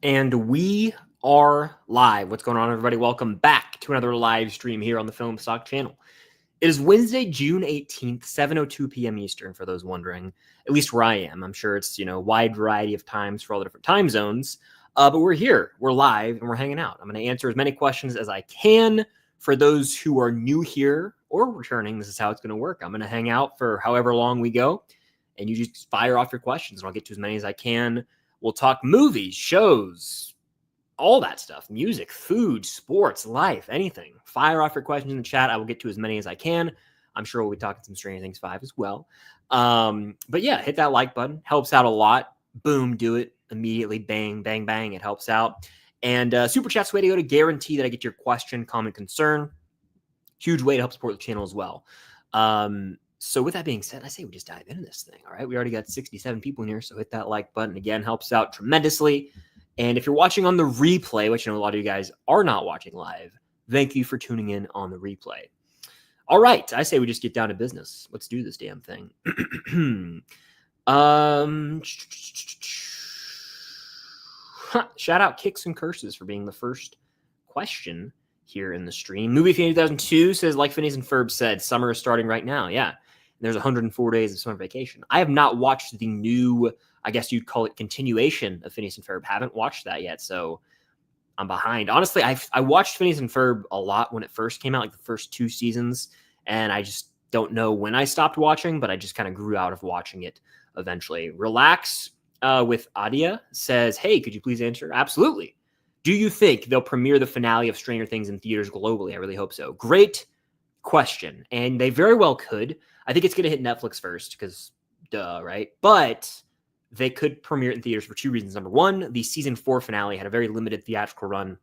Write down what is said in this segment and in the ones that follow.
And we are live. What's going on, everybody? Welcome back to another live stream here on the Film Stock channel. It is Wednesday, June 18th, 7:02 p.m. Eastern, for those wondering, at least where I am. I'm sure it's, a wide variety of times for all the different time zones. But we're here, we're live, and we're hanging out. I'm going to answer as many questions as I can. For those who are new here or returning, this is how it's going to work. I'm going to hang out for however long we go, and you just fire off your questions, and I'll get to as many as I can. We'll talk movies, shows, all that stuff, music, food, sports, life, anything. Fire off your questions in the chat. I will get to as many as I can. I'm sure we'll be talking some Stranger Things 5 as well. But yeah, hit that like button. Helps out a lot. Boom, do it immediately. Bang, bang, bang. It helps out. And Super Chat's the way to go to guarantee that I get your question, comment, concern. Huge way to help support the channel as well. So with that being said, I say we just dive into this thing, all right? We already got 67 people in here, so hit that like button. Again, helps out tremendously. And if you're watching on the replay, which I know a lot of you guys are not watching live, thank you for tuning in on the replay. All right, I say we just get down to business. Let's do this damn thing. Shout out Kicks and Curses for being the first question here in the stream. Movie Fan 2002 says, like Phineas and Ferb said, summer is starting right now. Yeah. There's 104 days of summer vacation. I have not watched the new, I guess you'd call it, continuation of Phineas and Ferb. Haven't watched that yet, so I'm behind. Honestly, I watched Phineas and Ferb a lot when it first came out, like the first 2 seasons, and I just don't know when I stopped watching, but I just kind of grew out of watching it eventually. Relax with Adia says, hey, could you please answer? Absolutely. Do you think they'll premiere the finale of Stranger Things in theaters globally? I really hope so. Great question, and they very well could. I think it's going to hit Netflix first because, duh, right? But they could premiere it in theaters for 2 reasons. Number one, the season 4 finale had a very limited theatrical run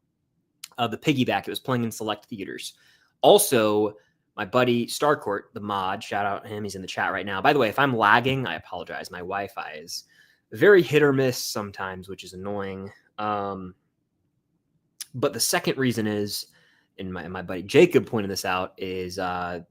of the piggyback. It was playing in select theaters. Also, my buddy Starcourt, the mod, shout out him. He's in the chat right now. By the way, if I'm lagging, I apologize. My Wi-Fi is very hit or miss sometimes, which is annoying. But the second reason is, and my buddy Jacob pointed this out, is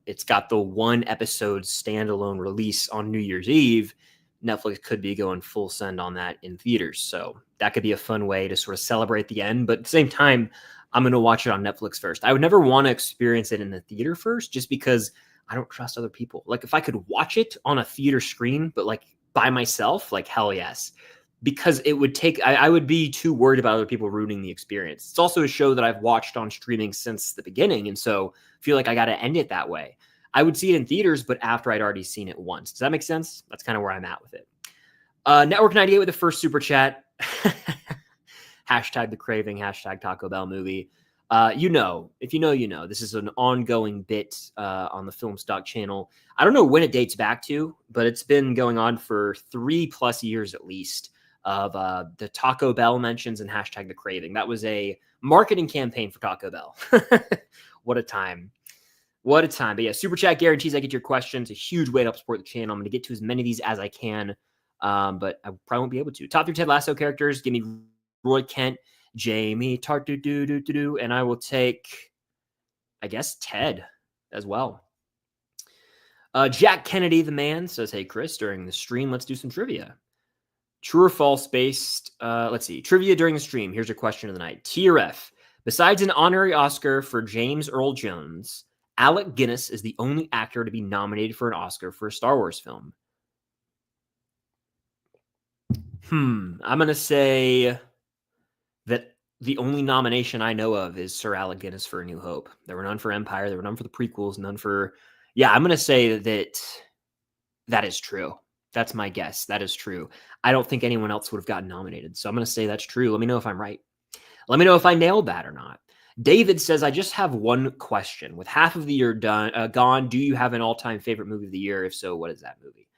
it's got the 1 episode standalone release on New Year's Eve. Netflix could be going full send on that in theaters. So that could be a fun way to sort of celebrate the end. But at the same time, I'm going to watch it on Netflix first. I would never want to experience it in the theater first, just because I don't trust other people. Like if I could watch it on a theater screen, but like by myself, like hell yes. Because it would take, I would be too worried about other people ruining the experience. It's also a show that I've watched on streaming since the beginning, and so feel like I got to end it that way. I would see it in theaters, but after I'd already seen it once. Does that make sense? That's kind of where I'm at with it. Network 98 with the first super chat. Hashtag the craving, hashtag Taco Bell movie. If you know, you know. This is an ongoing bit on the Film Stock channel. I don't know when it dates back to, but it's been going on for 3+ years at least, of the Taco Bell mentions and hashtag the craving. That was a marketing campaign for Taco Bell. What a time. What a time. But yeah, Super Chat guarantees I get your questions. A huge way to help support the channel. I'm going to get to as many of these as I can, but I probably won't be able to. Top 3 Ted Lasso characters. Give me Roy Kent, Jamie Tart, and I will take, I guess, Ted as well. Jack Kennedy, the man, says, hey, Chris, during the stream, let's do some trivia. True or false based, let's see, trivia during the stream. Here's your question of the night. TRF, besides an honorary Oscar for James Earl Jones, Alec Guinness is the only actor to be nominated for an Oscar for a Star Wars film. I'm going to say that the only nomination I know of is Sir Alec Guinness for A New Hope. There were none for Empire. There were none for the prequels, none for... Yeah, I'm going to say that is true. That's my guess. That is true. I don't think anyone else would have gotten nominated. So I'm going to say that's true. Let me know if I'm right. Let me know if I nailed that or not. David says, I just have one question. With half of the year gone, do you have an all-time favorite movie of the year? If so, what is that movie?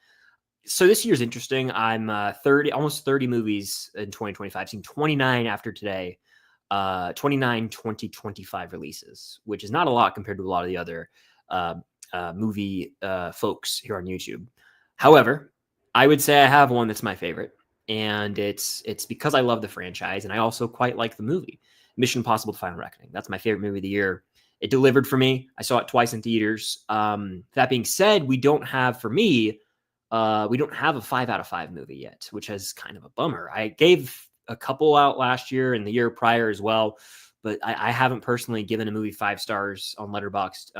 So this year's interesting. I'm almost 30 movies in 2025. I've seen 29 after today. 29 2025 releases, which is not a lot compared to a lot of the other movie folks here on YouTube. However, I would say I have one that's my favorite, and it's because I love the franchise, and I also quite like the movie, Mission Impossible: The Final Reckoning. That's my favorite movie of the year. It delivered for me. I saw it twice in theaters. That being said, we don't have a 5 out of 5 movie yet, which is kind of a bummer. I gave a couple out last year and the year prior as well, but I haven't personally given a movie 5 stars on Letterboxd.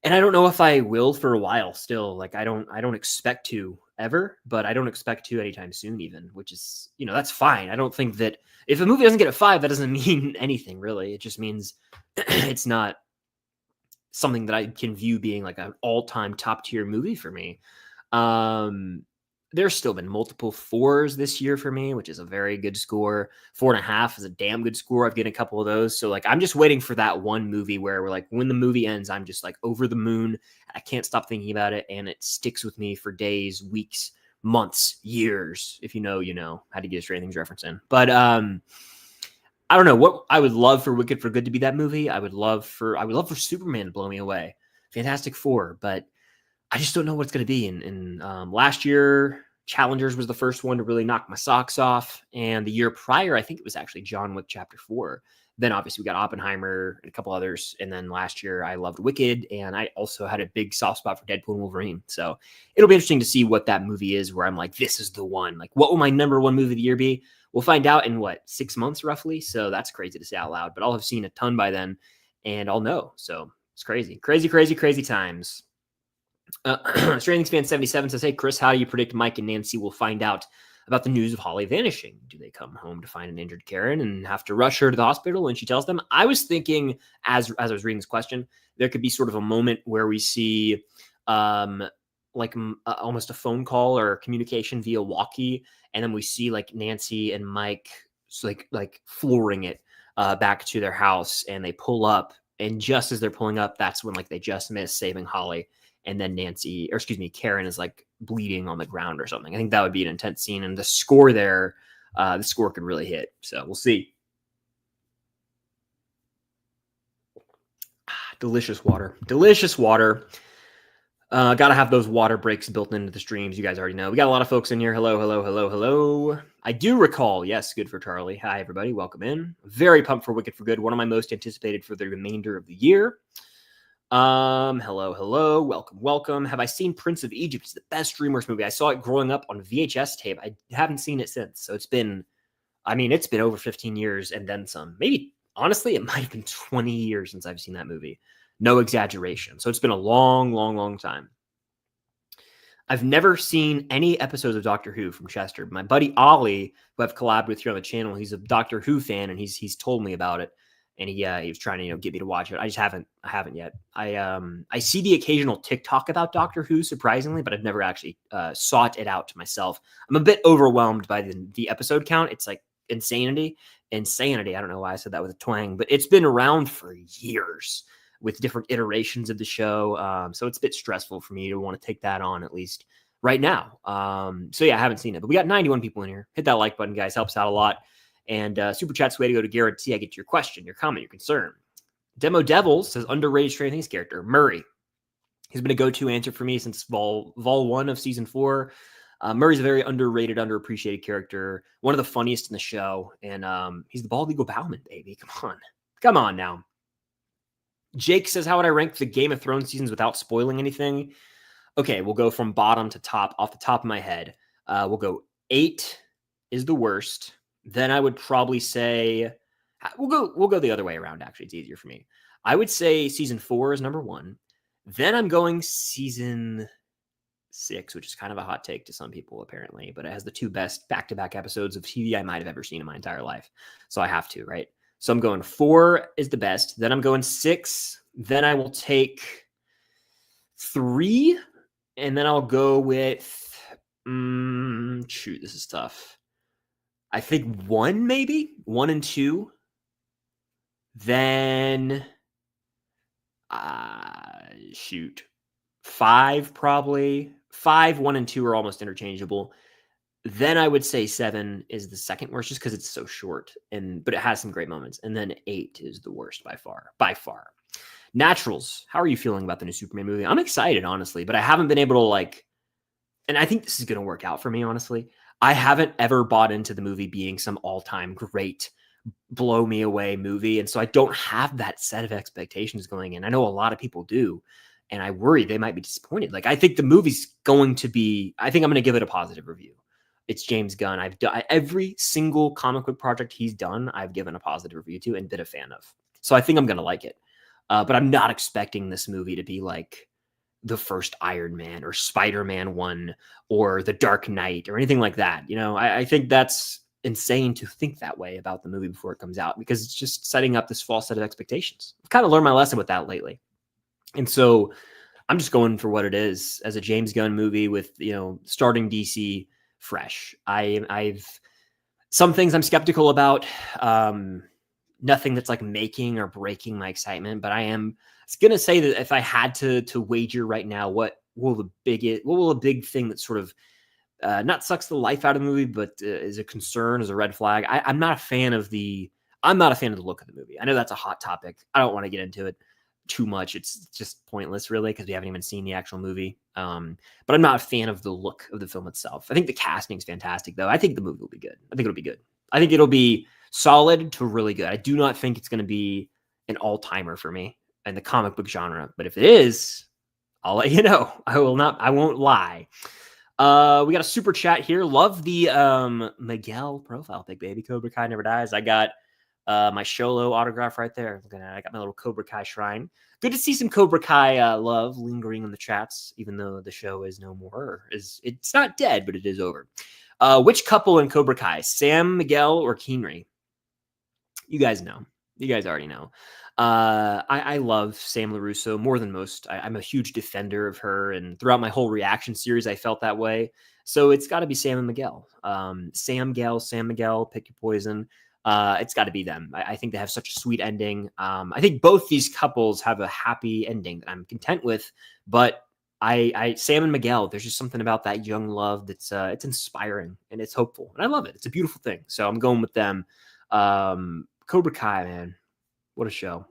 And I don't know if I will for a while still. Like I don't expect to ever, but I don't expect to anytime soon even, which is, that's fine. I don't think that if a movie doesn't get a 5, that doesn't mean anything really. It just means it's not something that I can view being like an all-time top tier movie for me. There's still been multiple 4s this year for me, which is a very good score. 4.5 is a damn good score. I've getting a couple of those. So like, I'm just waiting for that one movie where we're like, when the movie ends, I'm just like over the moon. I can't stop thinking about it. And it sticks with me for days, weeks, months, years. If you know, you know. Had to get a Stranger Things reference in. But I don't know what I would love for Wicked for Good to be that movie. I would love for Superman to blow me away. Fantastic Four, but I just don't know what it's going to be. And last year, Challengers was the first one to really knock my socks off. And the year prior, I think it was actually John Wick Chapter 4. Then obviously we got Oppenheimer and a couple others. And then last year I loved Wicked. And I also had a big soft spot for Deadpool and Wolverine. So it'll be interesting to see what that movie is where I'm like, this is the one. Like, what will my number one movie of the year be? We'll find out in 6 months roughly. So that's crazy to say out loud. But I'll have seen a ton by then and I'll know. So it's crazy, crazy, crazy, crazy times. Stranger Things fan 77 says, hey, Chris, how do you predict Mike and Nancy will find out about the news of Holly vanishing? Do they come home to find an injured Karen and have to rush her to the hospital when she tells them? I was thinking, as I was reading this question, there could be sort of a moment where we see almost a phone call or communication via walkie, and then we see like Nancy and Mike like flooring it back to their house, and they pull up, and just as they're pulling up, that's when like they just miss saving Holly. And then Karen is like bleeding on the ground or something. I think that would be an intense scene. And the score there, the score could really hit. So we'll see. Delicious water. Delicious water. Gotta have those water breaks built into the streams. You guys already know. We got a lot of folks in here. Hello, hello, hello, hello. I do recall. Yes, good for Charlie. Hi, everybody. Welcome in. Very pumped for Wicked for Good. One of my most anticipated for the remainder of the year. Hello. Welcome. Have I seen Prince of Egypt? It's the best DreamWorks movie. I saw it growing up on VHS tape. I haven't seen it since. So it's been over 15 years and then some. Maybe, honestly, it might have been 20 years since I've seen that movie. No exaggeration. So it's been a long, long, long time. I've never seen any episodes of Doctor Who from Chester. My buddy Ollie, who I've collabed with here on the channel, he's a Doctor Who fan, and he's told me about it. And he was trying to get me to watch it. I haven't yet. I see the occasional TikTok about Doctor Who, surprisingly, but I've never actually sought it out to myself. I'm a bit overwhelmed by the episode count. It's like insanity. I don't know why I said that with a twang, but it's been around for years with different iterations of the show. So it's a bit stressful for me to want to take that on, at least right now. So yeah, I haven't seen it, but we got 91 people in here. Hit that like button, guys. Helps out a lot. And super chat's way to go to guarantee I get to your question, your comment, your concern. Demo Devils says underrated Stranger Things character Murray. He's been a go-to answer for me since Vol 1 of season 4. Murray's a very underrated, underappreciated character. One of the funniest in the show. And he's the bald eagle Bowman, baby. Come on now. Jake says, how would I rank the Game of Thrones seasons without spoiling anything? Okay, we'll go from bottom to top off the top of my head. We'll go 8 is the worst. Then I would probably say we'll go the other way around. Actually, it's easier for me. I would say season 4 is number 1. Then I'm going season 6, which is kind of a hot take to some people apparently, but it has the 2 best back-to-back episodes of TV I might have ever seen in my entire life. So I have to, right? So I'm going 4 is the best. Then I'm going 6. Then I will take 3, and then I'll go with this is tough. I think 1, maybe 1 and 2. Then 5 probably. 5, 1 and 2 are almost interchangeable. Then I would say 7 is the second worst, just because it's so short, but it has some great moments. And then 8 is the worst by far. Naturals, how are you feeling about the new Superman movie? I'm excited, honestly, but I haven't been able to and I think this is going to work out for me, honestly. I haven't ever bought into the movie being some all-time great, blow me away movie. And so I don't have that set of expectations going in. I know a lot of people do, and I worry they might be disappointed. I think the movie's going to be, I think I'm going to give it a positive review it's James Gunn. I've done every single comic book project he's done. I've given a positive review to and been a fan of. So I think I'm gonna like it. But I'm not expecting this movie to be like the first Iron Man or Spider-Man 1 or The Dark Knight or anything like that. You know, I think that's insane to think that way about the movie before it comes out, because it's just setting up this false set of expectations. I've kind of learned my lesson with that lately. And so I'm just going for what it is as a James Gunn movie with, you know, starting DC fresh. I've some things I'm skeptical about. Nothing that's like making or breaking my excitement, but I am going to say that if I had to wager right now, what will a big thing that sort of not sucks the life out of the movie, but is a concern, is a red flag. I'm not a fan of the look of the movie. I know that's a hot topic. I don't want to get into it too much. It's just pointless, really, because we haven't even seen the actual movie. But I'm not a fan of the look of the film itself. I think the casting is fantastic, though. I think the movie will be good. I think it'll be good. I think it'll be solid to really good. I do not think it's going to be an all-timer for me in the comic book genre. But if it is, I'll let you know. I won't lie. We got a super chat here. Love the Miguel profile pic, baby. Cobra Kai never dies. I got my Sholo autograph right there. Looking at it. I got my little Cobra Kai shrine. Good to see some Cobra Kai love lingering in the chats, even though the show is no more. It's not dead, but it is over. Which couple in Cobra Kai? Sam, Miguel, or Keenry? You guys know. You guys already know. I love Sam LaRusso more than most. I'm a huge defender of her, and throughout my whole reaction series, I felt that way. So it's got to be Sam and Miguel. Sam Miguel, pick your poison. It's got to be them. I think they have such a sweet ending. I think both these couples have a happy ending that I'm content with, but Sam and Miguel, there's just something about that young love that's it's inspiring and it's hopeful, and I love it. It's a beautiful thing. So I'm going with them. Cobra Kai, man. What a show.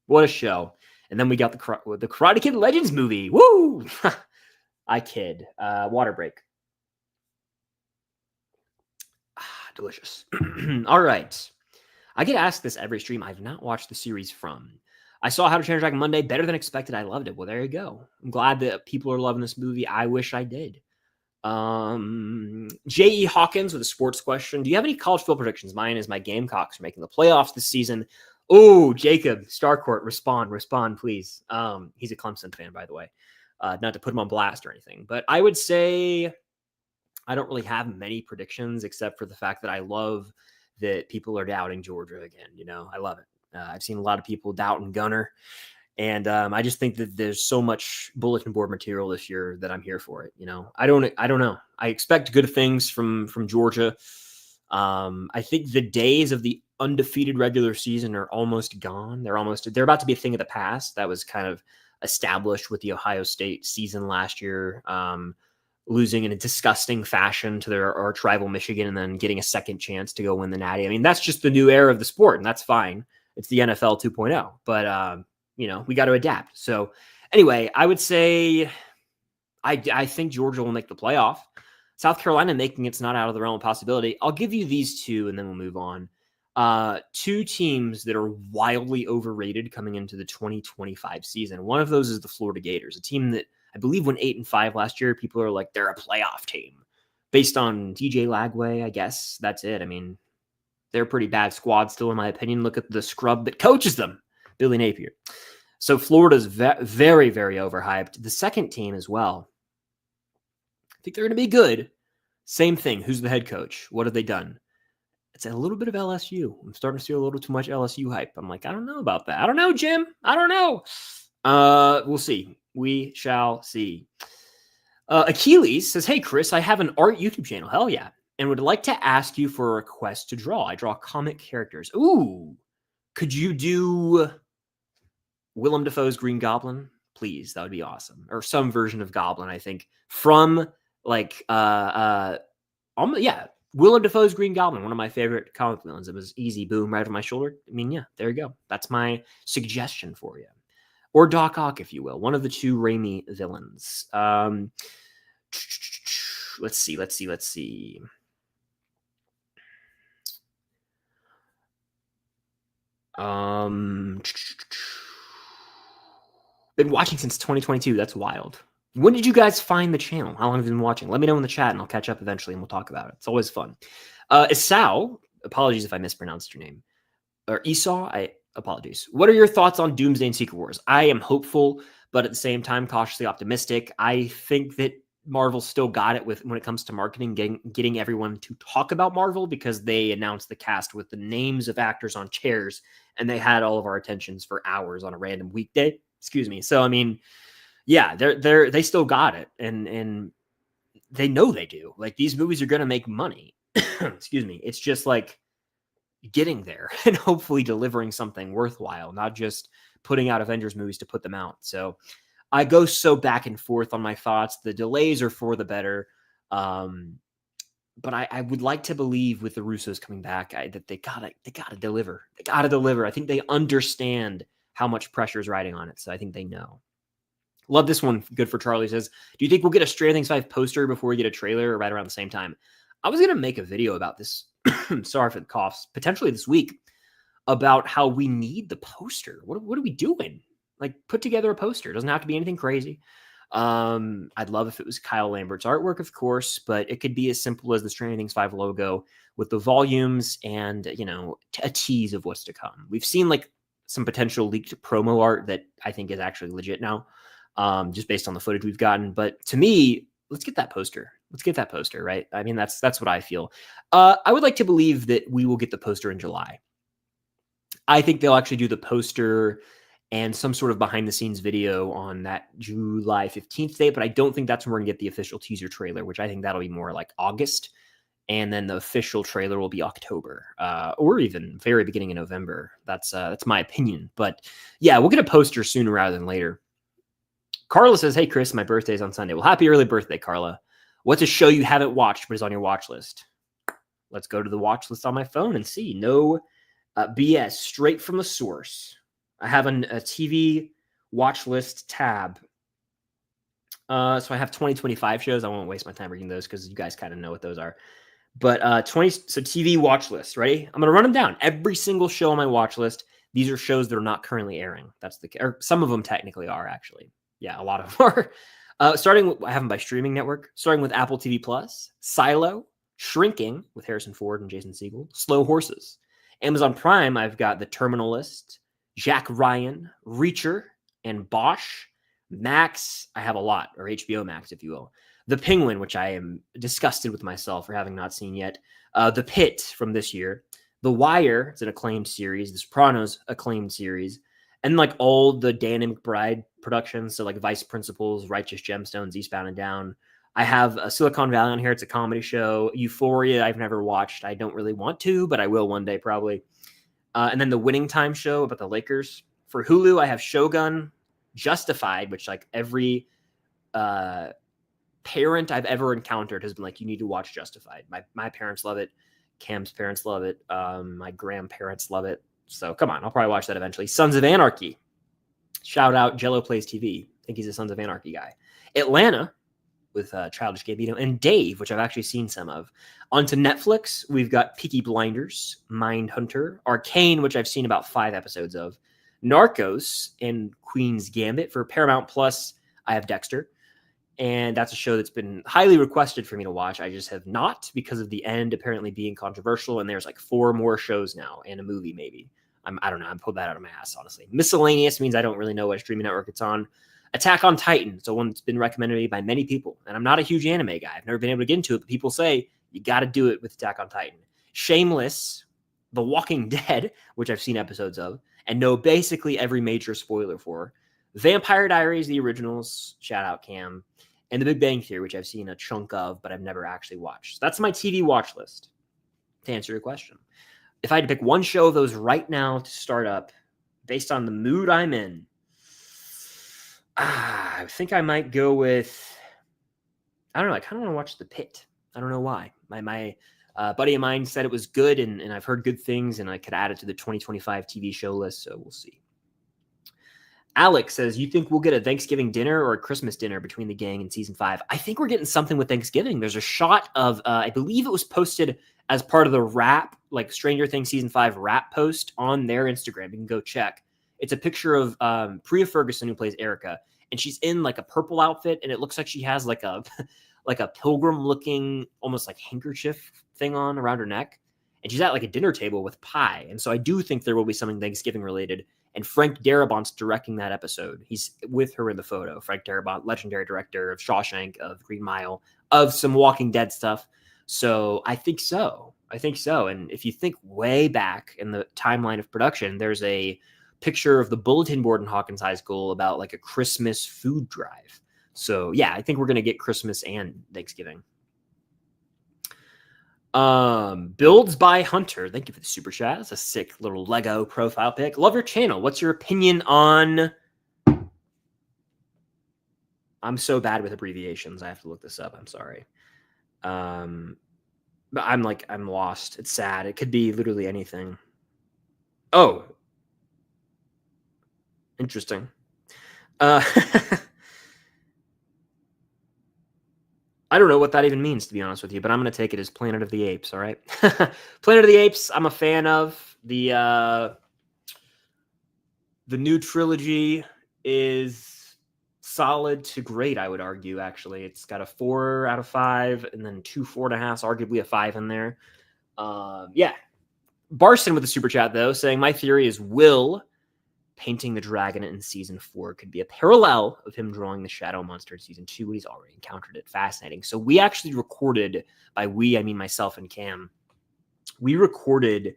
What a show. And then we got the Karate Kid Legends movie. Woo! I kid. Water break. Delicious. All right. I get asked this every stream. I've not watched the series from. I saw How to Train Your Dragon Monday. Better than expected. I loved it. Well, there you go. I'm glad that people are loving this movie. I wish I did. J.E. Hawkins with a sports question. Do you have any college football predictions? Mine is my Gamecocks are making the playoffs this season. Oh, Jacob Starcourt, respond, please. He's a Clemson fan, by the way. Not to put him on blast or anything, but I would say I don't really have many predictions except for the fact that I love that people are doubting Georgia again. You know, I love it. I've seen a lot of people doubting Gunner. And I just think that there's so much bulletin board material this year that I'm here for it. You know, I don't know. I expect good things from Georgia. I think the days of the undefeated regular season are almost gone. They're about to be a thing of the past. That was kind of established with the Ohio State season last year, losing in a disgusting fashion to their arch rival Michigan and then getting a second chance to go win the Natty. I mean, that's just the new era of the sport, and that's fine. It's the NFL 2.0, but you know, we got to adapt. So anyway, I would say I think Georgia will make the playoff. South Carolina making it's not out of the realm of possibility. I'll give you these two and then we'll move on. Two teams that are wildly overrated coming into the 2025 season. One of those is the Florida Gators, a team that I believe went 8-5 last year. People are like, they're a playoff team based on DJ Lagway. I guess that's it. I mean, they're a pretty bad squad still, in my opinion. Look at the scrub that coaches them, Billy Napier. So Florida's very, very overhyped. The second team as well. I think they're going to be good. Same thing. Who's the head coach? What have they done? It's a little bit of LSU. I'm starting to see a little too much LSU hype. I'm like, I don't know about that. I don't know, Jim. I don't know. We'll see. We shall see. Achilles says, hey, Chris, I have an art YouTube channel. Hell yeah. And would like to ask you for a request to draw. I draw comic characters. Ooh. Could you do Willem Dafoe's Green Goblin? Please, that would be awesome. Or some version of Goblin, I think. From like Willem Dafoe's Green Goblin, one of my favorite comic villains. It was easy, boom, right on my shoulder. I mean, yeah, there you go. That's my suggestion for you. Or Doc Ock, if you will. One of the two Raimi villains. Let's see. Been watching since 2022. That's wild. When did you guys find the channel? How long have you been watching? Let me know in the chat, and I'll catch up eventually, and we'll talk about it. It's always fun. Esau, apologies if I mispronounced your name, or Esau, apologies. What are your thoughts on Doomsday and Secret Wars? I am hopeful, but at the same time, cautiously optimistic. I think that Marvel still got it when it comes to marketing, getting everyone to talk about Marvel, because they announced the cast with the names of actors on chairs, and they had all of our attentions for hours on a random weekday. Excuse me. So I mean, yeah, they still got it, and they know they do. Like, these movies are going to make money. Excuse me. It's just like getting there and hopefully delivering something worthwhile, not just putting out Avengers movies to put them out. So I go so back and forth on my thoughts. The delays are for the better. But I would like to believe with the Russos coming back that they gotta deliver. They gotta deliver. I think they understand how much pressure is riding on it. So I think they know. Love this one. Good for Charlie says, do you think we'll get a Stranger Things 5 poster before we get a trailer, or right around the same time? I was going to make a video about this. Sorry for the coughs. Potentially this week, about how we need the poster. What are we doing? Like, put together a poster. It doesn't have to be anything crazy. I'd love if it was Kyle Lambert's artwork, of course, but it could be as simple as the Stranger Things 5 logo with the volumes and, a tease of what's to come. We've seen like some potential leaked promo art that I think is actually legit now. Just based on the footage we've gotten. But to me, let's get that poster. Let's get that poster, right? I mean, that's what I feel. I would like to believe that we will get the poster in July. I think they'll actually do the poster and some sort of behind the scenes video on that July 15th date, but I don't think that's when we're going to get the official teaser trailer, which I think that'll be more like August. And then the official trailer will be October, or even very beginning of November. That's my opinion. But yeah, we'll get a poster sooner rather than later. Carla says, hey, Chris, my birthday's on Sunday. Well, happy early birthday, Carla. What's a show you haven't watched but is on your watch list? Let's go to the watch list on my phone and see. No BS, straight from the source. I have a TV watch list tab. So I have 2025 shows. I won't waste my time reading those because you guys kind of know what those are. But so TV watch list. Ready? I'm going to run them down. Every single show on my watch list. These are shows that are not currently airing. Or some of them technically are, actually. Yeah, a lot of them are. I have them by streaming network, starting with Apple TV Plus, Silo, Shrinking with Harrison Ford and Jason Segel, Slow Horses. Amazon Prime, I've got The Terminal List, Jack Ryan, Reacher, and Bosch. Max, I have a lot, or HBO Max, if you will. The Penguin, which I am disgusted with myself for having not seen yet. The Pit from this year. The Wire, it's an acclaimed series. The Sopranos, acclaimed series. And like all the Dan and McBride productions, so like Vice Principals, Righteous Gemstones, Eastbound and Down. I have a Silicon Valley on here. It's a comedy show. Euphoria, I've never watched. I don't really want to, but I will one day probably. And then the Winning Time show about the Lakers. For Hulu, I have Shogun, Justified, which like every parent I've ever encountered has been like, you need to watch Justified. My parents love it. Cam's parents love it. My grandparents love it. So come on, I'll probably watch that eventually. Sons of Anarchy. Shout out Jello Plays TV. I think he's a Sons of Anarchy guy. Atlanta with Childish Gambino, and Dave, which I've actually seen some of. Onto Netflix, we've got Peaky Blinders, Mindhunter, Arcane, which I've seen about 5 episodes of, Narcos, and Queen's Gambit. For Paramount Plus, I have Dexter. And that's a show that's been highly requested for me to watch. I just have not, because of the end apparently being controversial. And there's like 4 more shows now and a movie maybe. I don't know. I'm pulling that out of my ass, honestly. Miscellaneous means I don't really know what streaming network it's on. Attack on Titan. It's one that's been recommended to me by many people. And I'm not a huge anime guy. I've never been able to get into it. But people say you got to do it with Attack on Titan. Shameless, The Walking Dead, which I've seen episodes of, and know basically every major spoiler for. Vampire Diaries, the originals. Shout out Cam. And The Big Bang Theory, which I've seen a chunk of, but I've never actually watched. So that's my TV watch list, to answer your question. If I had to pick one show of those right now to start up, based on the mood I'm in, I think I might go with, I don't know, I kind of want to watch The Pit. I don't know why. My buddy of mine said it was good, and I've heard good things, and I could add it to the 2025 TV show list, so we'll see. Alex says, you think we'll get a Thanksgiving dinner or a Christmas dinner between the gang in season 5? I think we're getting something with Thanksgiving. There's a shot of, I believe it was posted as part of the wrap, like Stranger Things season 5 wrap post on their Instagram. You can go check. It's a picture of Priya Ferguson, who plays Erica, and she's in like a purple outfit, and it looks like she has like a like a pilgrim looking almost like handkerchief thing on around her neck, and she's at like a dinner table with pie. And so I do think there will be something Thanksgiving related. And Frank Darabont's directing that episode. He's with her in the photo. Frank Darabont, legendary director of Shawshank, of Green Mile, of some Walking Dead stuff. So I think so. And if you think way back in the timeline of production, there's a picture of the bulletin board in Hawkins High School about like a Christmas food drive. So yeah, I think we're going to get Christmas and Thanksgiving. Builds by Hunter. Thank you for the super chat. It's a sick little Lego profile pic. Love your channel. What's your opinion on... I'm so bad with abbreviations. I have to look this up. I'm sorry. But I'm lost. It's sad. It could be literally anything. Oh. Interesting. I don't know what that even means, to be honest with you, but I'm going to take it as Planet of the Apes, all right? Planet of the Apes, I'm a fan of. The new trilogy is solid to great, I would argue, actually. It's got a 4 out of 5, and then 2 4.5s, arguably a 5 in there. Yeah. Barson with the super chat, though, saying, my theory is Will painting the dragon in season 4 could be a parallel of him drawing the shadow monster in season 2 when he's already encountered it. Fascinating. So we actually recorded, by we, I mean myself and Cam, we recorded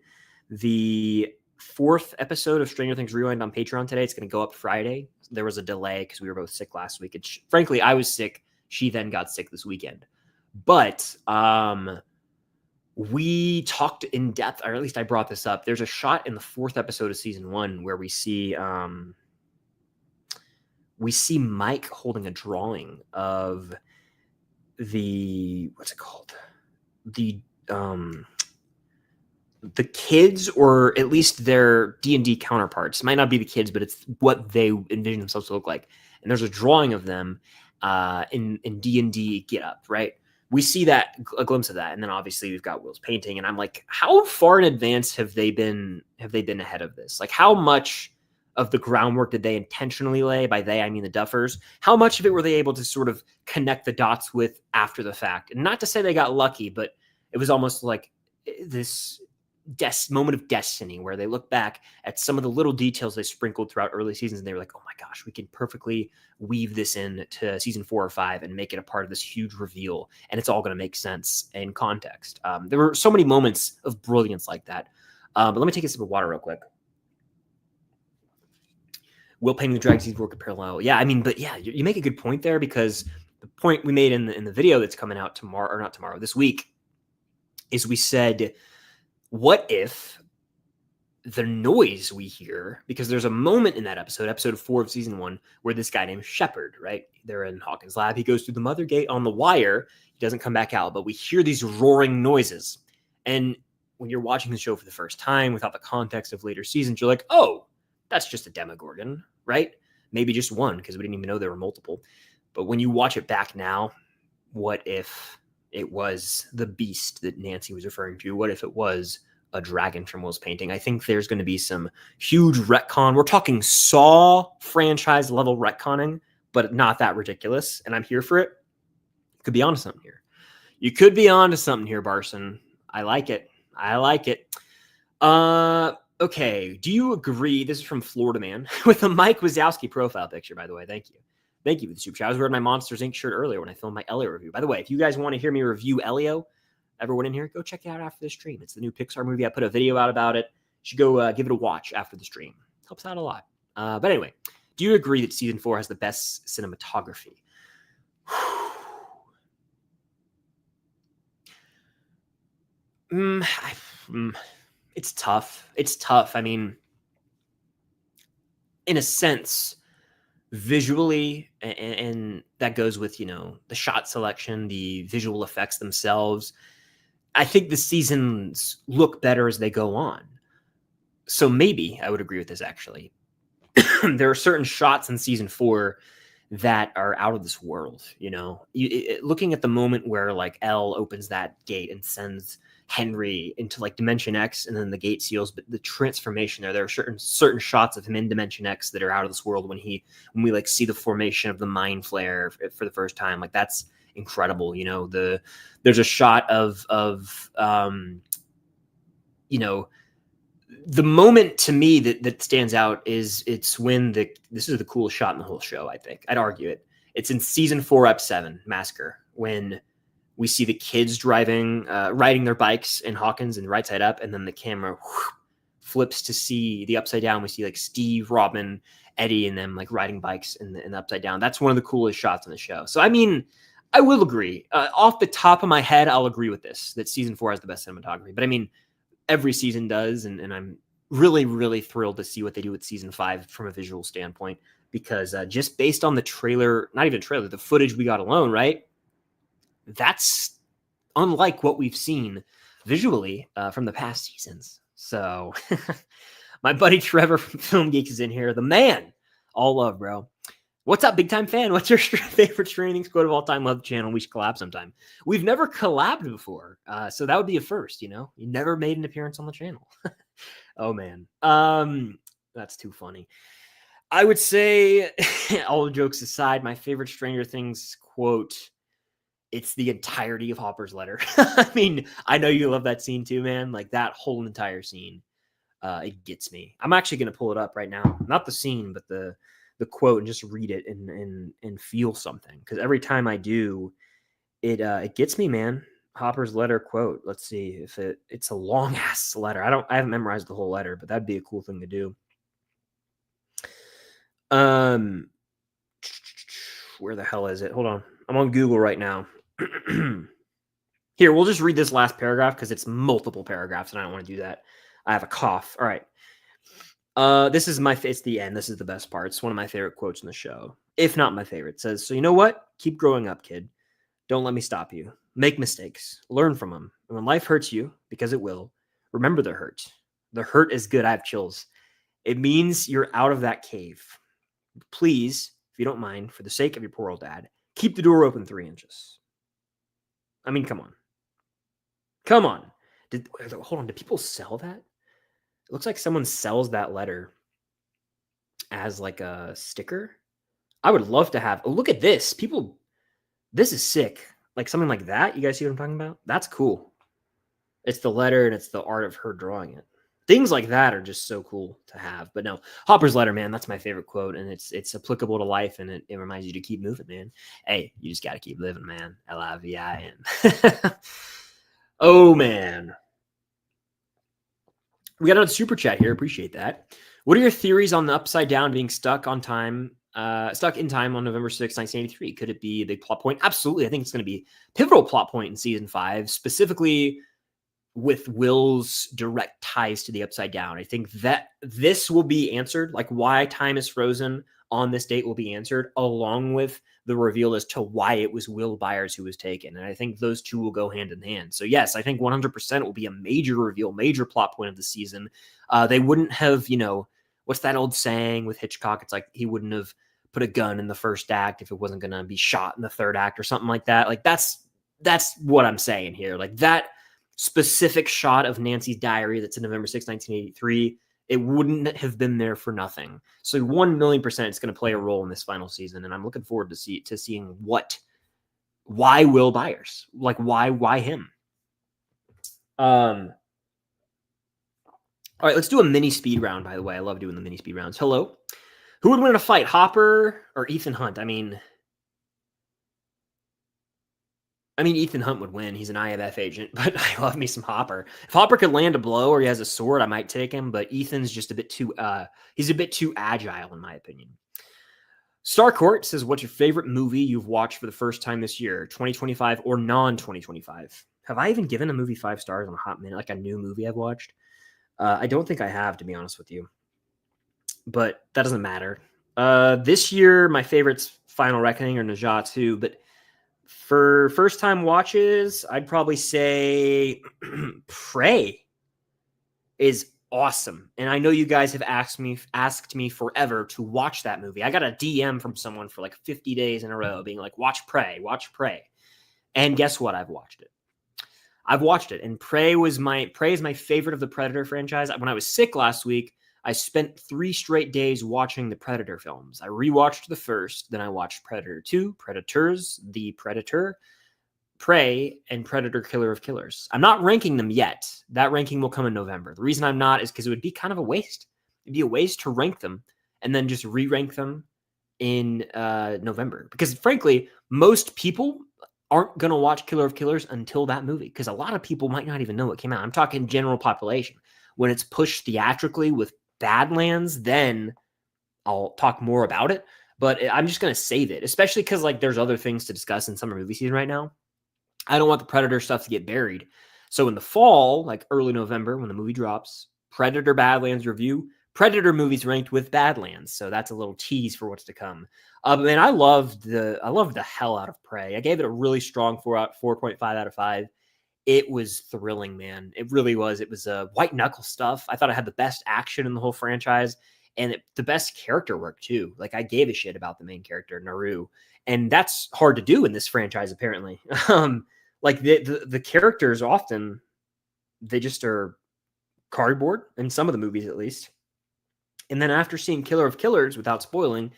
the 4th episode of Stranger Things Rewind on Patreon today. It's going to go up Friday. There was a delay because we were both sick last week. And frankly, I was sick. She then got sick this weekend. But we talked in depth, or at least I brought this up. There's a shot in the 4th episode of season 1 where we see Mike holding a drawing of the, what's it called? The kids, or at least their D&D counterparts. It might not be the kids, but it's what they envision themselves to look like. And there's a drawing of them in D&D get up, right? We see that, a glimpse of that, and then obviously we've got Will's painting, and I'm like, how far in advance have they been ahead of this? Like, how much of the groundwork did they intentionally lay? By they, I mean the Duffers. How much of it were they able to sort of connect the dots with after the fact? And not to say they got lucky, but it was almost like this moment of destiny where they look back at some of the little details they sprinkled throughout early seasons, and they were like, oh my gosh, we can perfectly weave this in to season 4 or 5 and make it a part of this huge reveal, and it's all going to make sense in context. There were so many moments of brilliance like that. But let me take a sip of water real quick. Will painting the dragon season 4 could parallel? Yeah, I mean, but yeah, you make a good point there, because the point we made in the video that's coming out tomorrow, or not tomorrow, this week, is we said, what if the noise we hear, because there's a moment in that episode 4 of season 1, where this guy named Shepard, right? They're in Hawkins' lab. He goes through the mother gate on the wire. He doesn't come back out, but we hear these roaring noises. And when you're watching the show for the first time without the context of later seasons, you're like, oh, that's just a Demogorgon, right? Maybe just one, because we didn't even know there were multiple. But when you watch it back now, what if it was the beast that Nancy was referring to? What if it was a dragon from Will's painting? I think there's going to be some huge retcon. We're talking Saw franchise level retconning, but not that ridiculous. And I'm here for it. You could be onto something here. You could be onto something here, Barson. I like it. Okay. Do you agree? This is from Florida Man with a Mike Wazowski profile picture, by the way. Thank you. Thank you for the super chat. I was wearing my Monsters Inc. shirt earlier when I filmed my Elio review. By the way, if you guys want to hear me review Elio, everyone in here, go check it out after the stream. It's the new Pixar movie. I put a video out about it. You should go give it a watch after the stream. Helps out a lot. But anyway, do you agree that season 4 has the best cinematography? It's tough. I mean, in a sense, visually, and that goes with, the shot selection, the visual effects themselves, I think the seasons look better as they go on. So maybe I would agree with this, actually. There are certain shots in season 4 that are out of this world, looking at the moment where like Elle opens that gate and sends Henry into like Dimension X and then the gate seals, but the transformation there are certain shots of him in Dimension X that are out of this world when we like see the formation of the mind flare for the first time. Like that's incredible. You know, there's a shot of you know, the moment to me that stands out is it's when this is the coolest shot in the whole show. I think I'd argue it. It's in season 4, ep 7, Massacre, when we see the kids riding their bikes in Hawkins and right side up, and then the camera flips to see the upside down. We see like Steve, Robin, Eddie, and them like riding bikes in the upside down. That's one of the coolest shots in the show. So I mean, I will agree. Off the top of my head, I'll agree with this, that season 4 has the best cinematography. But I mean, every season does, and I'm really, really thrilled to see what they do with season 5 from a visual standpoint, because just based on the trailer, not even trailer, the footage we got alone, right? That's unlike what we've seen visually from the past seasons. So my buddy Trevor from Film Geeks is in here. The man. All love, bro. What's up, big time fan? What's your favorite streaming squad of all time? Love the channel. We should collab sometime. We've never collabed before, so that would be a first. You know, you never made an appearance on the channel. Oh man, that's too funny. I would say, all jokes aside, my favorite Stranger Things quote, it's the entirety of Hopper's letter. I mean, I know you love that scene too, man. Like that whole entire scene, it gets me. I'm actually gonna pull it up right now. Not the scene, but the quote, and just read it and feel something. Because every time I do, it gets me, man. Hopper's letter quote. Let's see if it's a long ass letter. I haven't memorized the whole letter, but that'd be a cool thing to do. Where the hell is it? Hold on. I'm on Google right now. Here, we'll just read this last paragraph because it's multiple paragraphs and I don't want to do that. I have a cough. All right. This is it's the end. This is the best part. It's one of my favorite quotes in the show, if not my favorite. It says, so you know what? Keep growing up, kid. Don't let me stop you. Make mistakes. Learn from them. And when life hurts you, because it will, remember the hurt. The hurt is good. I have chills. It means you're out of that cave. Please, if you don't mind, for the sake of your poor old dad, keep the door open 3 inches. I mean, come on. Come on. Hold on. Did people sell that? It looks like someone sells that letter as like a sticker. I would love to have. Oh, look at this. People, this is sick. Like something like that. You guys see what I'm talking about? That's cool. It's the letter and it's the art of her drawing it. Things like that are just so cool to have. But no, Hopper's letter, man, that's my favorite quote. And it's applicable to life, and it reminds you to keep moving, man. Hey, you just got to keep living, man. L-I-V-I-N. Oh, man. We got another super chat here. Appreciate that. What are your theories on the Upside Down being stuck in time on November 6, 1983? Could it be a big plot point? Absolutely. I think it's going to be a pivotal plot point in season 5, specifically with Will's direct ties to the Upside Down. I think that this will be answered, like why time is frozen on this date will be answered, along with the reveal as to why it was Will Byers who was taken. And I think those two will go hand in hand. So yes, I think 100% will be a major reveal, major plot point of the season. They wouldn't have, what's that old saying with Hitchcock? It's like he wouldn't have put a gun in the first act if it wasn't going to be shot in the third act or something like that. Like that's what I'm saying here. Like that specific shot of Nancy's diary that's in November 6, 1983, it wouldn't have been there for nothing. So 1,000,000% it's going to play a role in this final season, and I'm looking forward to seeing why Will Byers, like why him. All right, let's do a mini speed round. By the way, I love doing the mini speed rounds. Hello, who would win in a fight, Hopper or Ethan Hunt? I mean, Ethan Hunt would win. He's an IMF agent, but I love me some Hopper. If Hopper could land a blow or he has a sword, I might take him, but Ethan's just a bit too, he's a bit too agile in my opinion. Starcourt says, what's your favorite movie you've watched for the first time this year, 2025 or non-2025? Have I even given a movie 5 stars in a hot minute, like a new movie I've watched? I don't think I have, to be honest with you, but that doesn't matter. This year, my favorite's Final Reckoning or Najah 2, but for first-time watches, I'd probably say Prey is awesome. And I know you guys have asked me forever to watch that movie. I got a DM from someone for like 50 days in a row being like, watch Prey. And guess what? I've watched it. I've watched it, and Prey is my favorite of the Predator franchise. When I was sick last week, I spent 3 straight days watching the Predator films. I rewatched the first, then I watched Predator 2, Predators, The Predator, Prey, and Predator Killer of Killers. I'm not ranking them yet. That ranking will come in November. The reason I'm not is because it would be kind of a waste. It'd be a waste to rank them and then just re-rank them in November. Because frankly, most people aren't going to watch Killer of Killers until that movie, because a lot of people might not even know it came out. I'm talking general population. When it's pushed theatrically with Badlands, then I'll talk more about it. But I'm just going to save it, especially because like there's other things to discuss in summer movie season right now. I don't want the Predator stuff to get buried. So in the fall, like early November, when the movie drops, Predator Badlands review, Predator movies ranked with Badlands. So that's a little tease for what's to come. But man, I loved the hell out of Prey. I gave it a really strong 4.5 out of 5. It was thrilling, man. It really was. It was white knuckle stuff. I thought it had the best action in the whole franchise, and the best character work too. Like I gave a shit about the main character, Naru, and that's hard to do in this franchise apparently. Like the characters often, they just are cardboard in some of the movies at least. And then after seeing Killer of Killers, without spoiling,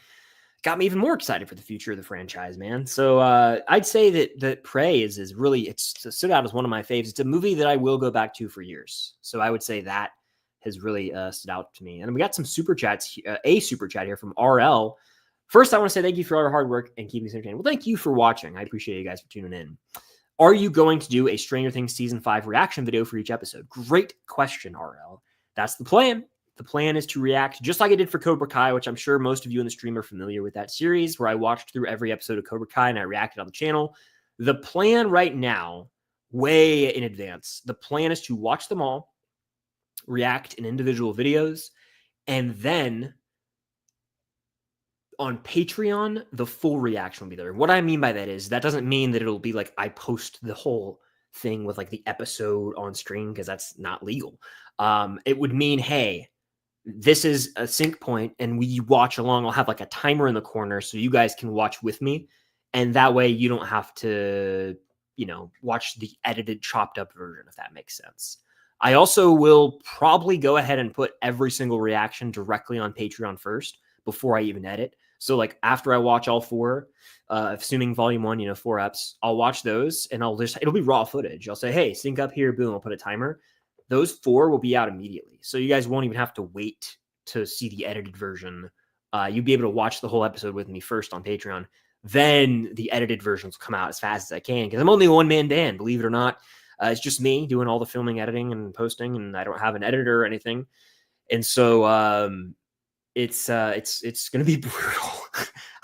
got me even more excited for the future of the franchise, man. So I'd say that Prey is really, it's stood out as one of my faves. It's a movie that I will go back to for years. So I would say that has really stood out to me. And we got some super chats, a super chat here from RL. First, I want to say thank you for all your hard work and keeping us entertained. Well, thank you for watching. I appreciate you guys for tuning in. Are you going to do a Stranger Things Season 5 reaction video for each episode? Great question, RL. That's the plan. The plan is to react just like I did for Cobra Kai, which I'm sure most of you in the stream are familiar with that series, where I watched through every episode of Cobra Kai and I reacted on the channel. The plan right now, way in advance, the plan is to watch them all, react in individual videos, and then on Patreon, the full reaction will be there. What I mean by that is that doesn't mean that it'll be like I post the whole thing with like the episode on screen, because that's not legal. It would mean, hey, this is a sync point and we watch along. I'll have like a timer in the corner so you guys can watch with me. And that way you don't have to, watch the edited, chopped up version, if that makes sense. I also will probably go ahead and put every single reaction directly on Patreon first before I even edit. So like after I watch all 4, assuming volume 1, 4 eps, I'll watch those and it'll be raw footage. I'll say, hey, sync up here, boom, I'll put a timer. Those 4 will be out immediately. So you guys won't even have to wait to see the edited version. You'll be able to watch the whole episode with me first on Patreon. Then the edited versions will come out as fast as I can, because I'm only a one-man band, believe it or not. It's just me doing all the filming, editing, and posting, and I don't have an editor or anything. And so it's going to be brutal.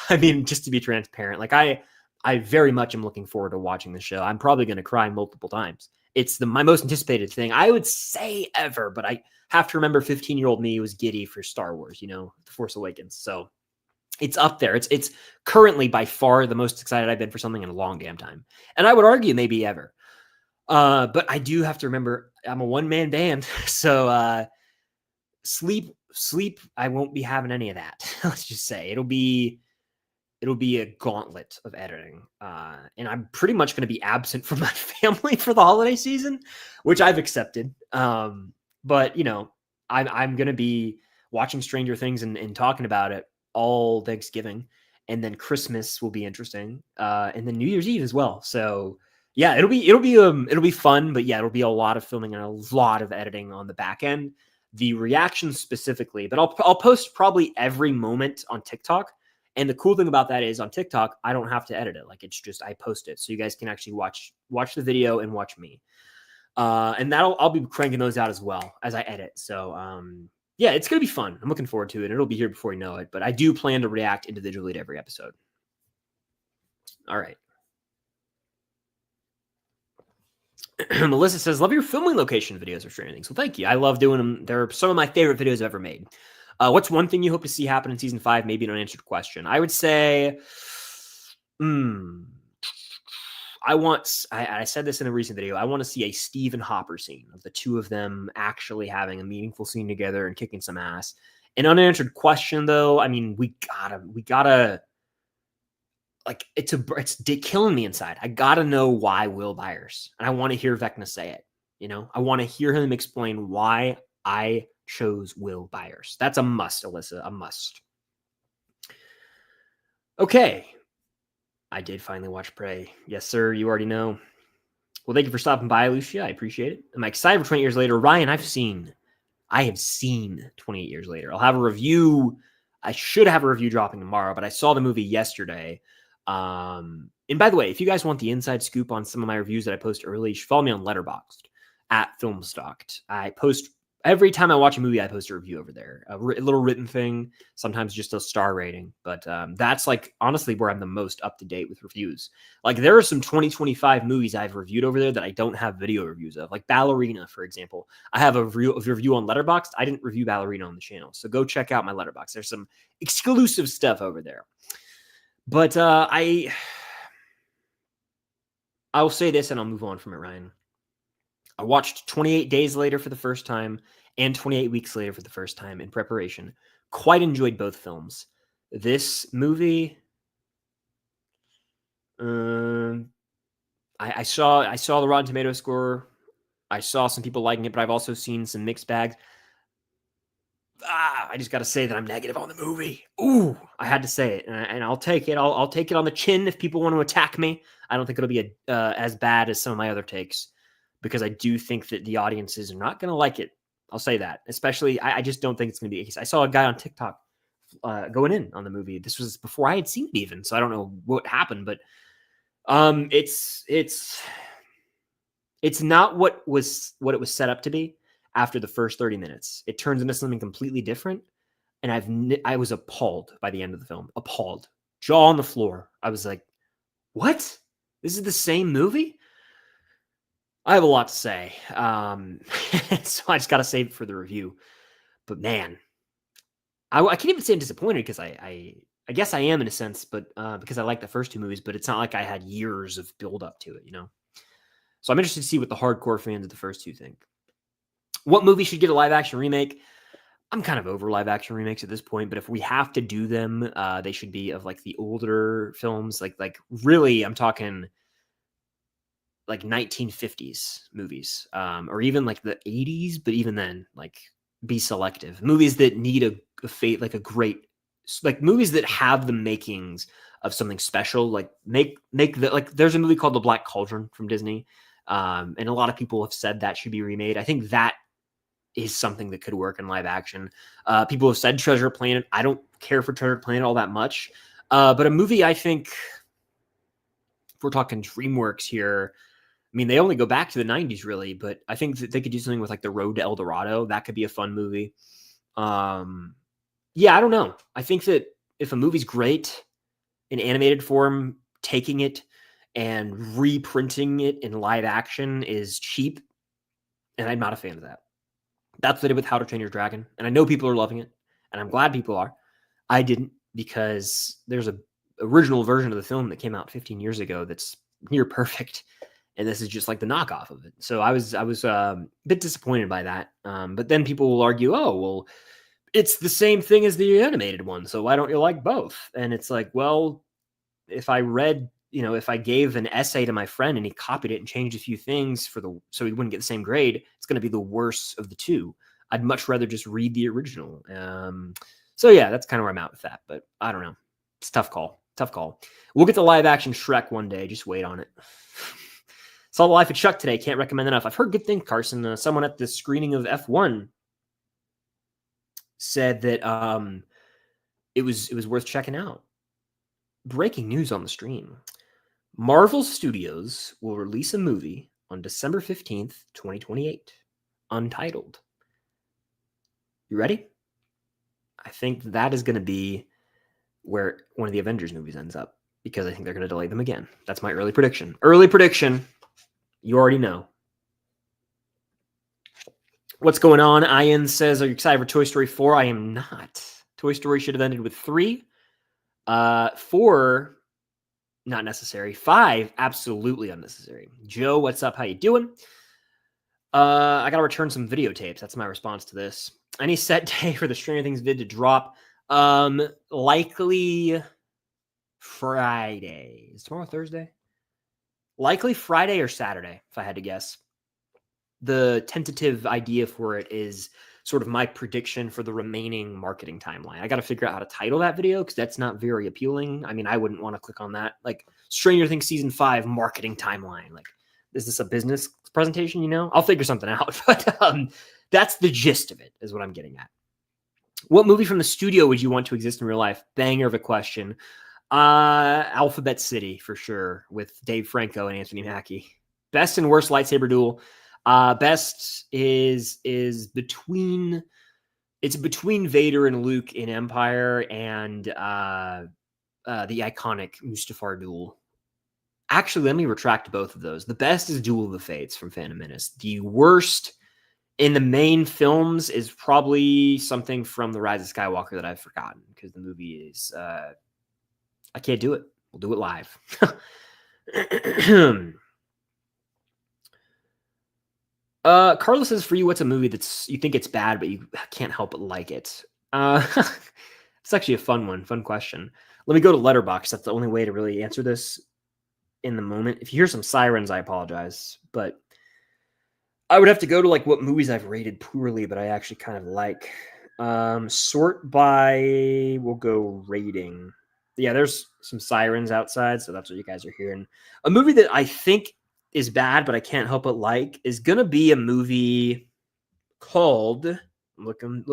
I mean, just to be transparent, like I very much am looking forward to watching the show. I'm probably going to cry multiple times. It's my most anticipated thing, I would say, ever. But I have to remember 15-year-old me was giddy for Star Wars, The Force Awakens. So it's up there. It's currently by far the most excited I've been for something in a long damn time. And I would argue maybe ever. But I do have to remember I'm a one-man band. So sleep, I won't be having any of that. Let's just say it'll be a gauntlet of editing. And I'm pretty much going to be absent from my family for the holiday season, which I've accepted. But I'm going to be watching Stranger Things and talking about it all Thanksgiving. And then Christmas will be interesting. And then New Year's Eve as well. So yeah, it'll be fun, but yeah, it'll be a lot of filming and a lot of editing on the back end. The reactions specifically, but I'll post probably every moment on TikTok. And the cool thing about that is on TikTok, I don't have to edit it. Like, it's just, I post it. So you guys can actually watch the video and watch me. And I'll be cranking those out as well as I edit. So, yeah, it's going to be fun. I'm looking forward to it. It'll be here before you know it, but I do plan to react individually to every episode. All right. Melissa says, love your filming location videos or Stranger Things. Well, thank you. I love doing them. They're some of my favorite videos I've ever made. What's one thing you hope to see happen in season 5? Maybe an unanswered question. I would say, I said this in a recent video. I want to see a Steve and Hopper scene of the two of them actually having a meaningful scene together and kicking some ass. An unanswered question, though, I mean, we gotta like it's killing me inside. I gotta know why Will Byers, and I want to hear Vecna say it. You know, I want to hear him explain why I chose Will Byers. That's a must, Alyssa, a must. Okay, I did finally watch Prey. Yes, sir. You already know. Well, thank you for stopping by, Lucia. I appreciate it. Am I excited for 20 years later? Ryan, I have seen 28 years later. I'll have a review. I should have a review dropping tomorrow, but I saw the movie yesterday. And by the way, if you guys want the inside scoop on some of my reviews that I post early, you should follow me on Letterboxd at Filmstocked. I post every time I watch a movie, I post a review over there, a little written thing, sometimes just a star rating. But that's like honestly where I'm the most up to date with reviews. Like there are some 2025 movies I've reviewed over there that I don't have video reviews of, like Ballerina, for example. I have a review on Letterboxd. I didn't review Ballerina on the channel, so go check out my Letterboxd. There's some exclusive stuff over there. But I'll say this and I'll move on from it, Ryan. I watched 28 Days Later for the first time and 28 Weeks Later for the first time in preparation. Quite enjoyed both films. This movie, I saw the Rotten Tomatoes score. I saw some people liking it, but I've also seen some mixed bags. I just got to say that I'm negative on the movie. Ooh, I had to say it, and I'll take it. I'll take it on the chin if people want to attack me. I don't think it'll be as bad as some of my other takes, because I do think that the audiences are not going to like it. I'll say that. Especially, I just don't think it's going to be a case. I saw a guy on TikTok going in on the movie. This was before I had seen it even, so I don't know what happened, but it's not what it was set up to be. After the first 30 minutes, it turns into something completely different, and I was appalled by the end of the film. Appalled, jaw on the floor. I was like, "What? This is the same movie?" I have a lot to say, so I just got to save it for the review. But man, I can't even say I'm disappointed, because I guess I am in a sense, but because I like the first two movies, but it's not like I had years of build up to it, you know. So I'm interested to see what the hardcore fans of the first two think. What movie should get a live action remake? I'm kind of over live action remakes at this point, but if we have to do them, they should be of like the older films, like really, I'm talking like 1950s movies, or even like the 80s. But even then, like, be selective. Movies that need a fate, like a great, like movies that have the makings of something special. Like make the, like there's a movie called The Black Cauldron from Disney, and a lot of people have said that should be remade. I think that is something that could work in live action. People have said Treasure Planet. I don't care for Treasure Planet all that much. But a movie, I think, if we're talking DreamWorks here, I mean, they only go back to the 90s, really, but I think that they could do something with like The Road to El Dorado. That could be a fun movie. Yeah, I don't know. I think that if a movie's great in animated form, taking it and reprinting it in live action is cheap, and I'm not a fan of that. That's what they did with How to Train Your Dragon, and I know people are loving it, and I'm glad people are. I didn't, because there's a original version of the film that came out 15 years ago that's near perfect, and this is just like the knockoff of it. So I was a bit disappointed by that. But then people will argue, oh, well, it's the same thing as the animated one, so why don't you like both? And it's like, well, if I gave an essay to my friend and he copied it and changed a few things so he wouldn't get the same grade, it's going to be the worst of the two. I'd much rather just read the original. So yeah, that's kind of where I'm at with that. But I don't know. It's a tough call. We'll get to live action Shrek one day. Just wait on it. Saw The Life of Chuck today. Can't recommend enough. I've heard good things, Carson. Someone at the screening of F1 said that it was worth checking out. Breaking news on the stream. Marvel Studios will release a movie on December 15th, 2028, untitled. You ready? I think that is going to be where one of the Avengers movies ends up, because I think they're going to delay them again. That's my early prediction. You already know. What's going on? Ian says, are you excited for Toy Story 4? I am not. Toy Story should have ended with 3. 4, not necessary. 5, absolutely unnecessary. Joe, what's up? How you doing? I got to return some videotapes. That's my response to this. Any set day for the Stranger Things vid to drop? Likely Friday. Is tomorrow Thursday? Likely Friday or Saturday, if I had to guess. The tentative idea for it is sort of my prediction for the remaining marketing timeline. I got to figure out how to title that video because that's not very appealing. I mean, I wouldn't want to click on that. Like Stranger Things season 5 marketing timeline. Like, is this a business presentation? You know, I'll figure something out. But that's the gist of it, is what I'm getting at. What movie from the studio would you want to exist in real life? Banger of a question. Alphabet City for sure, with Dave Franco and Anthony Mackie. Best and worst lightsaber duel. Best is between Vader and Luke in Empire and the iconic Mustafar duel. Actually, let me retract both of those. The best is Duel of the Fates from Phantom Menace. The worst in the main films is probably something from The Rise of Skywalker that I've forgotten because the movie is I can't do it. We'll do it live. Carlos says, for you, what's a movie that's you think it's bad, but you can't help but like it? It's actually a fun question. Let me go to Letterboxd. That's the only way to really answer this in the moment. If you hear some sirens, I apologize, but I would have to go to like what movies I've rated poorly, but I actually kind of like. Sort by, we'll go rating. Yeah, there's some sirens outside, so that's what you guys are hearing. A movie that I think is bad, but I can't help but like, is gonna be a movie called looking.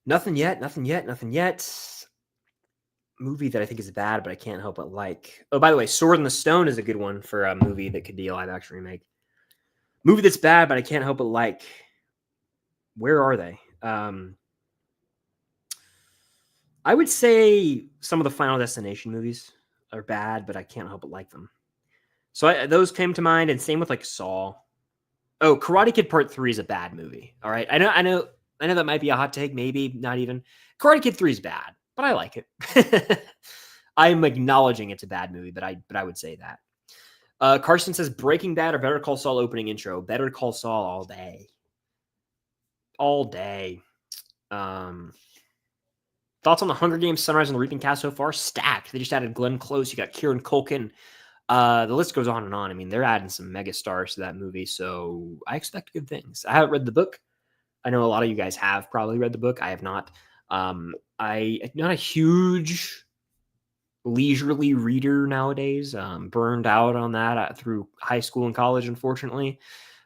Nothing yet. Movie that I think is bad, but I can't help but like. Oh, by the way, Sword in the Stone is a good one for a movie that could be a live action remake. Movie that's bad, but I can't help but like. Where are they? I would say some of the Final Destination movies are bad, but I can't help but like them. So those came to mind, and same with like Saw. Oh, Karate Kid Part 3 is a bad movie. All right, I know that might be a hot take, maybe not even. Karate Kid 3 is bad, but I like it. I'm acknowledging it's a bad movie, but I would say that. Carson says Breaking Bad or Better Call Saul opening intro. Better Call Saul all day. All day. Thoughts on the Hunger Games, Sunrise, and the Reaping cast so far? Stacked. They just added Glenn Close. You got Kieran Culkin. The list goes on and on. I mean, they're adding some mega stars to that movie, so I expect good things. I haven't read the book. I know a lot of you guys have probably read the book. I have not. I'm not a huge leisurely reader nowadays. Burned out on that through high school and college, unfortunately.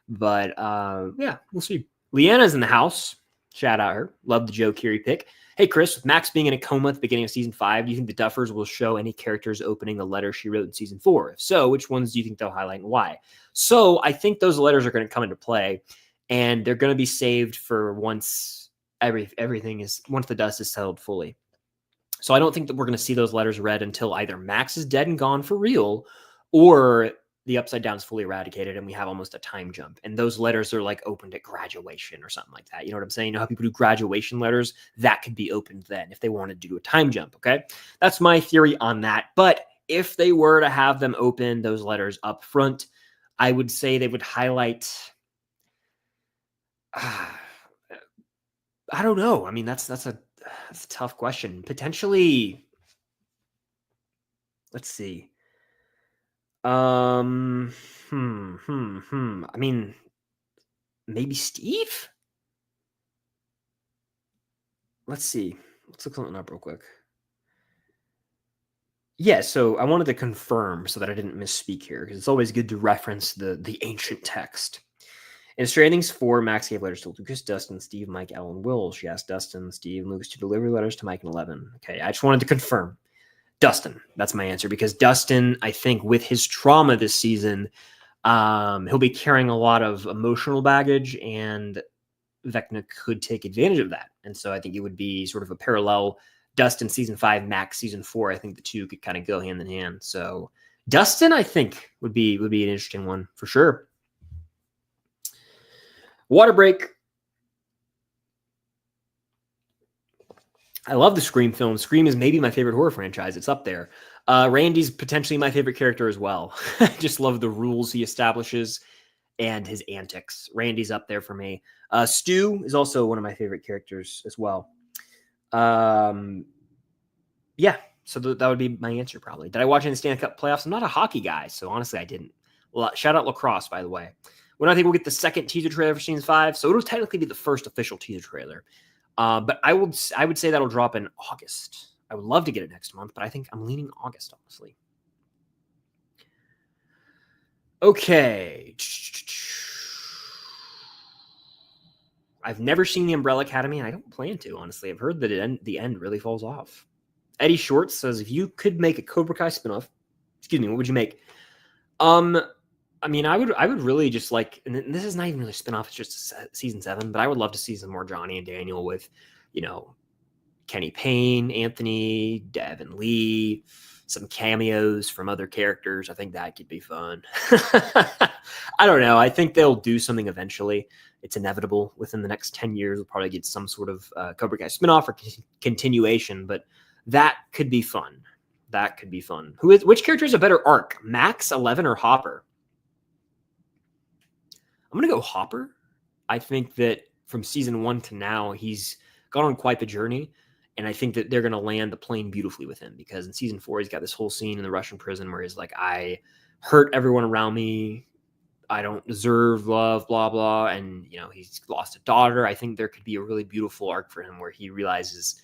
But yeah, we'll see. Leanna's in the house. Shout out her. Love the Joe Keery pick. Hey, Chris, with Max being in a coma at the beginning of season 5, do you think the Duffers will show any characters opening the letter she wrote in season 4? If so, which ones do you think they'll highlight and why? So I think those letters are going to come into play, and they're going to be saved for once once the dust is settled fully. So I don't think that we're going to see those letters read until either Max is dead and gone for real, or the Upside Down is fully eradicated and we have almost a time jump. And those letters are like opened at graduation or something like that. You know what I'm saying? You know how people do graduation letters? That could be opened then if they wanted to do a time jump, okay? That's my theory on that. But if they were to have them open those letters up front, I would say they would highlight... I don't know. I mean, that's a tough question. Potentially, let's see. I mean, maybe Steve? Let's see. Let's look something up real quick. Yeah, so I wanted to confirm so that I didn't misspeak here, because it's always good to reference the ancient text. In Stranger Things 4, Max gave letters to Lucas, Dustin, Steve, Mike, Ellen, Will. She asked Dustin, Steve, and Lucas to deliver letters to Mike and 11. Okay, I just wanted to confirm. Dustin, that's my answer, because Dustin, I think with his trauma this season, he'll be carrying a lot of emotional baggage, and Vecna could take advantage of that. And so I think it would be sort of a parallel Dustin season 5, Max season 4. I think the two could kind of go hand in hand. So Dustin, I think, would be an interesting one for sure. Water break. I love the Scream film. Scream is maybe my favorite horror franchise. It's up there. Randy's potentially my favorite character as well. I just love the rules he establishes and his antics. Randy's up there for me. Stu is also one of my favorite characters as well. Yeah, so that would be my answer probably. Did I watch any Stanley Cup playoffs? I'm not a hockey guy, so honestly, I didn't. Shout out lacrosse, by the way. When I think we'll get the second teaser trailer for season 5, so it'll technically be the first official teaser trailer. But I would say that'll drop in August. I would love to get it next month, but I think I'm leaning August, honestly. Okay. I've never seen The Umbrella Academy, and I don't plan to, honestly. I've heard that the end really falls off. Eddie Short says, if you could make a Cobra Kai spinoff, what would you make? I mean, I would really just like, and this is not even really a spinoff, it's just season 7, but I would love to see some more Johnny and Daniel with, Kenny Payne, Anthony, Devin Lee, some cameos from other characters. I think that could be fun. I don't know. I think they'll do something eventually. It's inevitable. Within the next 10 years, we'll probably get some sort of Cobra Kai spinoff or continuation, but that could be fun. That could be fun. Which character is a better arc, Max, 11, or Hopper? I'm going to go Hopper. I think that from season 1 to now, he's gone on quite the journey. And I think that they're going to land the plane beautifully with him, because in season 4, he's got this whole scene in the Russian prison where he's like, I hurt everyone around me. I don't deserve love, blah, blah. And, he's lost a daughter. I think there could be a really beautiful arc for him where he realizes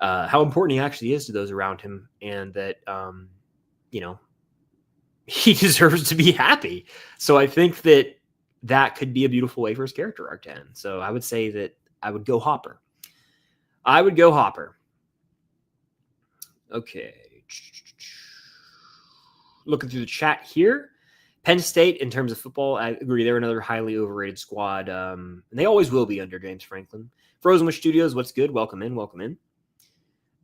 how important he actually is to those around him, and that, he deserves to be happy. So I think that could be a beautiful way for his character arc to end. So I would say that I would go Hopper. Okay. Looking through the chat here. Penn State, in terms of football, I agree. They're another highly overrated squad. And they always will be under James Franklin. Frozen Wish Studios, what's good? Welcome in.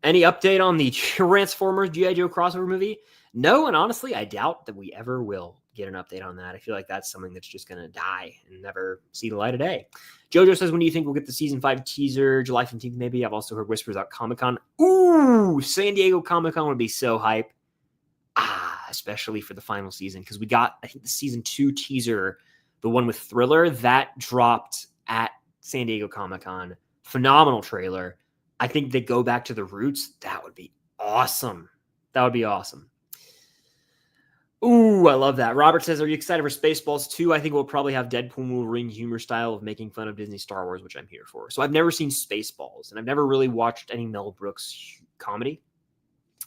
Any update on the Transformers G.I. Joe crossover movie? No, and honestly, I doubt that we ever will get an update on that. I feel like that's something that's just going to die and never see the light of day. Jojo says, when do you think we'll get the season 5 teaser? July 15th, maybe. I've also heard whispers about Comic-Con. Ooh, San Diego Comic-Con would be so hype. Especially for the final season, because we got, I think, the season 2 teaser, the one with Thriller, that dropped at San Diego Comic-Con. Phenomenal trailer. I think they go back to the roots. That would be awesome. Ooh, I love that. Robert says, are you excited for Spaceballs 2? I think we'll probably have Deadpool and Wolverine humor style of making fun of Disney Star Wars, which I'm here for. So I've never seen Spaceballs, and I've never really watched any Mel Brooks comedy.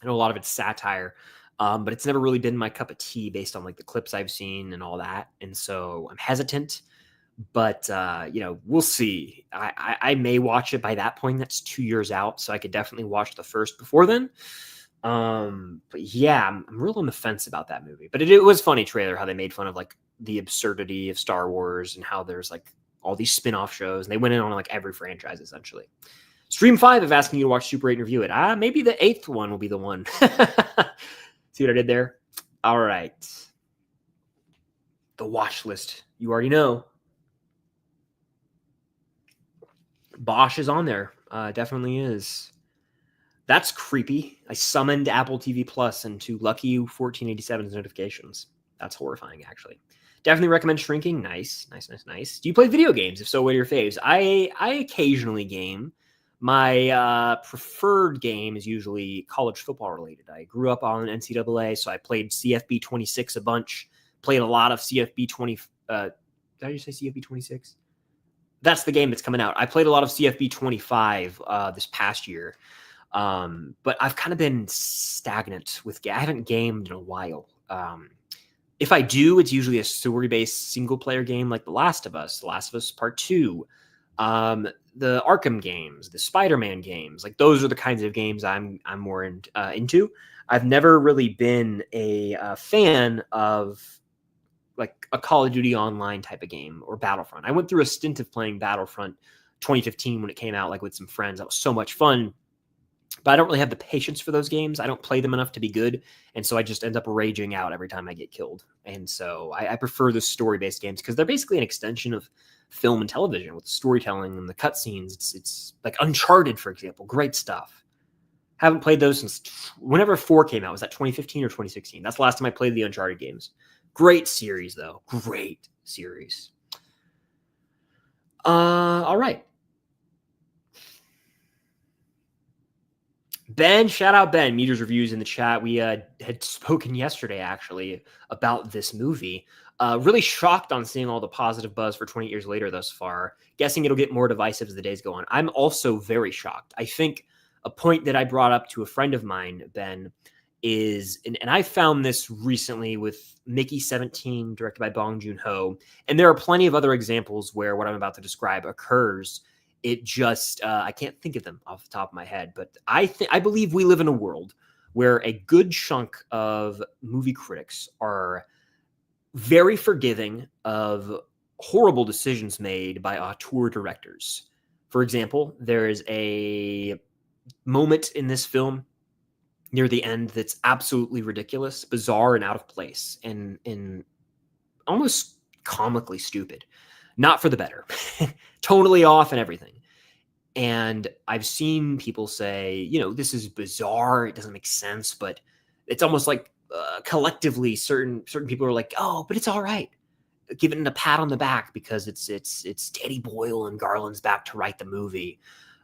I know a lot of it's satire, but it's never really been my cup of tea based on like the clips I've seen and all that. And so I'm hesitant, but we'll see. I may watch it by that point. That's 2 years out. So I could definitely watch the first before then. But yeah, I'm real on the fence about that movie, but it was funny trailer, how they made fun of like the absurdity of Star Wars and how there's like all these spin-off shows, and they went in on like every franchise essentially. Stream 5 of asking you to watch Super 8 and review it. Maybe the 8th one will be the one. See what I did there? All right. The watch list. You already know. Bosch is on there. Definitely is. That's creepy. I summoned Apple TV Plus into Lucky 1487's notifications. That's horrifying, actually. Definitely recommend Shrinking. Nice. Do you play video games? If so, what are your faves? I occasionally game. My preferred game is usually college football related. I grew up on NCAA, so I played CFB 26 a bunch. Played a lot of CFB 20. Did I just say CFB 26? That's the game that's coming out. I played a lot of CFB 25 this past year. But I've kind of been stagnant with I haven't gamed in a while. If I do, it's usually a story-based single-player game like The Last of Us Part 2, the Arkham games, the Spider-Man games. Like those are the kinds of games I'm more into. I've never really been a fan of like a Call of Duty Online type of game or Battlefront. I went through a stint of playing Battlefront 2015 when it came out, like with some friends. That was so much fun. But I don't really have the patience for those games. I don't play them enough to be good. And so I just end up raging out every time I get killed. And so I prefer the story-based games because they're basically an extension of film and television with the storytelling and the cutscenes. It's like Uncharted, for example. Great stuff. Haven't played those since whenever 4 came out. Was that 2015 or 2016? That's the last time I played the Uncharted games. Great series, though. Great series. All right. Ben, shout out Ben. Meters reviews in the chat. We had spoken yesterday, actually, about this movie. Really shocked on seeing all the positive buzz for 20 years later thus far. Guessing it'll get more divisive as the days go on. I'm also very shocked. I think a point that I brought up to a friend of mine, Ben, is, and I found this recently with Mickey 17, directed by Bong Joon-ho, and there are plenty of other examples where what I'm about to describe occurs. It just, I can't think of them off the top of my head, but I believe we live in a world where a good chunk of movie critics are very forgiving of horrible decisions made by auteur directors. For example, there is a moment in this film near the end that's absolutely ridiculous, bizarre, and out of place, and almost comically stupid. Not for the better. Totally off and everything. And I've seen people say, you know, this is bizarre. It doesn't make sense, but it's almost like collectively certain people are like, oh, but it's all right. Giving it a pat on the back because it's Danny Boyle and Garland's back to write the movie.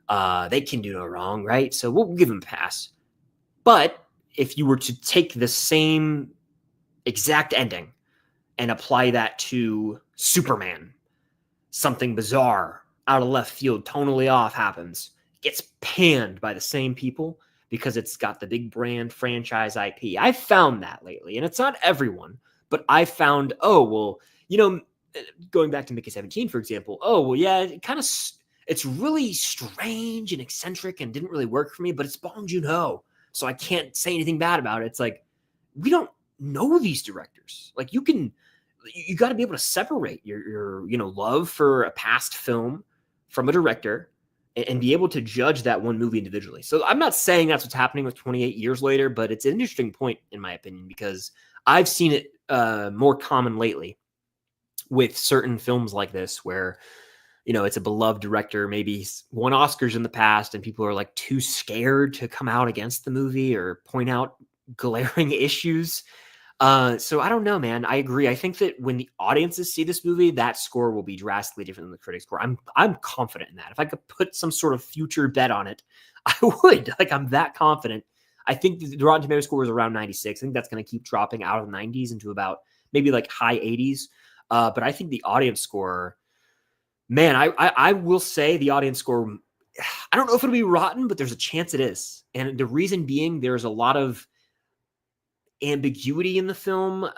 They can do no wrong, right? So we'll give them a pass. But if you were to take the same exact ending and apply that to Superman, something bizarre, out of left field, tonally off happens, gets panned by the same people because it's got the big brand franchise IP. I've found that lately, and it's not everyone, but I found, oh, well, you know, going back to Mickey 17, for example, oh, well, yeah, it's really strange and eccentric and didn't really work for me, but it's Bong Joon-ho, so I can't say anything bad about it. It's like, we don't know these directors. Like, you got to be able to separate your love for a past film from a director and be able to judge that one movie individually. So I'm not saying that's what's happening with 28 years later, but it's an interesting point in my opinion, because I've seen it more common lately with certain films like this where, you know, it's a beloved director, maybe he's won Oscars in the past and people are like too scared to come out against the movie or point out glaring issues. So I don't know, man. I agree. I think that when the audiences see this movie, that score will be drastically different than the critic score. I'm confident in that. If I could put some sort of future bet on it, I would. Like, I'm that confident. I think the Rotten Tomato score is around 96. I think that's going to keep dropping out of the 90s into about maybe like high 80s. But I think the audience score, man, I will say the audience score, I don't know if it'll be rotten, but there's a chance it is. And the reason being, there's a lot of ambiguity in the film.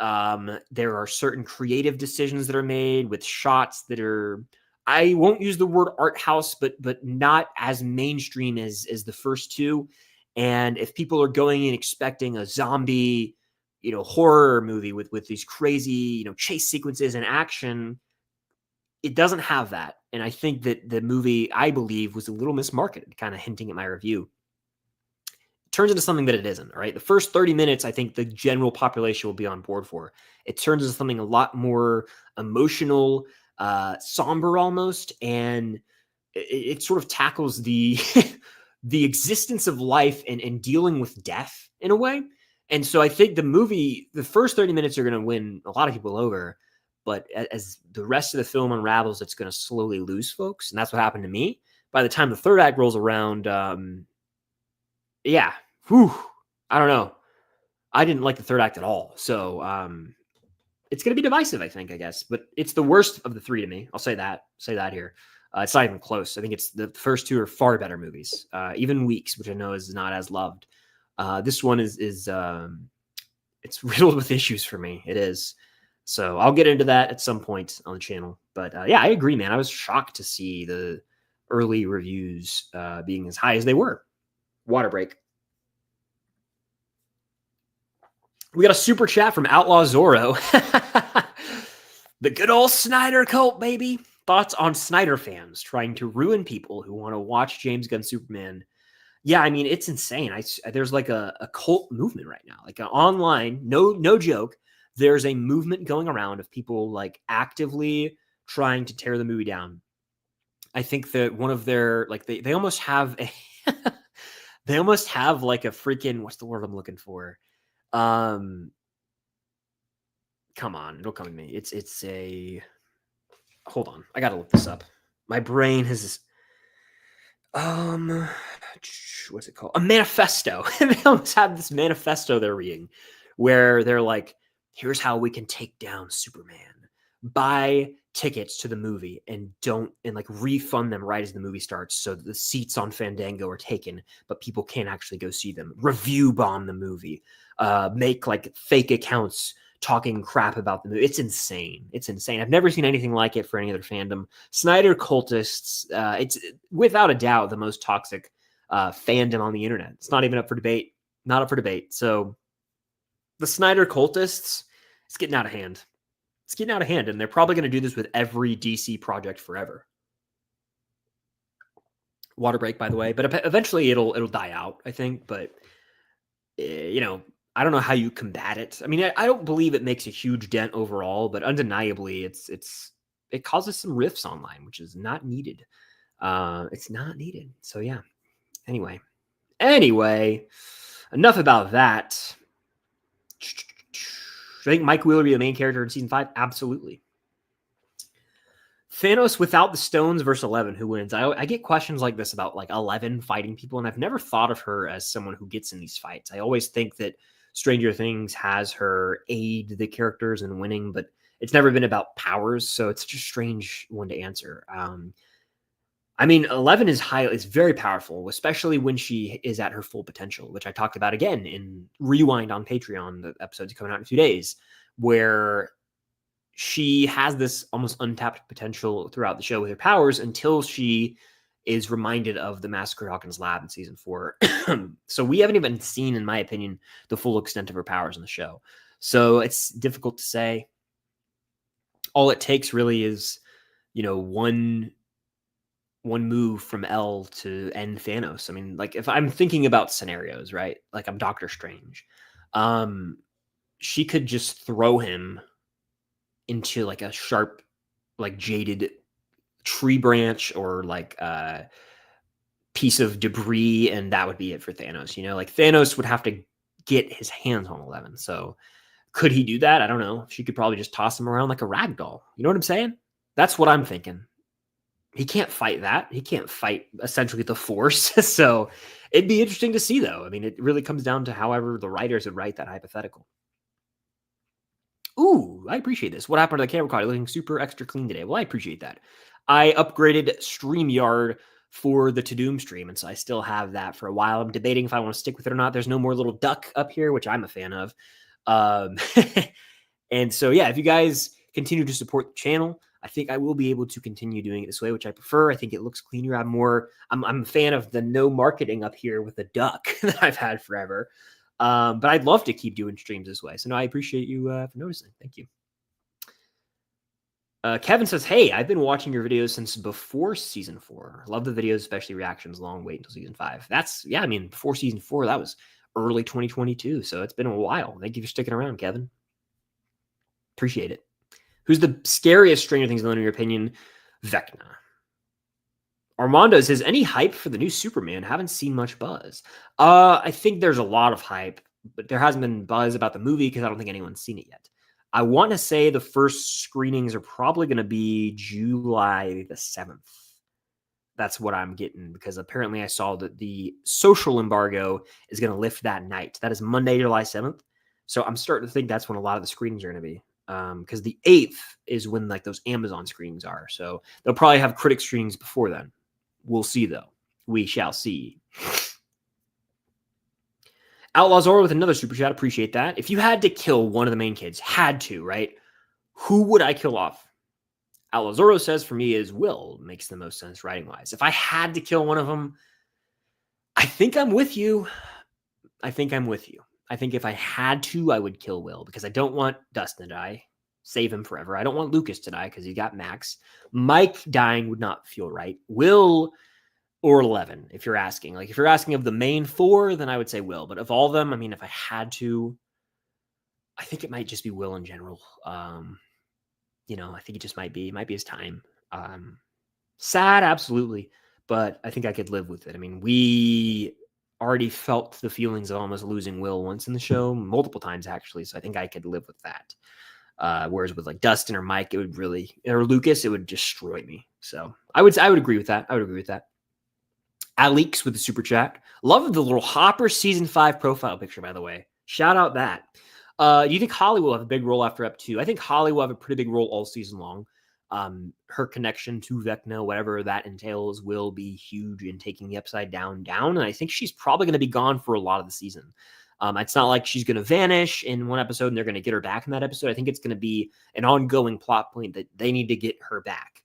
There are certain creative decisions that are made with shots that are, I won't use the word art house, but not as mainstream as the first two. And if people are going in expecting a zombie, horror movie with these crazy, chase sequences and action, it doesn't have that. And I think that the movie, I believe, was a little mismarketed, kind of hinting at my review. Turns into something that it isn't. All right. The first 30 minutes, I think the general population will be on board for. It turns into something a lot more emotional, somber almost. And it sort of tackles the, the existence of life and dealing with death in a way. And so I think the movie, the first 30 minutes are going to win a lot of people over. But as the rest of the film unravels, it's going to slowly lose folks. And that's what happened to me. By the time the third act rolls around, yeah. Whew, I don't know. I didn't like the third act at all. So it's going to be divisive, I think, I guess. But it's the worst of the three to me. I'll say that here. It's not even close. I think it's the first two are far better movies. Even Weeks, which I know is not as loved. This one is it's riddled with issues for me. It is. So I'll get into that at some point on the channel. But yeah, I agree, man. I was shocked to see the early reviews being as high as they were. Water break. We got a super chat from Outlaw Zorro. The good old Snyder cult, baby. Thoughts on Snyder fans trying to ruin people who want to watch James Gunn Superman? Yeah, I mean, it's insane. There's like a cult movement right now, like online, no joke. There's a movement going around of people like actively trying to tear the movie down. I think that one of their, like, they almost have a, they almost have like a freaking, what's the word I'm looking for? Come on, it'll come to me. It's a. Hold on, I gotta look this up. My brain has what's it called? A manifesto. They almost have this manifesto they're reading where they're like, here's how we can take down Superman. Buy tickets to the movie and like refund them right as the movie starts so the seats on Fandango are taken, but people can't actually go see them. Review bomb the movie. Make like fake accounts talking crap about the movie. It's insane. It's insane. I've never seen anything like it for any other fandom. Snyder cultists, it's without a doubt the most toxic fandom on the internet. It's not even up for debate. Not up for debate. So the Snyder cultists, it's getting out of hand. It's getting out of hand, and they're probably going to do this with every DC project forever. Water break, by the way, but eventually it'll die out, I think. But you know, I don't know how you combat it. I mean, I don't believe it makes a huge dent overall, but undeniably, it causes some rifts online, which is not needed. It's not needed. So yeah. Anyway, enough about that. I think Mike Wheeler be the main character in season 5. Absolutely. Thanos without the stones versus 11, who wins? I get questions like this about like 11 fighting people, and I've never thought of her as someone who gets in these fights. I always think that Stranger Things has her aid the characters in winning, but it's never been about powers, so it's just a strange one to answer. I mean, 11 is very powerful, especially when she is at her full potential, which I talked about again in Rewind on Patreon. The episode's coming out in 2 days, where she has this almost untapped potential throughout the show with her powers until she is reminded of the massacre at Hawkins' lab in season 4. So we haven't even seen, in my opinion, the full extent of her powers in the show. So it's difficult to say. All it takes really is, one move from L to end Thanos. I mean, like if I'm thinking about scenarios, right? Like I'm Doctor Strange. She could just throw him into like a sharp, like jaded tree branch or like a piece of debris, and that would be it for Thanos. Like Thanos would have to get his hands on 11. So could he do that? I don't know. She could probably just toss him around like a rag doll. You know what I'm saying? That's what I'm thinking. He can't fight that. He can't fight essentially the Force. So it'd be interesting to see, though. I mean, it really comes down to however the writers would write that hypothetical. Ooh, I appreciate this. What happened to the camera quality? Looking super extra clean today. Well, I appreciate that. I upgraded StreamYard for the To Doom stream, and so I still have that for a while. I'm debating if I want to stick with it or not. There's no more little duck up here, which I'm a fan of. And so, yeah, if you guys continue to support the channel, I think I will be able to continue doing it this way, which I prefer. I think it looks cleaner. I'm a fan of the no marketing up here with the duck that I've had forever. But I'd love to keep doing streams this way. So no, I appreciate you for noticing. Thank you. Kevin says, hey, I've been watching your videos since before season 4. Love the videos, especially reactions. Long wait until season 5. Before season 4, that was early 2022. So it's been a while. Thank you for sticking around, Kevin. Appreciate it. Who's the scariest Stranger Things villain in your opinion? Vecna. Armando says, any hype for the new Superman? Haven't seen much buzz. I think there's a lot of hype, but there hasn't been buzz about the movie because I don't think anyone's seen it yet. I want to say the first screenings are probably going to be July the 7th. That's what I'm getting, because apparently I saw that the social embargo is going to lift that night. That is Monday, July 7th. So I'm starting to think that's when a lot of the screenings are going to be. Because the 8th is when like those Amazon screenings are. So they'll probably have critic screenings before then. We'll see, though. We shall see. Outlaw Zora with another super chat. Appreciate that. If you had to kill one of the main kids, right? Who would I kill off? Outlaw Zoro says for me is Will. Makes the most sense writing-wise. If I had to kill one of them, I think I'm with you. I think if I had to, I would kill Will, because I don't want Dustin to die. Save him forever. I don't want Lucas to die because he got Max. Mike dying would not feel right. Will or 11, if you're asking. Like, if you're asking of the main 4, then I would say Will. But of all of them, I mean, if I had to, I think it might just be Will in general. I think it just might be his time. Sad, absolutely. But I think I could live with it. I mean, we already felt the feelings of almost losing Will once in the show, multiple times actually. So I think I could live with that. Whereas with like Dustin or Mike, it would really, or Lucas, it would destroy me. So I would agree with that. I would agree with that. Alex with the super chat. Love the little Hopper season 5 profile picture, by the way. Shout out that. Do you think Holly will have a big role after Ep 2? I think Holly will have a pretty big role all season long. Her connection to Vecna, whatever that entails, will be huge in taking the Upside Down. And I think she's probably going to be gone for a lot of the season. It's not like she's going to vanish in one episode and they're going to get her back in that episode. I think it's going to be an ongoing plot point that they need to get her back.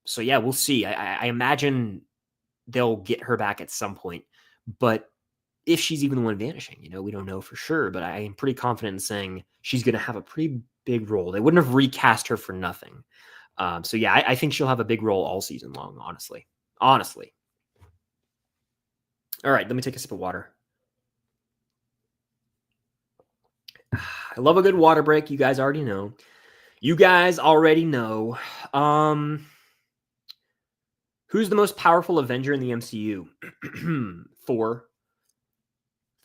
So yeah, we'll see. I imagine they'll get her back at some point, but if she's even the one vanishing, we don't know for sure, but I am pretty confident in saying she's going to have a pretty big role. They wouldn't have recast her for nothing. So yeah, I think she'll have a big role all season long, honestly. All right, let me take a sip of water. I love a good water break. You guys already know. Who's the most powerful Avenger in the MCU? Thor.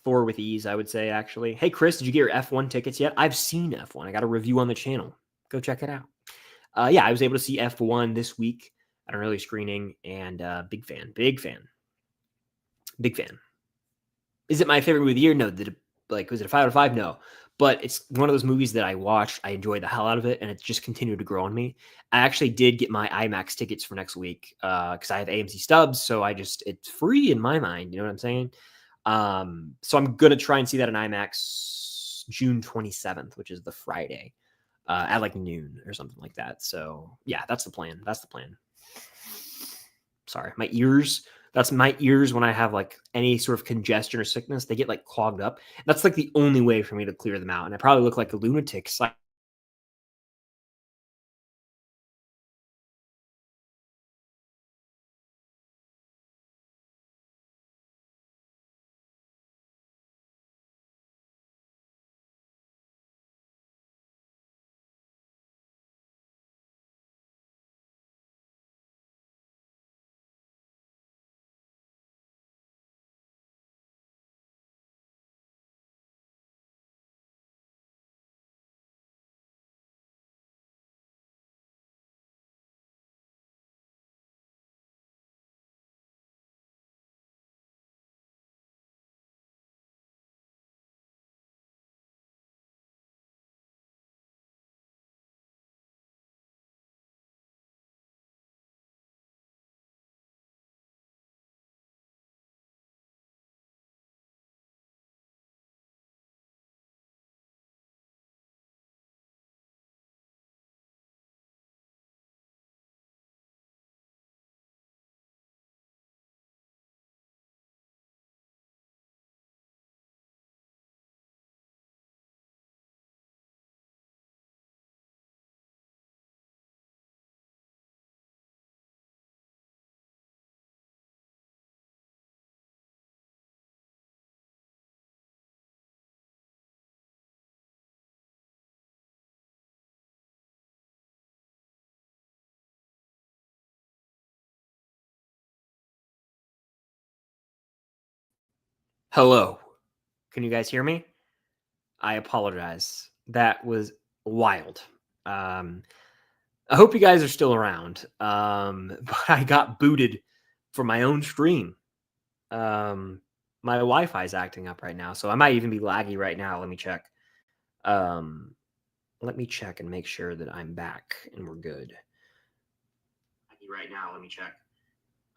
Thor with ease, I would say, actually. Hey, Chris, did you get your F1 tickets yet? I've seen F1. I got a review on the channel. Go check it out. Yeah, I was able to see F1 this week at an early screening, and big fan. Is it my favorite movie of the year? No. Was it a 5 out of 5? No. But it's one of those movies that I watched. I enjoyed the hell out of it, and it's just continued to grow on me. I actually did get my IMAX tickets for next week because I have AMC stubs, so it's free in my mind. You know what I'm saying? So I'm going to try and see that in IMAX June 27th, which is the Friday, at like noon or something like that. So yeah, that's the plan. Sorry, my ears. That's my ears when I have like any sort of congestion or sickness, they get like clogged up. That's like the only way for me to clear them out. And I probably look like a lunatic. Hello. Can you guys hear me? I apologize. That was wild. I hope you guys are still around. But I got booted from my own stream. My Wi-Fi is acting up right now, so I might even be laggy right now. Let me check. Let me check and make sure that I'm back and we're good. Right now, let me check.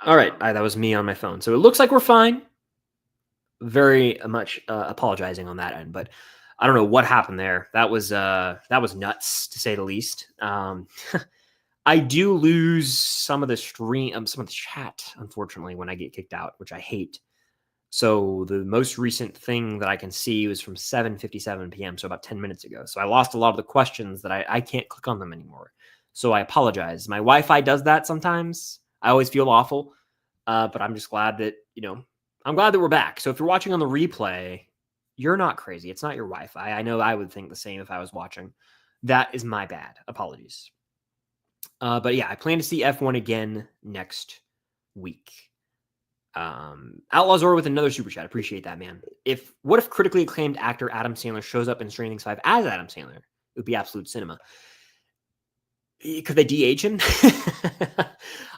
All right, that was me on my phone. So it looks like we're fine. Very much apologizing on that end, but I don't know what happened there. That was nuts to say the least. I do lose some of the stream, some of the chat, unfortunately, when I get kicked out, which I hate. So the most recent thing that I can see was from 7:57 p.m., so about 10 minutes ago. So I lost a lot of the questions that I can't click on them anymore. So I apologize. My Wi-Fi does that sometimes. I always feel awful, but I'm just glad that, I'm glad that we're back. So if you're watching on the replay, you're not crazy. It's not your Wi-Fi. I know I would think the same if I was watching. That is my bad. Apologies. But yeah, I plan to see F1 again next week. Outlaws Zora with another super chat. Appreciate that, man. What if critically acclaimed actor Adam Sandler shows up in Stranger Things 5 as Adam Sandler? It would be absolute cinema. Could they de-age him?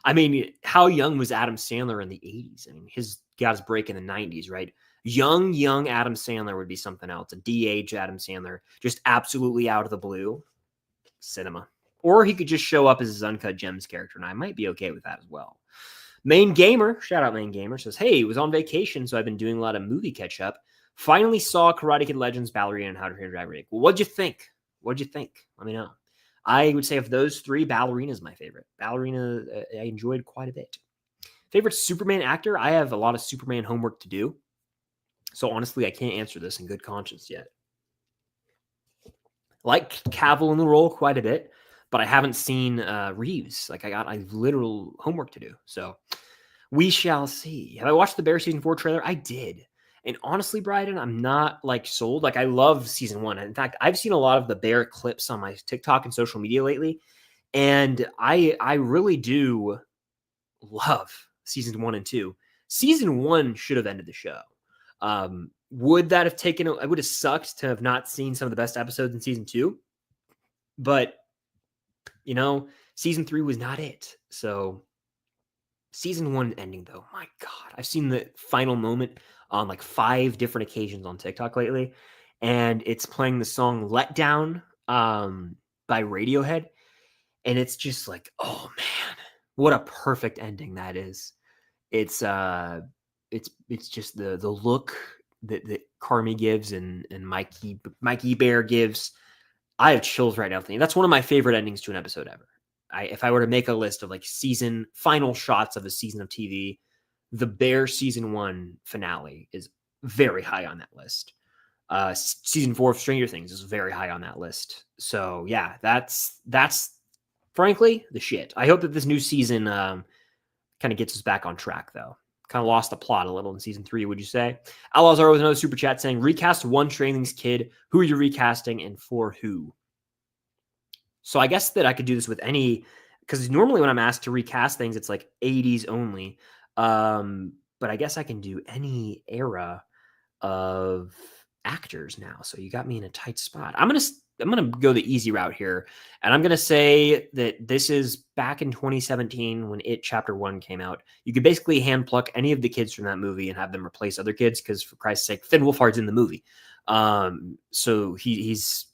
I mean, how young was Adam Sandler in the 80s? I mean, his got his break in the 90s, right? Young Adam Sandler would be something else. A de-age Adam Sandler, just absolutely out of the blue. Cinema. Or he could just show up as his Uncut Gems character, and I might be okay with that as well. Main Gamer, shout out Main Gamer, says, hey, was on vacation, so I've been doing a lot of movie catch-up. Finally saw Karate Kid Legends, Ballerina, and How to Train Your Dragon remake. Well, what'd you think? Let me know. I would say of those three, Ballerina is my favorite. Ballerina, I enjoyed quite a bit. Favorite Superman actor? I have a lot of Superman homework to do. So honestly, I can't answer this in good conscience yet. Like Cavill in the role quite a bit, but I haven't seen Reeves. Like I literal homework to do. So we shall see. Have I watched the Bear season 4 trailer? I did. And honestly, Bryden, I'm not like sold. Like I love season 1. In fact, I've seen a lot of the Bear clips on my TikTok and social media lately. And I really do love seasons 1 and 2. Season 1 should have ended the show. Would that have taken? It would have sucked to have not seen some of the best episodes in season 2. But season 3 was not it. So season 1 ending though, my God, I've seen the final moment on like 5 different occasions on TikTok lately, and it's playing the song "Let Down" by Radiohead, and it's just like, oh man, what a perfect ending that is. It's just the look that Carmi gives and Mikey Bear gives. I have chills right now thinking that's one of my favorite endings to an episode ever. If I were to make a list of like season final shots of a season of TV, the Bear season 1 finale is very high on that list. Season 4 of Stranger Things is very high on that list. So yeah, that's frankly the shit. I hope that this new season kind of gets us back on track though. Kind of lost the plot a little in season 3, would you say? Outlaws are with another super chat saying, recast one Stranger Things kid. Who are you recasting and for who? So I guess that I could do this with any, because normally when I'm asked to recast things, it's like 80s only. But I guess I can do any era of actors now. So you got me in a tight spot. I'm gonna go the easy route here, and I'm gonna say that this is back in 2017 when It Chapter 1 came out. You could basically hand pluck any of the kids from that movie and have them replace other kids, because for Christ's sake, Finn Wolfhard's in the movie. So he's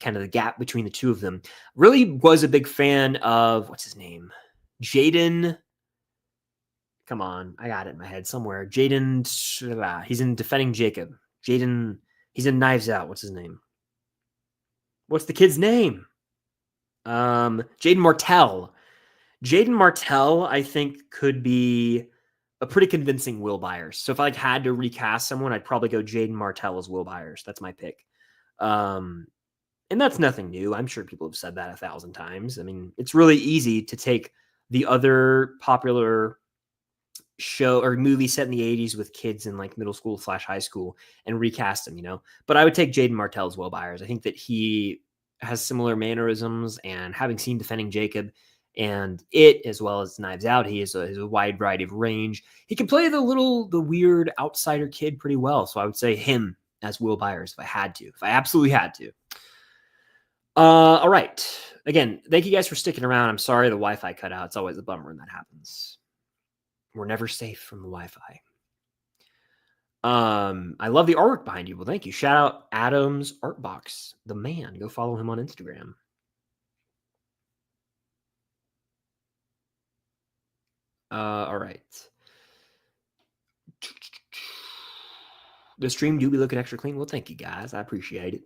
kind of the gap between the two of them. Really was a big fan of, what's his name? Jaden. Come on, I got it in my head somewhere. Jaden, he's in Defending Jacob. Jaden, he's in Knives Out. What's his name? What's the kid's name? Jaden Martell. Jaden Martell, I think, could be a pretty convincing Will Byers. So if I had to recast someone, I'd probably go Jaden Martell as Will Byers. That's my pick. And that's nothing new. I'm sure people have said that 1,000 times. I mean, it's really easy to take the other popular show or movie set in the 80s with kids in like middle school / high school and recast them, But I would take Jaden Martell as Will Byers. I think that he has similar mannerisms, and having seen Defending Jacob and It, as well as Knives Out, he has a wide variety of range. He can play the weird outsider kid pretty well. So I would say him as Will Byers if I absolutely had to. All right. Again, thank you guys for sticking around. I'm sorry the Wi-Fi cut out. It's always a bummer when that happens. We're never safe from the Wi-Fi. I love the artwork behind you. Well, thank you. Shout out Adam's Art Box, the man. Go follow him on Instagram. All right. The stream do be looking extra clean. Well, thank you guys. I appreciate it.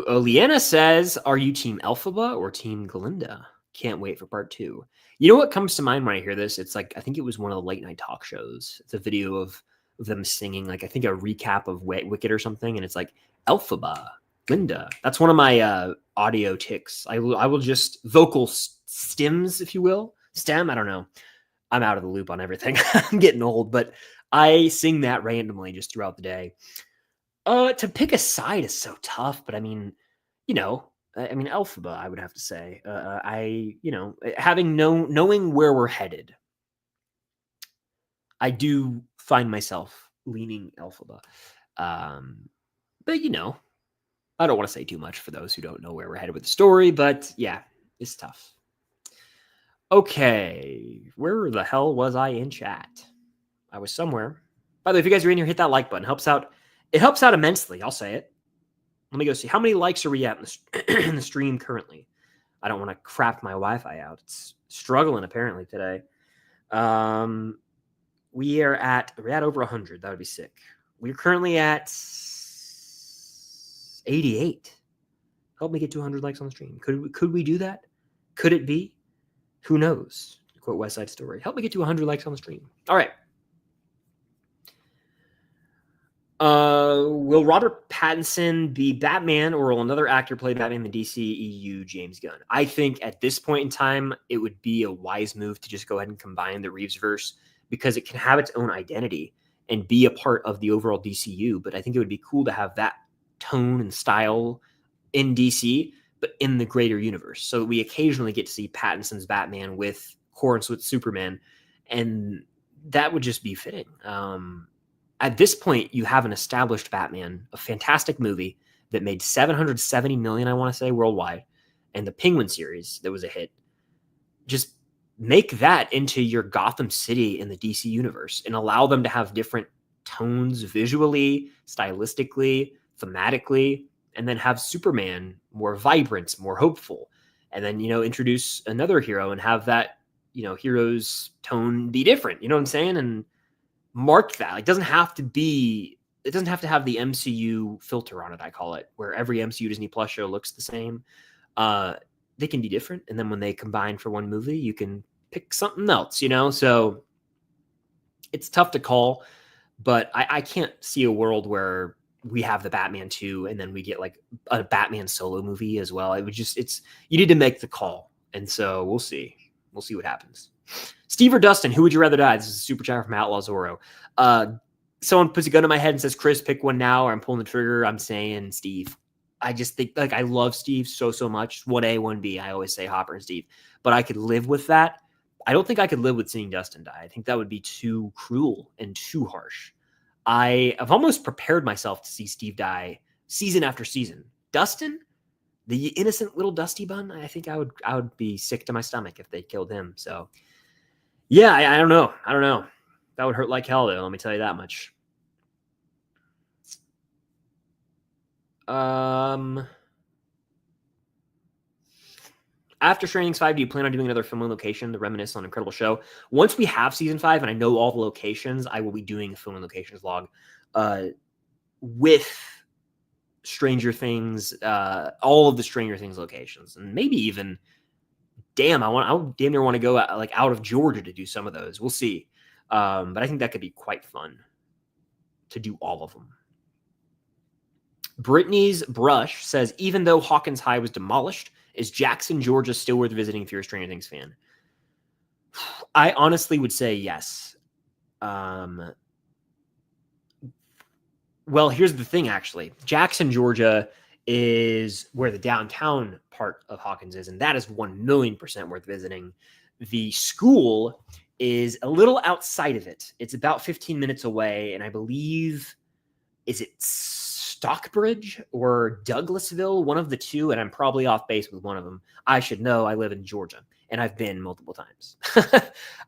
Leanna says, are you Team Elphaba or Team Glinda? Can't wait for part 2. You know what comes to mind when I hear this? It's like, I think it was one of the late night talk shows. It's a video of them singing, like I think a recap of Wicked or something. And it's like, Elphaba, Glinda. That's one of my audio ticks. I will just vocal stems, if you will. Stem, I don't know. I'm out of the loop on everything. I'm getting old, but I sing that randomly just throughout the day. To pick a side is so tough, but I mean, Elphaba, I would have to say. Knowing where we're headed, I do find myself leaning Elphaba. But I don't want to say too much for those who don't know where we're headed with the story, but yeah, it's tough. Okay, where the hell was I in chat? I was somewhere. By the way, if you guys are in here, hit that like button. Helps out. It helps out immensely. I'll say it. Let me go see. How many likes are we at in the stream currently? I don't want to crap my Wi-Fi out. It's struggling apparently today. We're at over 100. That would be sick. We're currently at 88. Help me get to 100 likes on the stream. Could we do that? Could it be? Who knows? To quote West Side Story. Help me get to 100 likes on the stream. All right. Will Robert Pattinson be Batman, or will another actor play Batman in the DCEU, James Gunn? I think at this point in time, it would be a wise move to just go ahead and combine the Reevesverse, because it can have its own identity and be a part of the overall DCU. But I think it would be cool to have that tone and style in DC, but in the greater universe. So we occasionally get to see Pattinson's Batman with chorus with Superman, and that would just be fitting. At this point, you have an established Batman, a fantastic movie that made $770 million, I want to say, worldwide, and the Penguin series that was a hit. Just make that into your Gotham City in the DC universe and allow them to have different tones visually, stylistically, thematically, and then have Superman more vibrant, more hopeful. And then, introduce another hero and have that, hero's tone be different. You know what I'm saying? And mark that. It doesn't have to have the MCU filter on it, I call it, where every MCU Disney Plus show looks the same. They can be different. And then when they combine for one movie, you can pick something else, So it's tough to call, but I can't see a world where we have the Batman 2 and then we get like a Batman solo movie as well. It would you need to make the call. And so we'll see. We'll see what happens. Steve or Dustin, who would you rather die? This is a super chat from Outlaw Zorro. Someone puts a gun in my head and says, Chris, pick one now, or I'm pulling the trigger. I'm saying Steve. I just think, I love Steve so much. 1A, 1B. I always say Hopper and Steve. But I could live with that. I don't think I could live with seeing Dustin die. I think that would be too cruel and too harsh. I've almost prepared myself to see Steve die season after season. Dustin, the innocent little Dusty Bun, I think I would be sick to my stomach if they killed him. So, yeah, I don't know. That would hurt like hell, though. Let me tell you that much. After Stranger Things 5, do you plan on doing another film and location to reminisce on Incredible Show? Once we have season 5 and I know all the locations, I will be doing a film and locations vlog with Stranger Things, all of the Stranger Things locations, and maybe even, damn near want to go out of Georgia to do some of those. We'll see. But I think that could be quite fun to do all of them. Brittany's Brush says, even though Hawkins High was demolished, is Jackson, Georgia still worth visiting if you're a Stranger Things fan? I honestly would say yes. Well, here's the thing, actually. Jackson, Georgia is where the downtown part of Hawkins is, and that is 1,000,000% worth visiting. The school is a little outside of it. It's about 15 minutes away, and I believe, is it Stockbridge or Douglasville, one of the two, and I'm probably off base with one of them. I should know. I live in Georgia, and I've been multiple times.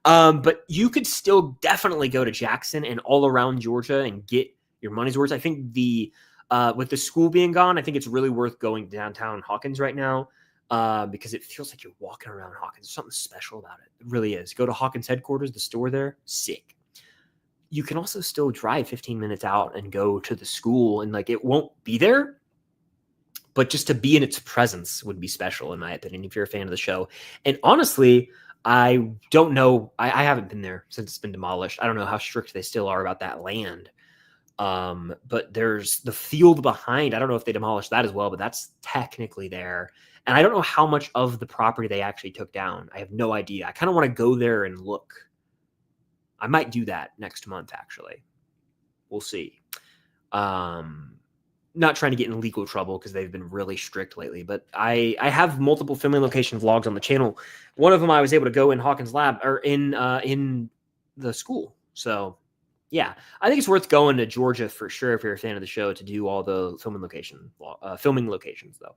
But you could still definitely go to Jackson and all around Georgia and get your money's worth. I think with the school being gone, I think it's really worth going downtown Hawkins right now because it feels like you're walking around Hawkins. There's something special about it. It really is. Go to Hawkins headquarters, the store there, sick. You can also still drive 15 minutes out and go to the school, and it won't be there, but just to be in its presence would be special, in my opinion, if you're a fan of the show. And honestly, I don't know. I haven't been there since it's been demolished. I don't know how strict they still are about that land. But there's the field behind. I don't know if they demolished that as well, but that's technically there. And I don't know how much of the property they actually took down. I have no idea. I kind of want to go there and look. I might do that next month, actually. We'll see. Not trying to get in legal trouble because they've been really strict lately, but I have multiple filming location vlogs on the channel. One of them I was able to go in Hawkins Lab or in the school. So Yeah, I think it's worth going to Georgia for sure if you're a fan of the show to do all the filming locations though.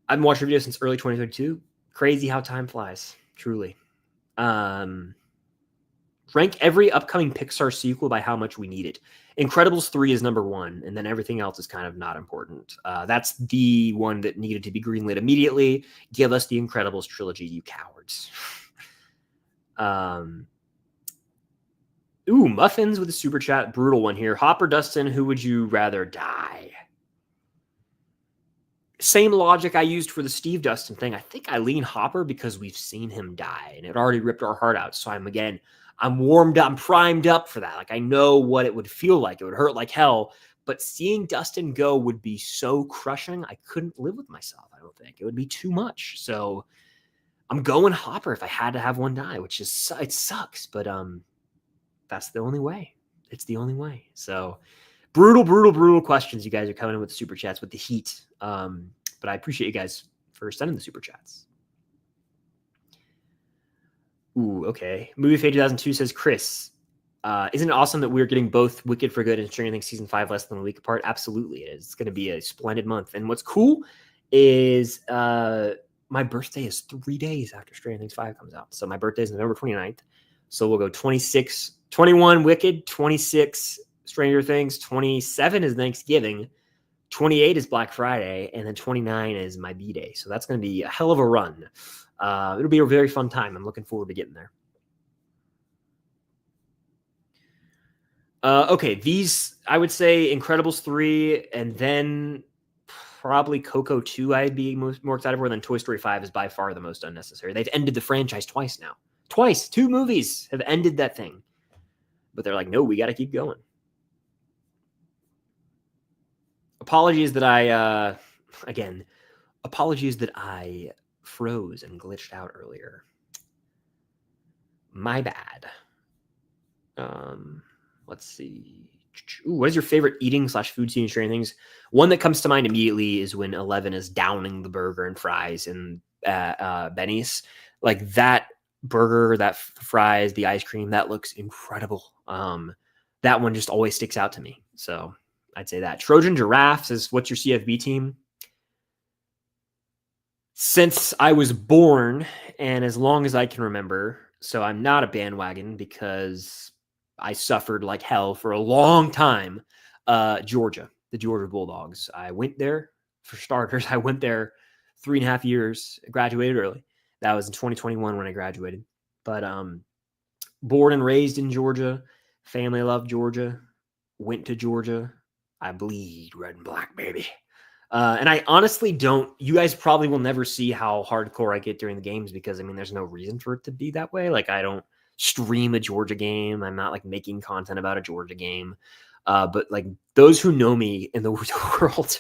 I've been watching videos since early 2022. Crazy how time flies, truly. Rank every upcoming Pixar sequel by how much we need it. Incredibles 3 is number 1, and then everything else is kind of not important. That's the one that needed to be greenlit immediately. Give us the Incredibles trilogy, you cowards. Muffins with a super chat. Brutal one here. Hopper, Dustin, who would you rather die? Same logic I used for the Steve Dustin thing. I think I lean Hopper because we've seen him die, and it already ripped our heart out. So I'm warmed up, I'm primed up for that. Like, I know what it would feel like. It would hurt like hell, but seeing Dustin go would be so crushing. I couldn't live with myself. I don't think it would be too much. So I'm going Hopper if I had to have one die, which is, it sucks, but that's the only way. It's the only way. So brutal questions. You guys are coming in with the super chats with the heat. But I appreciate you guys for sending the super chats. Okay. Movie Fade 2002 says, Chris, isn't it awesome that we're getting both Wicked for Good and Stranger Things season 5 less than a week apart? Absolutely it is. It's going to be a splendid month. And what's cool is my birthday is 3 days after Stranger Things 5 comes out. So my birthday is November 29th. So we'll go 21 Wicked, 26 Stranger Things, 27 is Thanksgiving, 28 is Black Friday, and then 29 is my B-Day. So that's going to be a hell of a run. It'll be a very fun time. I'm looking forward to getting there. Okay, these, I would say Incredibles 3, and then probably Coco 2 I'd be more excited for, and then Toy Story 5 is by far the most unnecessary. They've ended the franchise twice now. Twice. 2 movies have ended that thing. But they're like, no, we got to keep going. Apologies that I froze and glitched out earlier. My bad. Let's see. What is your favorite eating/food scene in Stranger Things? One that comes to mind immediately is when Eleven is downing the burger and fries in Benny's. Like that burger, that fries, the ice cream, that looks incredible. That one just always sticks out to me. So I'd say that. Trojan Giraffe says, what's your CFB team? Since I was born and as long as I can remember, so I'm not a bandwagon because I suffered like hell for a long time. Georgia, the Georgia Bulldogs. I went there for starters. I went there 3.5 years, graduated early. That was in 2021 when I graduated. But born and raised in Georgia, family loved Georgia, went to Georgia. I bleed red and black, baby. And I honestly don't, you guys probably will never see how hardcore I get during the games because, I mean, there's no reason for it to be that way. Like, I don't stream a Georgia game. I'm not, like, making content about a Georgia game. But, like, those who know me in the world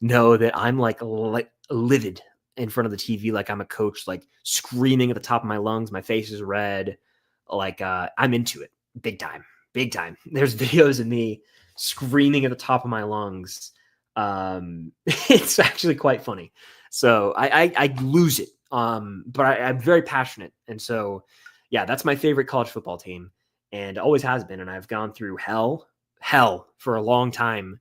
know that I'm, like livid in front of the TV like I'm a coach, like, screaming at the top of my lungs. My face is red. Like, I'm into it. Big time. Big time. There's videos of me screaming at the top of my lungs. It's actually quite funny. So I lose it. But I'm very passionate. And so, yeah, that's my favorite college football team and always has been. And I've gone through hell for a long time.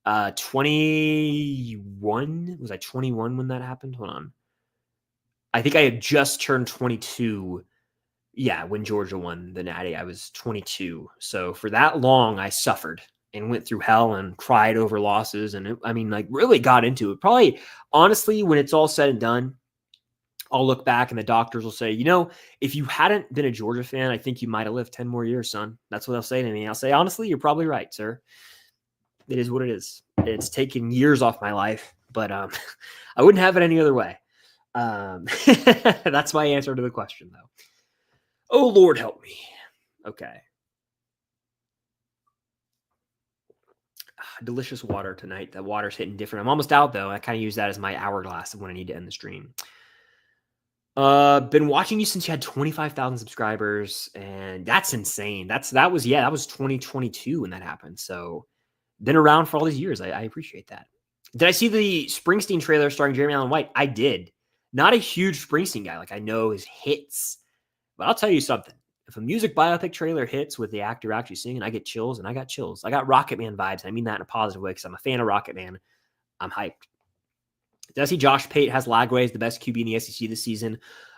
21, was I 21 when that happened? Hold on. I think I had just turned 22. Yeah. When Georgia won the Natty, I was 22. So for that long, I suffered and went through hell and cried over losses. And really got into it. Probably, honestly, when it's all said and done, I'll look back and the doctors will say, if you hadn't been a Georgia fan, I think you might have lived 10 more years, son. That's what they'll say to me. I'll say, honestly, you're probably right, sir. It is what it is. It's taken years off my life, but I wouldn't have it any other way. That's my answer to the question, though. Oh, Lord, help me. Okay. Delicious water tonight. The water's hitting different. I'm almost out, though. I kind of use that as my hourglass of when I need to end the stream. Been watching you since you had 25,000 subscribers, and that's insane. That was 2022 when that happened. So been around for all these years. I appreciate that. Did I see the Springsteen trailer starring Jeremy Allen White? I did. Not a huge Springsteen guy. Like, I know his hits, but I'll tell you something. If a music biopic trailer hits with the actor actually singing, I get chills, and I got chills. I got Rocket Man vibes. And I mean that in a positive way because I'm a fan of Rocket Man. I'm hyped. Did I see Josh Pate has Lagway as the best QB in the SEC this season?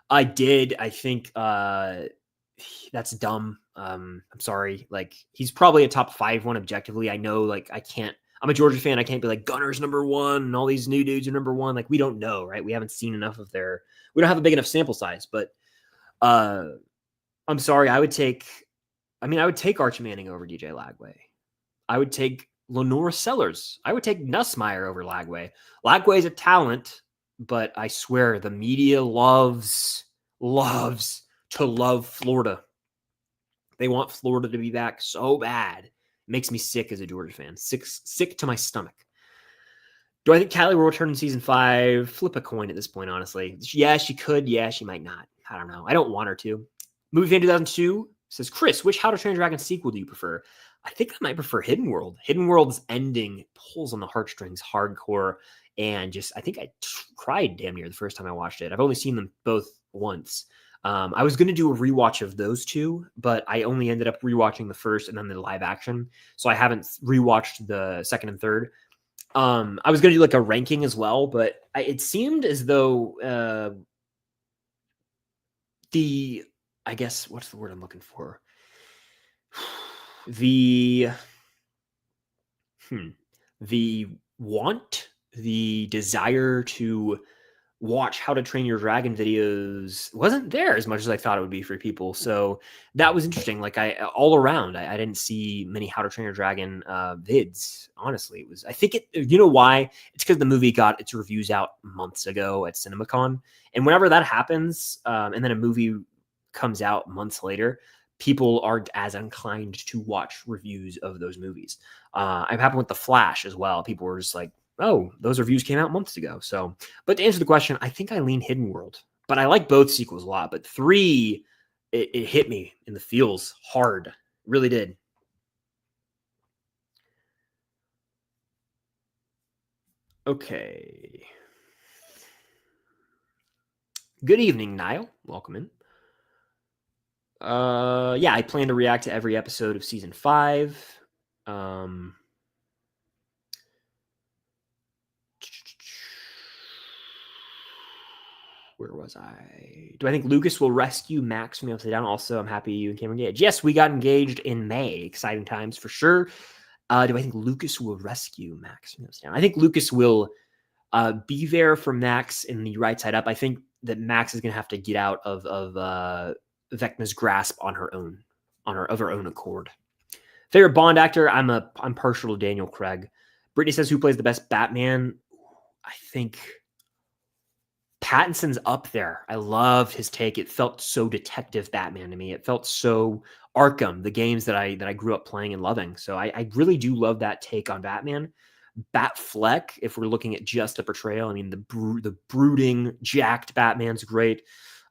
I did. I think that's dumb. I'm sorry. Like, he's probably a top 5 one objectively. I know, like, I'm a Georgia fan. I can't be like Gunner's number 1 and all these new dudes are number 1. Like, we don't know, right? We haven't seen enough of we don't have a big enough sample size, but I'm sorry. I would take Arch Manning over DJ Lagway. I would take Lenora Sellers. I would take Nussmeier over Lagway. Lagway is a talent, but I swear the media loves to love Florida. They want Florida to be back so bad. It makes me sick as a Georgia fan. Sick to my stomach. Do I think Callie will return in season 5? Flip a coin at this point, honestly. Yeah, she could. Yeah, she might not. I don't know. I don't want her to. Movie Fan 2002 says, Chris, which How to Train Your Dragon sequel do you prefer? I think I might prefer Hidden World. Hidden World's ending pulls on the heartstrings hardcore, and I think I cried damn near the first time I watched it. I've only seen them both once. I was going to do a rewatch of those two, but I only ended up rewatching the first and then the live action. So I haven't rewatched the second and third. I was going to do like a ranking as well, but it seemed as though I guess, what's the word I'm looking for? The desire to watch How to Train Your Dragon videos wasn't there as much as I thought it would be for people. So that was interesting. Like all around, I didn't see many How to Train Your Dragon vids. Honestly, I think you know why? It's because the movie got its reviews out months ago at CinemaCon. And whenever that happens, and then a movie comes out months later, people aren't as inclined to watch reviews of those movies. It happened with The Flash as well. People were just like, oh, those reviews came out months ago. So, but to answer the question, I think I lean Hidden World. But I like both sequels a lot. But 3, it hit me in the feels hard. Really did. Okay. Good evening, Niall. Welcome in. Yeah, I plan to react to every episode of season 5. Where was I? Do I think Lucas will rescue Max from the Upside Down? Also, I'm happy you and Cameron engaged. Yes, we got engaged in May. Exciting times for sure. Do I think Lucas will rescue Max from the Upside Down? I think Lucas will be there for Max in the right side up. I think that Max is going to have to get out of Vecna's grasp on her own accord. Favorite Bond actor? I'm partial to Daniel Craig. Brittany says, who plays the best Batman? I think Pattinson's up there. I loved his take. It felt so detective Batman to me. It felt so Arkham, the games that I grew up playing and loving. So I really do love that take on Batman. Batfleck, if we're looking at just a portrayal, I mean, the brooding, jacked Batman's great.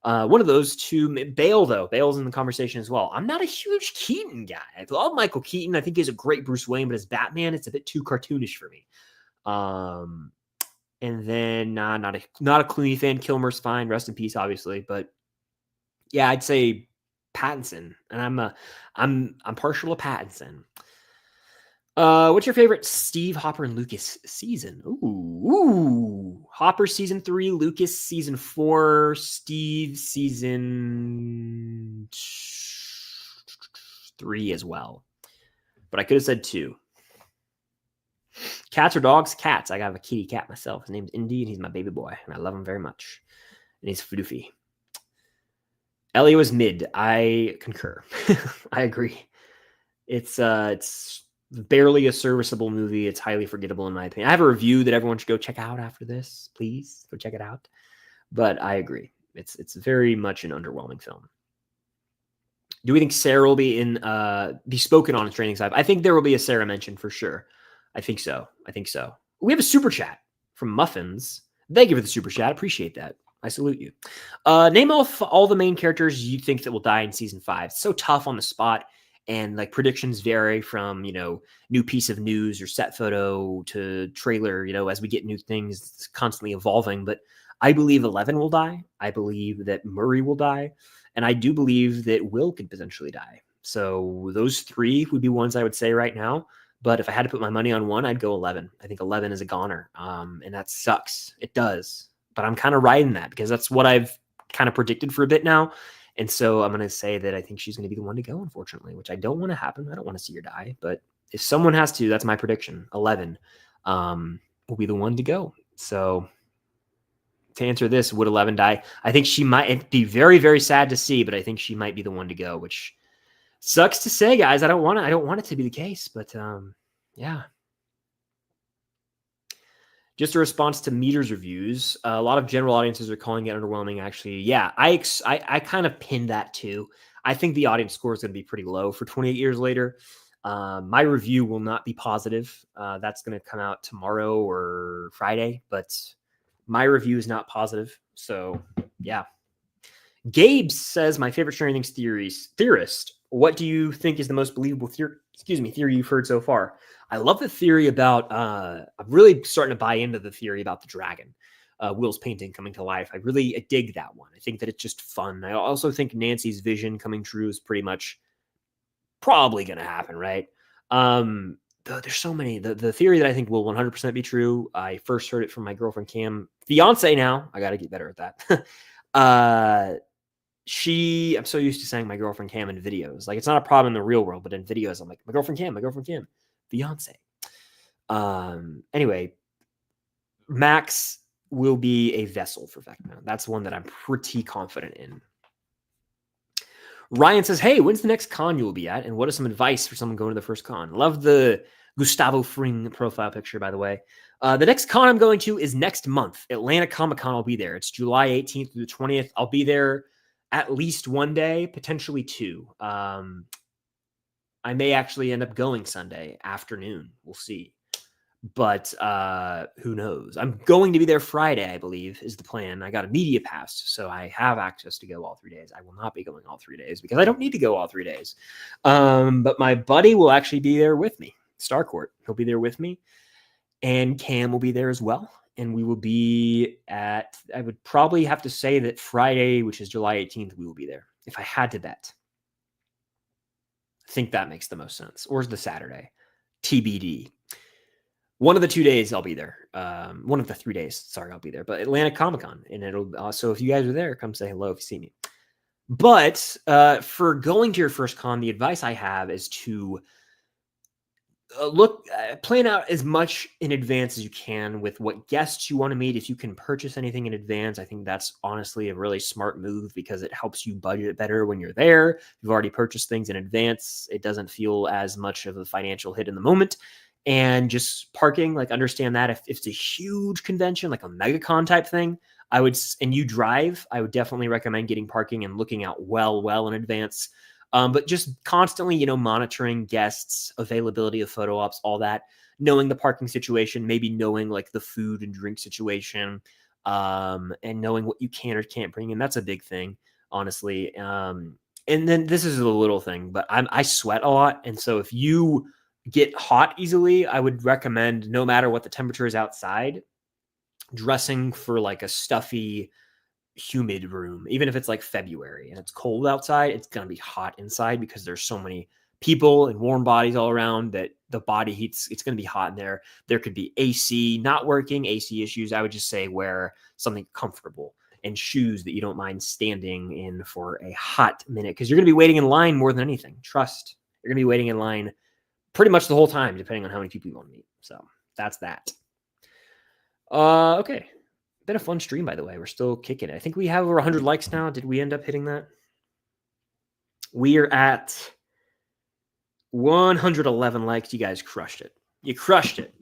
One of those two, Bale, though. Bale's in the conversation as well. I'm not a huge Keaton guy. I love Michael Keaton. I think he's a great Bruce Wayne, but as Batman, it's a bit too cartoonish for me. And then not a Clooney fan. Kilmer's fine. Rest in peace, obviously. But yeah, I'd say Pattinson, and I'm partial to Pattinson. What's your favorite Steve, Hopper, and Lucas season? Ooh, Hopper season 3, Lucas season 4, Steve season 3 as well. But I could have said 2. Cats or dogs? Cats. I got a kitty cat myself. His name's Indy, and he's my baby boy, and I love him very much. And he's floofy. Ellie was mid. I concur. I agree. It's barely a serviceable movie. It's highly forgettable in my opinion. I have a review that everyone should go check out after this. Please go check it out. But I agree. It's very much an underwhelming film. Do we think Sarah will be spoken on in Training Side? I think there will be a Sarah mention for sure. I think so. We have a super chat from Muffins. Thank you for the super chat. Appreciate that. I salute you. Name off all the main characters you think that will die in season 5. It's so tough on the spot. And like predictions vary from, new piece of news or set photo to trailer, as we get new things, it's constantly evolving. But I believe 11 will die. I believe that Murray will die. And I do believe that Will could potentially die. So those 3 would be ones I would say right now. But if I had to put my money on one, I'd go 11. I think 11 is a goner. And that sucks. It does. But I'm kind of riding that because that's what I've kind of predicted for a bit now. And so I'm going to say that I think she's going to be the one to go, unfortunately, which I don't want to happen. I don't want to see her die. But if someone has to, that's my prediction. 11 will be the one to go. So to answer this, would 11 die? I think she might. It'd be very, very sad to see, but I think she might be the one to go, which sucks to say, guys. I don't want it to be the case, but yeah. Just a response to Meters reviews. A lot of general audiences are calling it underwhelming. Actually, yeah, I kind of pinned that too. I think the audience score is going to be pretty low for 28 Years Later. My review will not be positive. That's going to come out tomorrow or Friday, but my review is not positive. So yeah. Gabe says, my favorite Stranger Things theorist. What do you think is the most believable theory you've heard so far? I love the theory about, I'm really starting to buy into the theory about the dragon, Will's painting coming to life. I dig that one. I think that it's just fun. I also think Nancy's vision coming true is pretty much probably going to happen, right? There's so many. The theory that I think will 100% be true, I first heard it from my girlfriend Cam, fiance now. I got to get better at that. I'm so used to saying my girlfriend Cam in videos. Like, it's not a problem in the real world, but in videos, I'm like, my girlfriend Cam, fiance. Anyway, Max will be a vessel for Vecna. That's one that I'm pretty confident in. Ryan says, hey, when's the next con you will be at? And what is some advice for someone going to the first con? Love the Gustavo Fring profile picture, by the way. The next con I'm going to is next month. Atlanta Comic-Con, I'll be there. It's July 18th through the 20th. I'll be there at least one day, potentially 2. I may actually end up going Sunday afternoon. We'll see. But who knows? I'm going to be there Friday, I believe, is the plan. I got a media pass, so I have access to go all 3 days. I will not be going all 3 days because I don't need to go all 3 days. But my buddy will actually be there with me. Starcourt, he'll be there with me. And Cam will be there as well. And we will be at, I would probably have to say that Friday, which is July 18th, we will be there. If I had to bet. I think that makes the most sense. Or is the Saturday? TBD. One of the 2 days I'll be there. One of the 3 days, sorry, I'll be there. But Atlanta Comic-Con. And it'll also, if you guys are there, come say hello if you see me. But for going to your first con, the advice I have is to plan out as much in advance as you can with what guests you want to meet. If you can purchase anything in advance, I think that's honestly a really smart move because it helps you budget better when you're there. You've already purchased things in advance. It doesn't feel as much of a financial hit in the moment. And just parking, like, understand that if it's a huge convention, like a MegaCon type thing, and you drive, I would definitely recommend getting parking and looking out well in advance. But just constantly, monitoring guests, availability of photo ops, all that, knowing the parking situation, maybe knowing like the food and drink situation, and knowing what you can or can't bring in. That's a big thing, honestly. And then this is a little thing, but I sweat a lot. And so if you get hot easily, I would recommend, no matter what the temperature is outside, dressing for like a stuffy, humid room. Even if it's like February and it's cold outside, it's going to be hot inside because there's so many people and warm bodies all around that the body heats. It's going to be hot in there. There could be AC not working, AC issues. I would just say wear something comfortable and shoes that you don't mind standing in for a hot minute because you're going to be waiting in line more than anything. Trust, you're going to be waiting in line pretty much the whole time, depending on how many people you want to meet. So that's that. Okay. Been a fun stream, by the way. We're still kicking it. I think we have over 100 likes now. Did we end up hitting that? We are at 111 likes. You guys crushed it. You crushed it.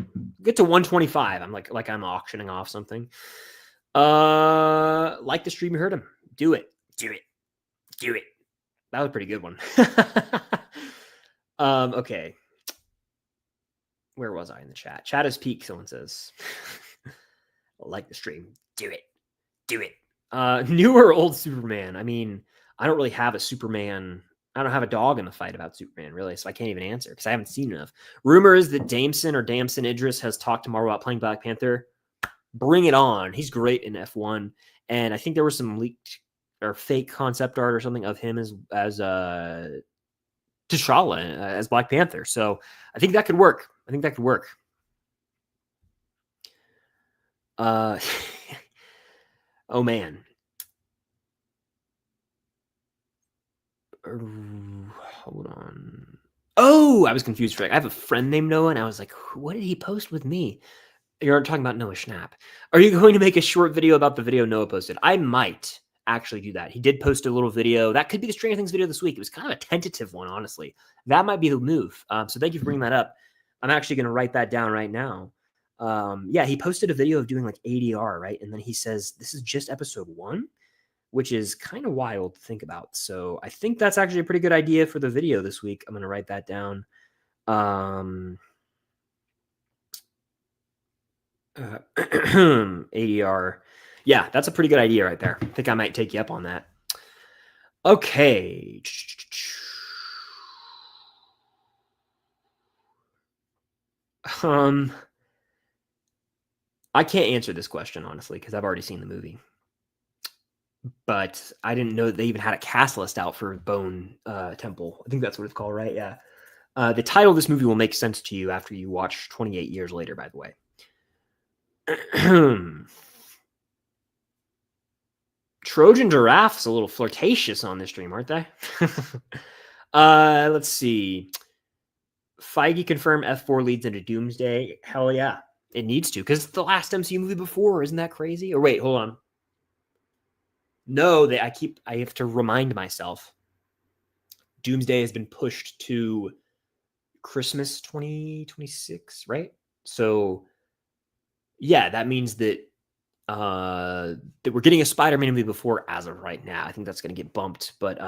Get to 125. I'm like I'm auctioning off something. Like the stream, you heard him. Do it. That was a pretty good one. Okay. Where was I in the chat? Chat is peak, someone says. Like the stream. Do it. New or old Superman? I mean, I don't really have a Superman. I don't have a dog in the fight about Superman, really, so I can't even answer because I haven't seen enough. Rumor is that Damson Idris has talked tomorrow about playing Black Panther. Bring it on. He's great in F1. And I think there were some leaked or fake concept art or something of him as T'Challa as Black Panther. So I think that could work. Uh, oh man. Hold on. Oh, I was confused for a second. I have a friend named Noah, and I was like, what did he post with me? You're talking about Noah Schnapp. Are you going to make a short video about the video Noah posted? I might actually do that. He did post a little video. That could be the Stranger Things video this week. It was kind of a tentative one, honestly. That might be the move. So thank you for bringing that up. I'm actually going to write that down right now. Yeah, he posted a video of doing like ADR, right? And then he says, this is just episode 1, which is kind of wild to think about. So I think that's actually a pretty good idea for the video this week. I'm going to write that down. ADR. Yeah, that's a pretty good idea right there. I think I might take you up on that. Okay. I can't answer this question, honestly, because I've already seen the movie. But I didn't know that they even had a cast list out for Bone Temple. I think that's what it's called, right? Yeah. The title of this movie will make sense to you after you watch 28 years later, by the way. Trojan Giraffe's a little flirtatious on this stream, aren't they? Let's see. Feige confirmed F4 leads into Doomsday. Hell yeah. It needs to, because it's the last MCU movie before. Isn't that crazy? Or wait, hold on. No, I have to remind myself. Doomsday has been pushed to Christmas 2026, right? So yeah, that means that that we're getting a Spider-Man movie before as of right now. I think that's going to get bumped, but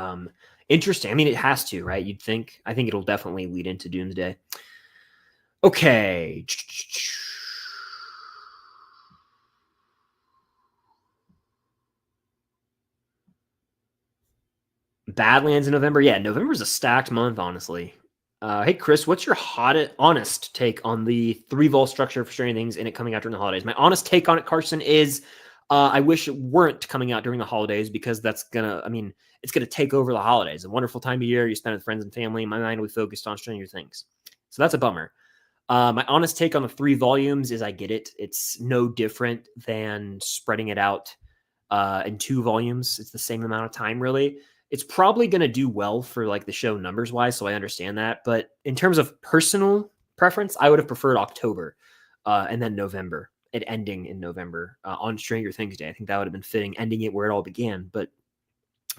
interesting. I mean, it has to, right? You'd think. I think it'll definitely lead into Doomsday. Okay. Badlands in November. Yeah, November's a stacked month, honestly. Hey, Chris, what's your honest take on the 3-vol structure for Stranger Things and it coming out during the holidays? My honest take on it, Carson, is I wish it weren't coming out during the holidays because it's going to take over the holidays. A wonderful time of year. You spend with friends and family. My mind will be focused on Stranger Things. So that's a bummer. My honest take on the 3 volumes is I get it. It's no different than spreading it out in 2 volumes. It's the same amount of time, really. It's probably going to do well for like the show numbers wise. So I understand that. But in terms of personal preference, I would have preferred October and then November, it ending in November on Stranger Things Day. I think that would have been fitting, ending it where it all began. But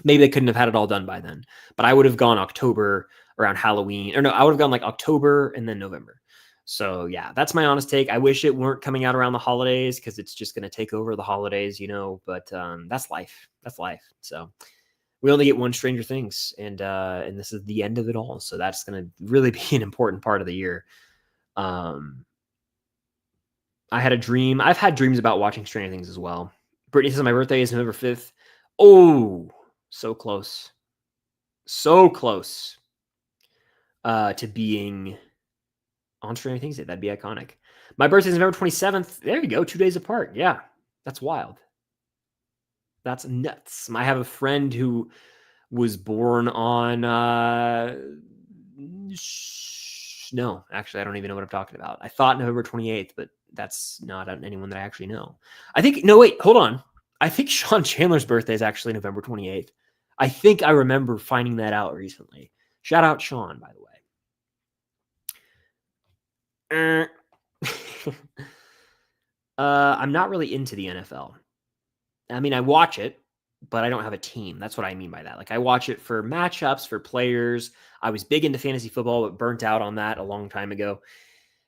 maybe they couldn't have had it all done by then. But I would have gone October around Halloween. Or no, I would have gone like October and then November. So yeah, that's my honest take. I wish it weren't coming out around the holidays because it's just going to take over the holidays, but that's life. That's life. So we only get one Stranger Things, and this is the end of it all. So that's going to really be an important part of the year. I had a dream. I've had dreams about watching Stranger Things as well. Brittany says my birthday is November 5th. Oh, so close. So close to being on Stranger Things Day. That'd be iconic. My birthday is November 27th. There you go. 2 days apart. Yeah, that's wild. That's nuts. I have a friend who was born on no, actually, I don't even know what I'm talking about. I thought November 28th, but that's not anyone that I actually know. Wait, hold on. I think Sean Chandler's birthday is actually November 28th. I think I remember finding that out recently. Shout out Sean, by the way. I'm not really into the NFL. I mean, I watch it, but I don't have a team. That's what I mean by that. Like, I watch it for matchups, for players. I was big into fantasy football, but burnt out on that a long time ago.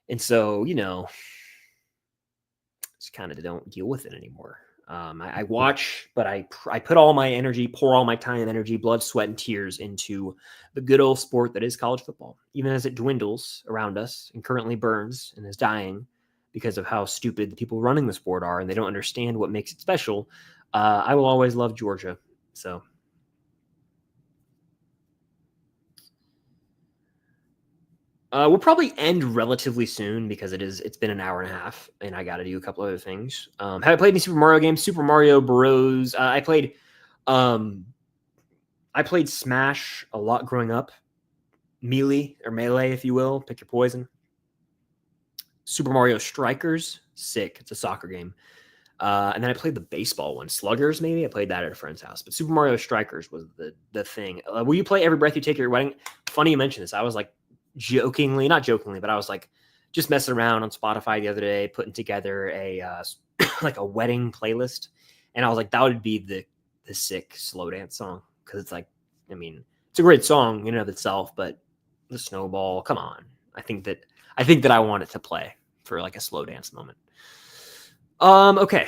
And so, just kind of don't deal with it anymore. I watch, but I put all my energy, pour all my time, energy, blood, sweat, and tears into the good old sport that is college football. Even as it dwindles around us and currently burns and is dying because of how stupid the people running the sport are, and they don't understand what makes it special. I will always love Georgia. So we'll probably end relatively soon because it's been an hour and a half and I got to do a couple other things. Have I played any Super Mario games? Super Mario Bros. I played I played Smash a lot growing up. Melee, if you will. Pick your poison. Super Mario Strikers, sick. It's a soccer game. And then I played the baseball one, Sluggers, maybe. I played that at a friend's house. But Super Mario Strikers was the thing. Will you play Every Breath You Take at your wedding? Funny you mention this. I was like not jokingly, but I was like just messing around on Spotify the other day, putting together a like a wedding playlist. And I was like, that would be the sick slow dance song. Because it's like, I mean, it's a great song in and of itself, but the snowball, come on. I think that I want it to play for like a slow dance moment. Okay.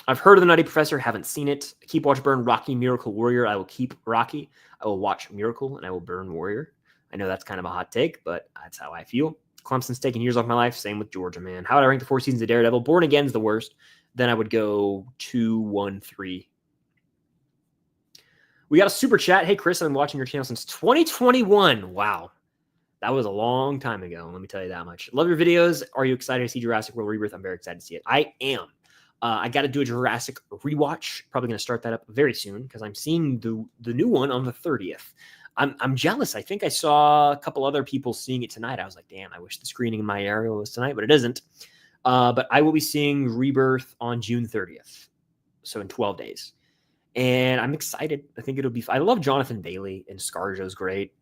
I've heard of the Nutty Professor, haven't seen it. Keep, watch, burn, Rocky, Miracle, Warrior. I will keep Rocky. I will watch Miracle, and I will burn Warrior. I know that's kind of a hot take, but that's how I feel. Clemson's taking years off my life. Same with Georgia, man. How would I rank the 4 seasons of Daredevil? Born Again's the worst. Then I would go 2, 1, 3. We got a super chat. Hey, Chris, I've been watching your channel since 2021. Wow. That was a long time ago. Let me tell you that much. Love your videos. Are you excited to see Jurassic World Rebirth? I'm very excited to see it. I am. I got to do a Jurassic rewatch. Probably going to start that up very soon because I'm seeing the new one on the 30th. I'm jealous. I think I saw a couple other people seeing it tonight. I was like, damn, I wish the screening in my area was tonight, but it isn't. But I will be seeing Rebirth on June 30th. So in 12 days. And I'm excited. I think it'll be fun. I love Jonathan Bailey, and ScarJo's great.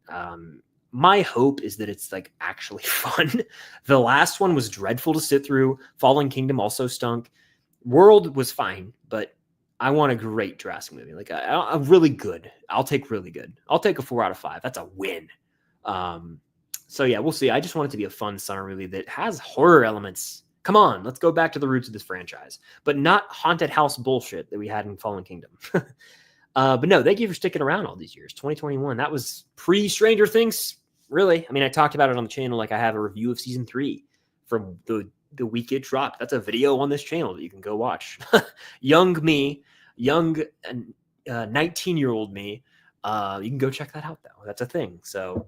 My hope is that it's like actually fun. The last one was dreadful to sit through. Fallen Kingdom also stunk. World was fine, but I want a great Jurassic movie. Like a really good. I'll take really good. I'll take a 4 out of 5. That's a win. So yeah, we'll see. I just want it to be a fun summer movie that has horror elements. Come on, let's go back to the roots of this franchise, but not haunted house bullshit that we had in Fallen Kingdom. But no, thank you for sticking around all these years. 2021, that was pre-Stranger Things, really. I mean, I talked about it on the channel. Like I have a review of season 3 from the week it dropped. That's a video on this channel that you can go watch. Young 19-year-old me. You can go check that out though. That's a thing. So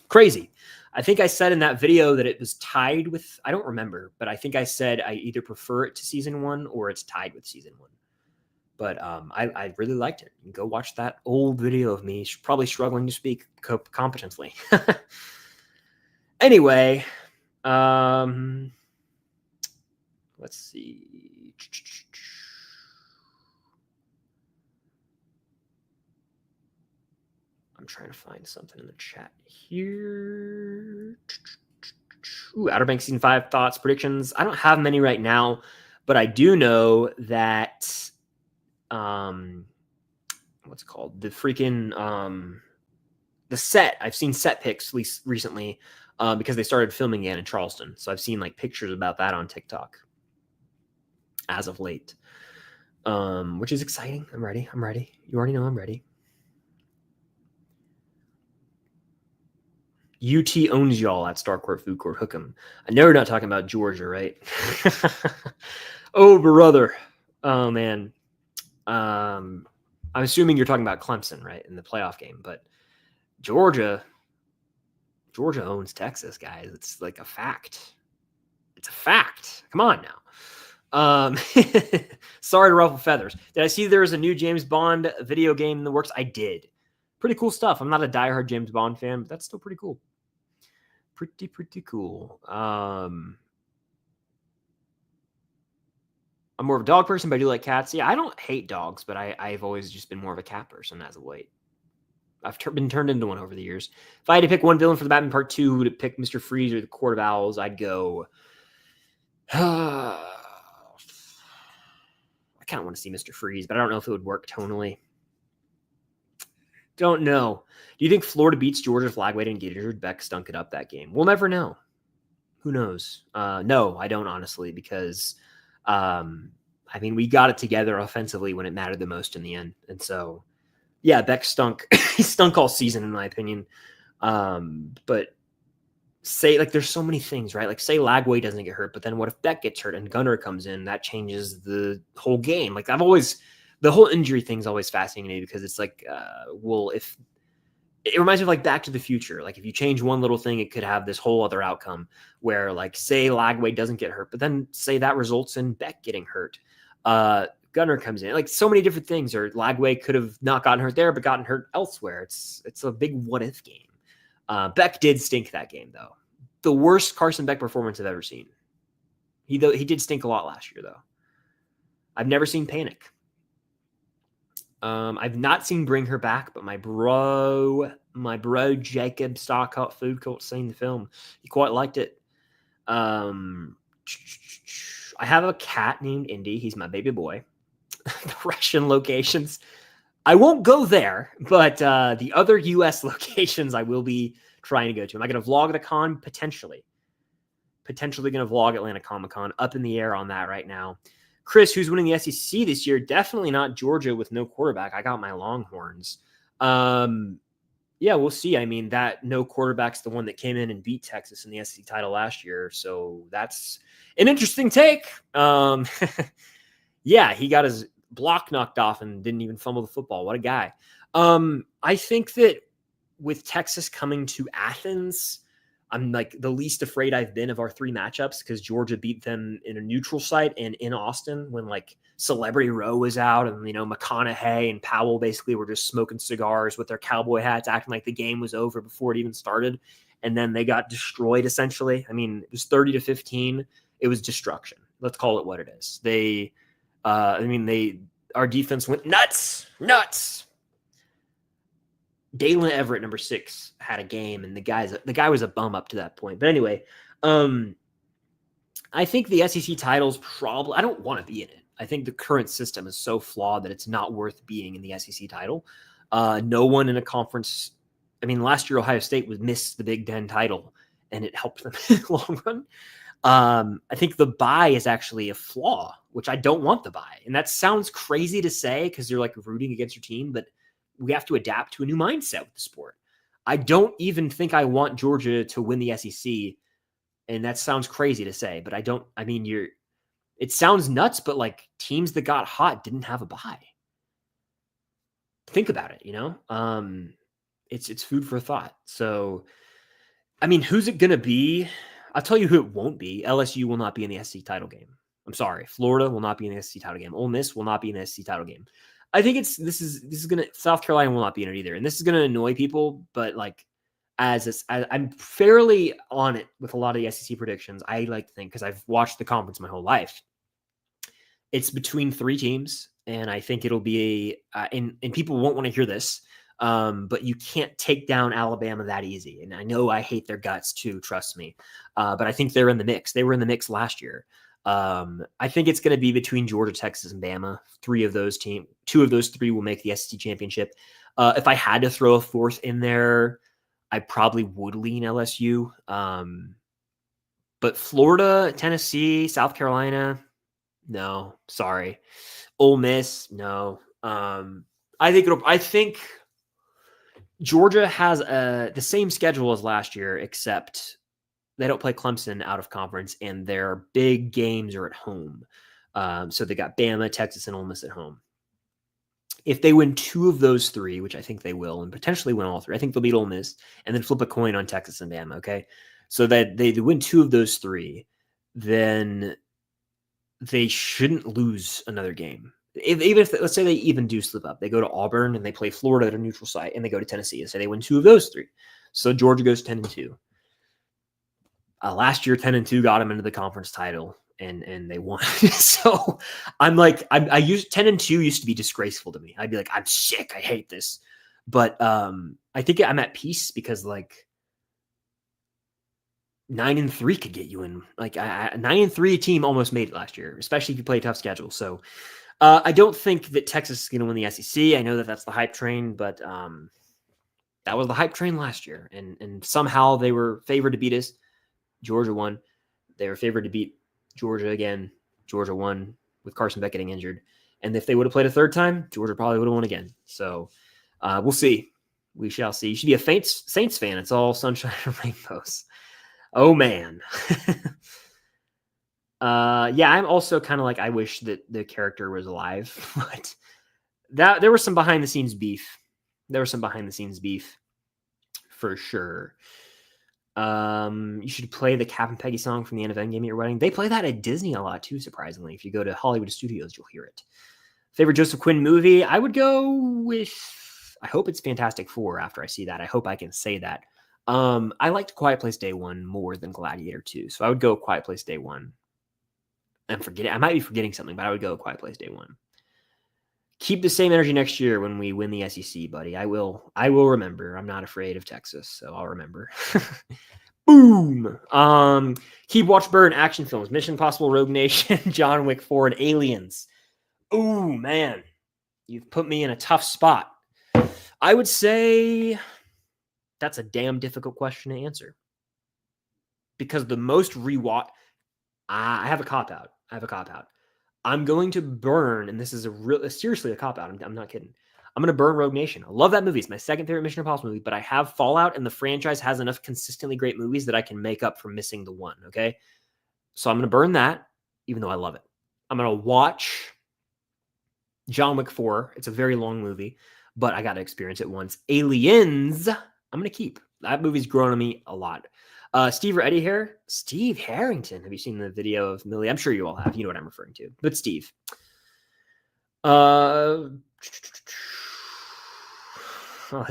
crazy. I think I said in that video that it was tied with, I don't remember, but I think I said I either prefer it to season 1 or it's tied with season 1. But I really liked it. You can go watch that old video of me probably struggling to speak competently. Anyway, let's see. I'm trying to find something in the chat here. Ooh, Outer Banks season 5 thoughts, predictions. I don't have many right now, but I do know that what's it called? The freaking the set. I've seen set pics at least recently because they started filming again in Charleston. So I've seen like pictures about that on TikTok as of late. Which is exciting. I'm ready. You already know I'm ready. UT owns y'all at Starcourt Food Court. Hook 'em. I know we're not talking about Georgia, right? Oh, brother. Oh, man. I'm assuming you're talking about Clemson, right, in the playoff game. But Georgia owns Texas, guys. It's like a fact. It's a fact. Come on now. Sorry to ruffle feathers. Did I see there was a new James Bond video game in the works? I did. Pretty cool stuff. I'm not a diehard James Bond fan, but that's still pretty cool. Pretty cool. I'm more of a dog person, but I do like cats. Yeah, I don't hate dogs, but I've always just been more of a cat person as of late. I've been turned into one over the years. If I had to pick one villain for the Batman Part 2 to pick Mr. Freeze or the Court of Owls, I'd go... I kind of want to see Mr. Freeze, but I don't know if it would work tonally. Don't know. Do you think Florida beats Georgia if Lagway didn't get injured? Beck stunk it up that game. We'll never know. Who knows? No, I don't honestly, because I mean, we got it together offensively when it mattered the most in the end. And so, yeah, Beck stunk. He stunk all season, in my opinion. But say, like, there's so many things, right? Like, say Lagway doesn't get hurt, but then what if Beck gets hurt and Gunnar comes in? That changes the whole game. Like, the whole injury thing's always fascinating me because it's like, well, if it reminds me of like Back to the Future. Like if you change one little thing, it could have this whole other outcome where like, say Lagway doesn't get hurt, but then say that results in Beck getting hurt. Gunner comes in. Like so many different things. Or Lagway could have not gotten hurt there, but gotten hurt elsewhere. It's a big what if game. Beck did stink that game though. The worst Carson Beck performance I've ever seen. He did stink a lot last year though. I've never seen Panic. I've not seen Bring Her Back, but my bro Jacob Stockhart Food Court seen the film. He quite liked it. I have a cat named Indy. He's my baby boy. The Russian locations. I won't go there, but the other U.S. locations I will be trying to go to. Am I going to vlog at a con? Potentially. Potentially going to vlog Atlanta Comic-Con. Up in the air on that right now. Chris, who's winning the SEC this year? Definitely not Georgia with no quarterback. I got my Longhorns. Yeah, we'll see. I mean, that no quarterback's the one that came in and beat Texas in the SEC title last year. So that's an interesting take. Yeah, he got his block knocked off and didn't even fumble the football. What a guy. I think that with Texas coming to Athens, I'm like the least afraid I've been of our three matchups because Georgia beat them in a neutral site and in Austin when like Celebrity Row was out and, McConaughey and Powell basically were just smoking cigars with their cowboy hats, acting like the game was over before it even started. And then they got destroyed essentially. I mean, it was 30-15. It was destruction. Let's call it what it is. Our defense went nuts. Dalen Everett, number 6, had a game, and the guy was a bum up to that point. But anyway, I think the SEC title's probably – I don't want to be in it. I think the current system is so flawed that it's not worth being in the SEC title. No one in a conference – I mean, last year Ohio State missed the Big Ten title, and it helped them in the long run. I think the bye is actually a flaw, which I don't want the bye. And that sounds crazy to say because you're like rooting against your team, but – we have to adapt to a new mindset with the sport. I don't even think I want Georgia to win the SEC. And that sounds crazy to say, but it sounds nuts, but like teams that got hot didn't have a bye. Think about it, it's food for thought. So, I mean, who's it going to be? I'll tell you who it won't be. LSU will not be in the SEC title game. I'm sorry. Florida will not be in the SEC title game. Ole Miss will not be in the SEC title game. I think this is gonna South Carolina will not be in it either, and this is gonna annoy people. But like, I'm fairly on it with a lot of the SEC predictions. I like to think because I've watched the conference my whole life. It's between 3 teams, and I think it'll be and people won't want to hear this, but you can't take down Alabama that easy. And I know I hate their guts too. Trust me, but I think they're in the mix. They were in the mix last year. I think it's going to be between Georgia, Texas, and Bama. 2 of those 3 will make the SEC championship. If I had to throw a 4th in there, I probably would lean LSU. But Florida, Tennessee, South Carolina, no, sorry. Ole Miss, no. I think Georgia has the same schedule as last year, except they don't play Clemson out of conference, and their big games are at home. So they got Bama, Texas, and Ole Miss at home. If they win 2 of those 3, which I think they will, and potentially win all 3, I think they'll beat Ole Miss and then flip a coin on Texas and Bama, okay? So that they win 2 of those 3, then they shouldn't lose another game. Even if, let's say they even do slip up. They go to Auburn and they play Florida at a neutral site, and they go to Tennessee and say they win 2 of those 3. So Georgia goes 10-2. Last year, 10-2 got them into the conference title, and they won. So I'm like, I used 10-2 used to be disgraceful to me. I'd be like, I'm sick. I hate this. But I think I'm at peace because like 9-3 could get you in. Like a 9-3 team almost made it last year, especially if you play a tough schedule. So I don't think that Texas is going to win the SEC. I know that that's the hype train, but that was the hype train last year, and somehow they were favored to beat us. Georgia won. They were favored to beat Georgia again. Georgia won with Carson Beck getting injured. And if they would have played a third time, Georgia probably would have won again. So we'll see. We shall see. You should be a Saints fan. It's all sunshine and rainbows. Oh, man. Yeah, I'm also kind of like, I wish that the character was alive. But there was some behind-the-scenes beef. For sure. You should play the Cap and Peggy song from the end of Endgame at your wedding. They play that at Disney a lot too, surprisingly. If you go to Hollywood Studios, you'll hear it. Favorite Joseph Quinn movie? I would go with, I hope it's Fantastic Four after I see that. I hope I can say that. I liked Quiet Place Day 1 more than Gladiator 2. So I would go Quiet Place Day 1. I might be forgetting something, but I would go Quiet Place Day 1. Keep the same energy next year when we win the SEC, buddy. I will remember. I'm not afraid of Texas, so I'll remember. Boom. Keep Watch Burn action films, Mission Impossible, Rogue Nation, John Wick 4, and Aliens. Ooh, man. You've put me in a tough spot. I would say that's a damn difficult question to answer. Because the most rewatch... I have a cop-out. I'm going to burn, and this is seriously a cop-out. I'm not kidding. I'm going to burn Rogue Nation. I love that movie. It's my second favorite Mission Impossible movie, but I have Fallout, and the franchise has enough consistently great movies that I can make up for missing the one, okay? So I'm going to burn that, even though I love it. I'm going to watch John Wick 4. It's a very long movie, but I got to experience it once. Aliens, I'm going to keep. That movie's grown on me a lot. Steve or Eddie here? Steve Harrington. Have you seen the video of Millie? I'm sure you all have. You know what I'm referring to. But Steve. Let's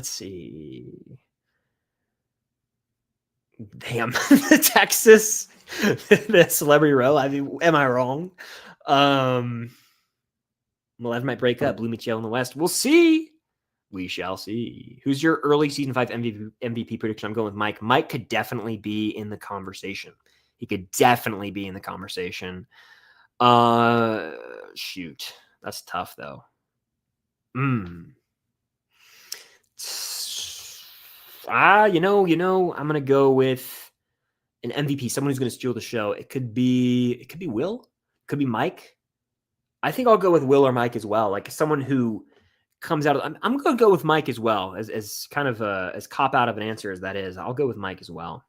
see. Damn. Texas. The Celebrity Row. I mean, am I wrong? Malev might break up. Blue meets yellow in the West. We'll see. We shall see. Who's your early season 5 MVP prediction? I'm going with Mike. Mike could definitely be in the conversation. He could definitely be in the conversation. Shoot. That's tough, though. You know, I'm going to go with an MVP, someone who's going to steal the show. It could be Will. It could be Mike. I think I'll go with Will or Mike as well. Like someone who comes out of, I'm going to go with Mike as well, as kind of as cop out of an answer as that is. I'll go with Mike as well.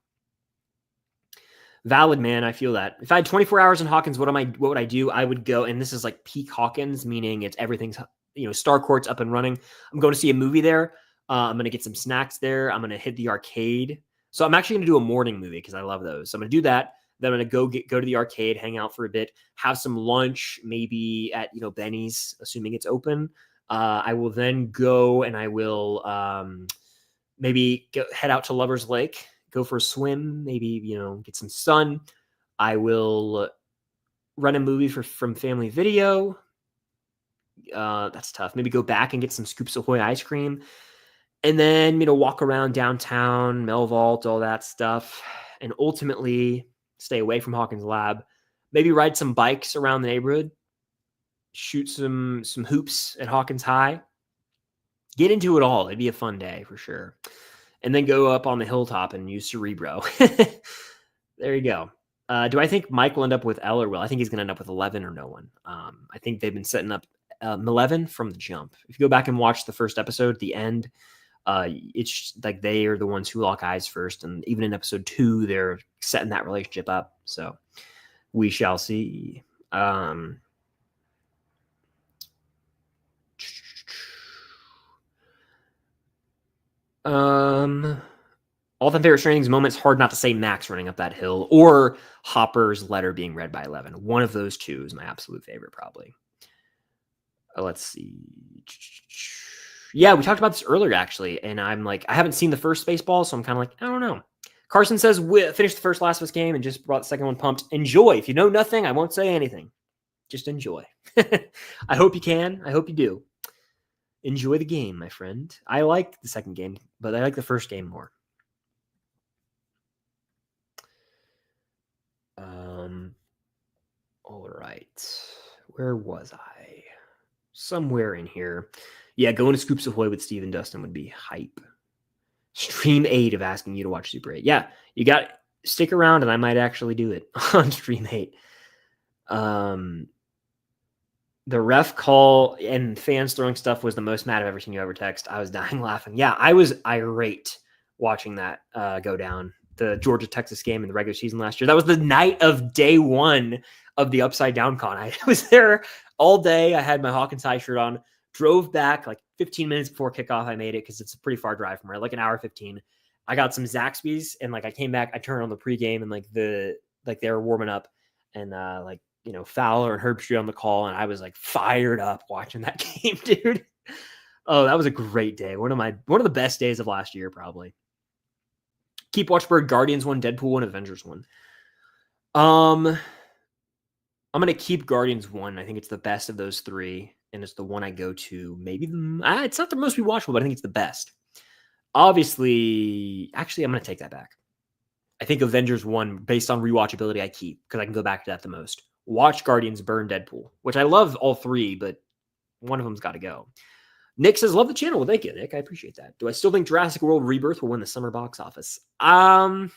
Valid, man. I feel that. If I had 24 hours in Hawkins, what would I do? I would go, and this is like peak Hawkins, meaning it's everything's, Starcourt's up and running. I'm going to see a movie there. I'm going to get some snacks there. I'm going to hit the arcade. So I'm actually going to do a morning movie because I love those. So I'm going to do that. Then I'm going to go to the arcade, hang out for a bit, have some lunch, maybe at, Benny's, assuming it's open. I will then go and I will maybe head out to Lover's Lake, go for a swim, maybe, get some sun. I will rent a movie from Family Video. That's tough. Maybe go back and get some Scoops Ahoy ice cream. And then, walk around downtown, Melvault, all that stuff. And ultimately stay away from Hawkins Lab. Maybe ride some bikes around the neighborhood. Shoot some hoops at Hawkins High. Get into it all. It'd be a fun day for sure. And then go up on the hilltop and use Cerebro. There you go. Do I think Mike will end up with L or Will? I think he's going to end up with 11 or no one. I think they've been setting up 11 from the jump. If you go back and watch the first episode, the end, it's like they are the ones who lock eyes first. And even in episode 2, they're setting that relationship up. So we shall see. All-time favorite Stranger Things moments, hard not to say Max running up that hill or Hopper's letter being read by 11. One of those two is my absolute favorite, probably. Let's see. Yeah, we talked about this earlier, actually, and I'm like, I haven't seen the first Spaceball, so I'm kind of like, I don't know. Carson says, finished the first Last of Us game and just brought the second one pumped. Enjoy. If you know nothing, I won't say anything. Just enjoy. I hope you can. I hope you do. Enjoy the game, my friend. I like the second game, but I like the first game more. All right. Where was I? Somewhere in here. Yeah, going to Scoops Ahoy with Steve and Dustin would be hype. Stream 8 of asking you to watch Super 8. Yeah, you got stick around and I might actually do it on Stream 8. The ref call and fans throwing stuff was the most mad I've ever seen you ever text. I was dying laughing. Yeah, I was irate watching that go down. The Georgia-Texas game in the regular season last year. That was the night of day 1 of the Upside Down Con. I was there all day. I had my Hawkins High shirt on. Drove back like 15 minutes before kickoff. I made it because it's a pretty far drive from here, like an hour 15. I got some Zaxby's, and like I came back, I turned on the pregame, and like they were warming up, and like Fowler and Herbstreit on the call, and I was like fired up watching that game, dude. Oh, that was a great day. One of the best days of last year, probably. Keep Watchbird, Guardians 1, Deadpool 1, Avengers 1. I'm gonna keep Guardians 1. I think it's the best of those three, and it's the one I go to. Maybe it's not the most rewatchable, but I think it's the best. Obviously, actually, I'm gonna take that back. I think Avengers 1, based on rewatchability, I keep because I can go back to that the most. Watch Guardians, burn Deadpool, which I love all three, but one of them's got to go. Nick says, love the channel. Well, thank you, Nick. I appreciate that. Do I still think Jurassic World Rebirth will win the summer box office? I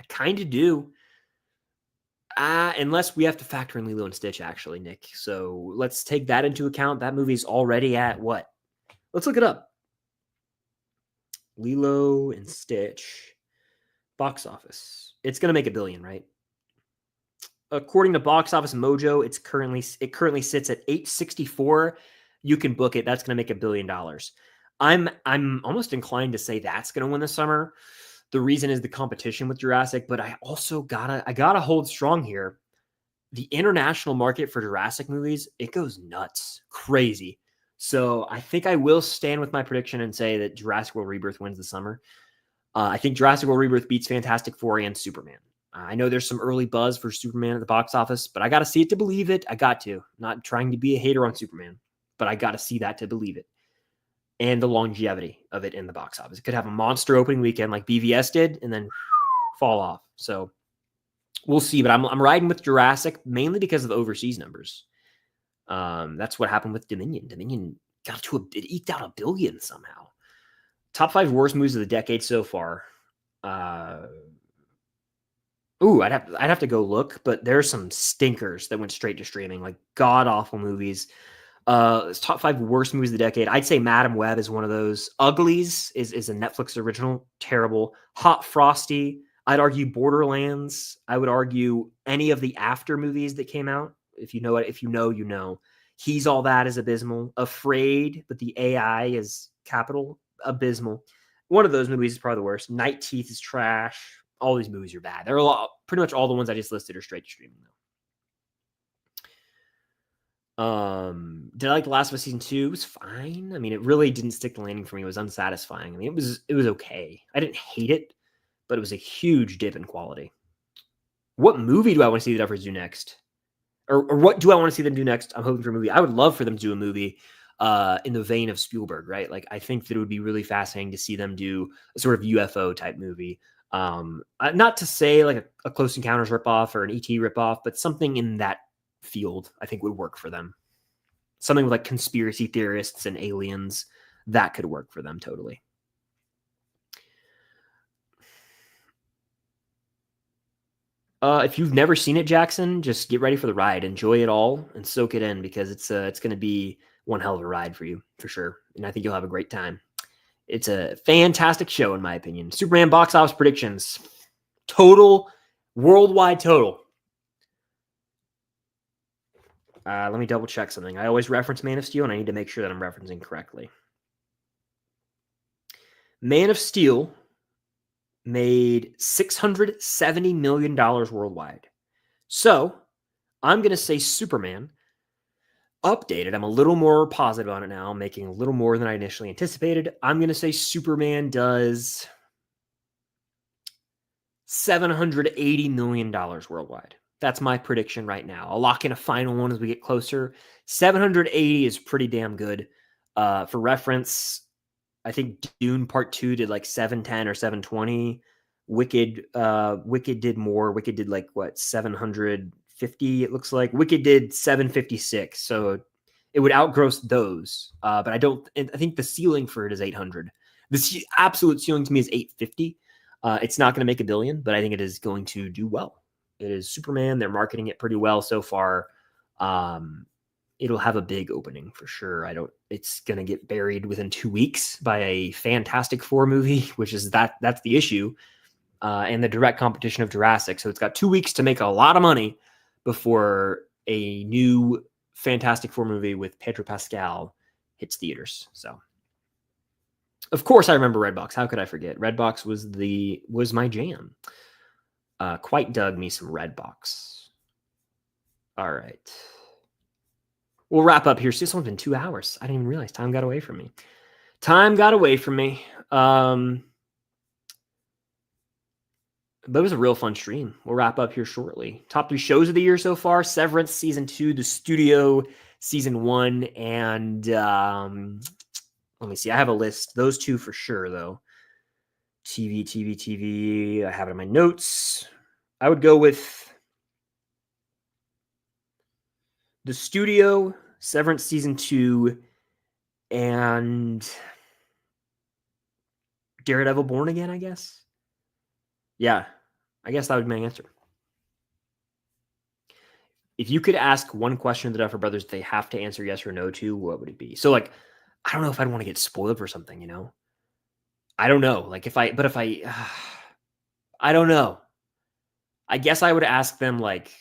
kind of do. Unless we have to factor in Lilo and Stitch, actually, Nick. So let's take that into account. That movie's already at what? Let's look it up. Lilo and Stitch box office. It's going to make $1 billion, right? According to Box Office Mojo, it currently sits at 864. You can book it. That's going to make $1 billion. I'm almost inclined to say that's going to win the summer. The reason is the competition with Jurassic, but I also gotta hold strong here. The international market for Jurassic movies, it goes nuts, crazy. So I think I will stand with my prediction and say that Jurassic World Rebirth wins the summer. I think Jurassic World Rebirth beats Fantastic Four and Superman. I know there's some early buzz for Superman at the box office, but I got to see it to believe it. I got to. Not trying to be a hater on Superman, but I got to see that to believe it. And the longevity of it in the box office. It could have a monster opening weekend like BVS did and then fall off. So we'll see. But I'm riding with Jurassic mainly because of the overseas numbers. That's what happened with Dominion. Dominion it eked out $1 billion somehow. Top 5 worst movies of the decade so far. I'd have to go look, but there's some stinkers that went straight to streaming, like god awful movies. Top 5 worst movies of the decade. I'd say Madam Web is one of those. Uglies is a Netflix original, terrible. Hot Frosty. I'd argue Borderlands. I would argue any of the After movies that came out. If you know it, if you know, you know. He's All That is abysmal. Afraid, but the AI is capital, abysmal. One of those movies is probably the worst. Night Teeth is trash. All these movies are bad. They're pretty much all the ones I just listed are straight to streaming though. Did I like The Last of Us Season 2? It was fine. I mean, it really didn't stick the landing for me. It was unsatisfying. I mean, it was okay. I didn't hate it, but it was a huge dip in quality. What movie do I want to see the Duffers do next? Or what do I want to see them do next? I'm hoping for a movie. I would love for them to do a movie in the vein of Spielberg, right? Like, I think that it would be really fascinating to see them do a sort of UFO type movie. Not to say like a Close Encounters ripoff or an ET ripoff, but something in that field I think would work for them. Something with like conspiracy theorists and aliens, that could work for them totally. If you've never seen it, Jackson, just get ready for the ride. Enjoy it all and soak it in because it's going to be one hell of a ride for you for sure. And I think you'll have a great time. It's a fantastic show, in my opinion. Superman box office predictions. Total, worldwide total. Let me double check something. I always reference Man of Steel, and I need to make sure that I'm referencing correctly. Man of Steel made $670 million worldwide. So I'm going to say Superman updated. I'm a little more positive on it now, making a little more than I initially anticipated. I'm going to say Superman does $780 million worldwide. That's my prediction right now. I'll lock in a final one as we get closer. 780 is pretty damn good. For reference, I think Dune Part 2 did like 710 or 720. Wicked did more. Wicked did like what, 750 it looks like. Wicked did 756. So it would outgross those. But I think the ceiling for it is 800. The absolute ceiling to me is 850. It's not going to make $1 billion, but I think it is going to do well. It is Superman. They're marketing it pretty well so far. It'll have a big opening for sure. It's going to get buried within 2 weeks by a Fantastic Four movie, which is that's the issue. And the direct competition of Jurassic. So it's got 2 weeks to make a lot of money before a new Fantastic Four movie with Pedro Pascal hits theaters. So Of course, I remember Redbox. How could I forget? Redbox was my jam. Quite dug me some Redbox. All right. We'll wrap up here. See, this one's been 2 hours. I didn't even realize time got away from me. But it was a real fun stream. We'll wrap up here shortly. Top 3 shows of the year so far: Severance Season 2, The Studio Season 1, and let me see. I have a list. Those 2 for sure, though. TV. I have it in my notes. I would go with The Studio, Severance Season 2, and Daredevil Born Again, I guess. Yeah, I guess that would be my answer. If you could ask one question of the Duffer Brothers they have to answer yes or no to, what would it be? So, like, I don't know if I'd want to get spoiled for something, you know? I don't know. Like, I don't know. I guess I would ask them, like,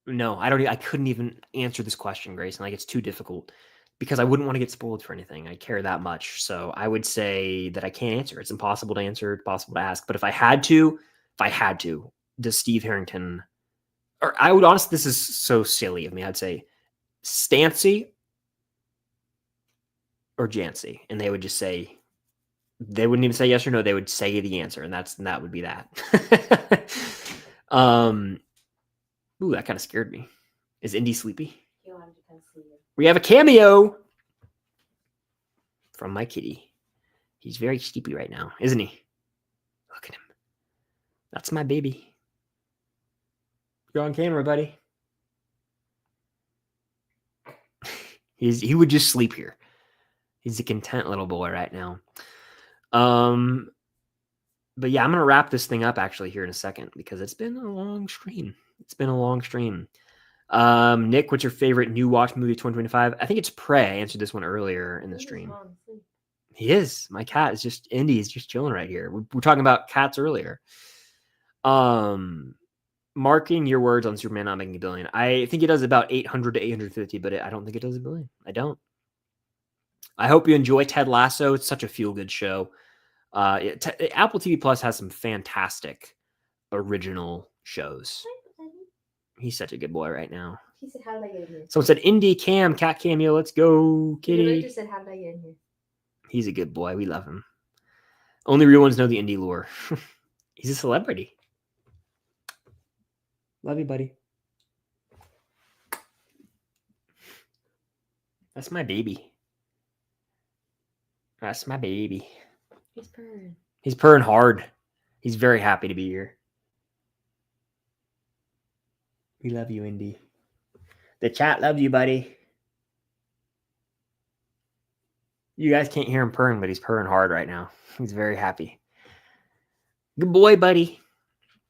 no, I couldn't even answer this question, Grayson. Like, it's too difficult because I wouldn't want to get spoiled for anything. I care that much. So I would say that I can't answer. It's impossible to answer, it's possible to ask. But if I had to, does Steve Harrington, or I would honestly, this is so silly of me, I'd say Stancy or Jancy. And they would just say, they wouldn't even say yes or no. They would say the answer. And that would be that. Ooh, that kind of scared me. Is Indy sleepy? We have a cameo from my kitty. He's very sleepy right now, isn't he? Look at him. That's my baby. You're on camera, buddy. He would just sleep here. He's a content little boy right now. But yeah, I'm going to wrap this thing up actually here in a second because it's been a long stream. Nick, what's your favorite new watch movie of 2025? I think it's Prey. I answered this one earlier in the stream. He is. My cat is just, Indy is just chilling right here. We're talking about cats earlier. Marking your words on Superman not making $1 billion. I think it does about 800 to 850, but I don't think it does $1 billion. I don't. I hope you enjoy Ted Lasso. It's such a feel-good show. Apple TV Plus has some fantastic original shows. He's such a good boy right now. He said, how did I get in here? Someone said, Indy Cam, cat cameo. Let's go, kitty. He just said, how did I get in here? He's a good boy. We love him. Only real ones know the Indy lore. He's a celebrity. Love you, buddy. That's my baby. That's my baby. He's purring. He's purring hard. He's very happy to be here. We love you, Indy. The chat loves you, buddy. You guys can't hear him purring, but he's purring hard right now. He's very happy. Good boy, buddy.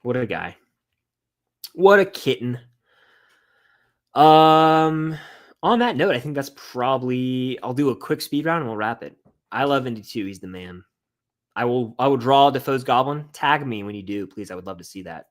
What a guy. What a kitten. On that note, I think that's probably, I'll do a quick speed round and we'll wrap it. I love Indy too. He's the man. I will draw Defoe's Goblin. Tag me when you do, please. I would love to see that.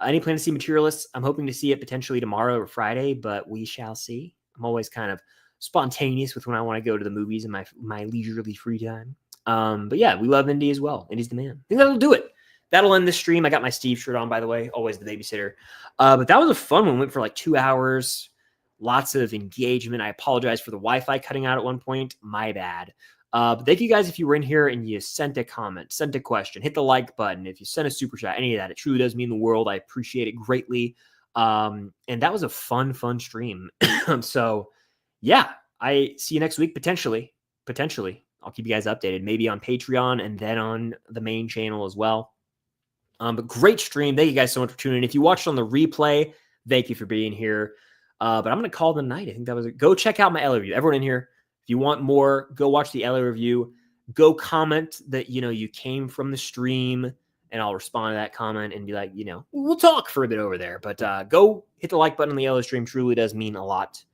Any plan to see Materialists? I'm hoping to see it potentially tomorrow or Friday, but we shall see. I'm always kind of spontaneous with when I want to go to the movies in my leisurely free time. But yeah, we love Indy as well. Indy's the man. I think that'll do it. That'll end the stream. I got my Steve shirt on, by the way. Always the babysitter. But that was a fun one. Went for like 2 hours. Lots of engagement. I apologize for the Wi-Fi cutting out at one point. My bad. But thank you guys if you were in here and you sent a comment, sent a question, hit the like button. If you sent a super chat, any of that, it truly does mean the world. I appreciate it greatly. And that was a fun stream. So yeah, I see you next week. Potentially. I'll keep you guys updated, maybe on Patreon and then on the main channel as well. But great stream. Thank you guys so much for tuning in. If you watched on the replay, thank you for being here. But I'm going to call the night. I think that was it. Go check out my LA review. Everyone in here, if you want more, go watch the LA review. Go comment that, you came from the stream, and I'll respond to that comment and be like, we'll talk for a bit over there. But go hit the like button on the LA stream. Truly does mean a lot.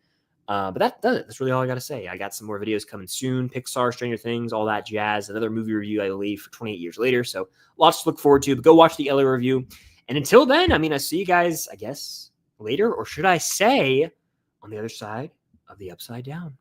But that does it. That's really all I got to say. I got some more videos coming soon. Pixar, Stranger Things, all that jazz. Another movie review, I believe, for 28 years later. So lots to look forward to. But go watch the LA review. And until then, I see you guys, I guess, later. Or should I say, on the other side of the upside down.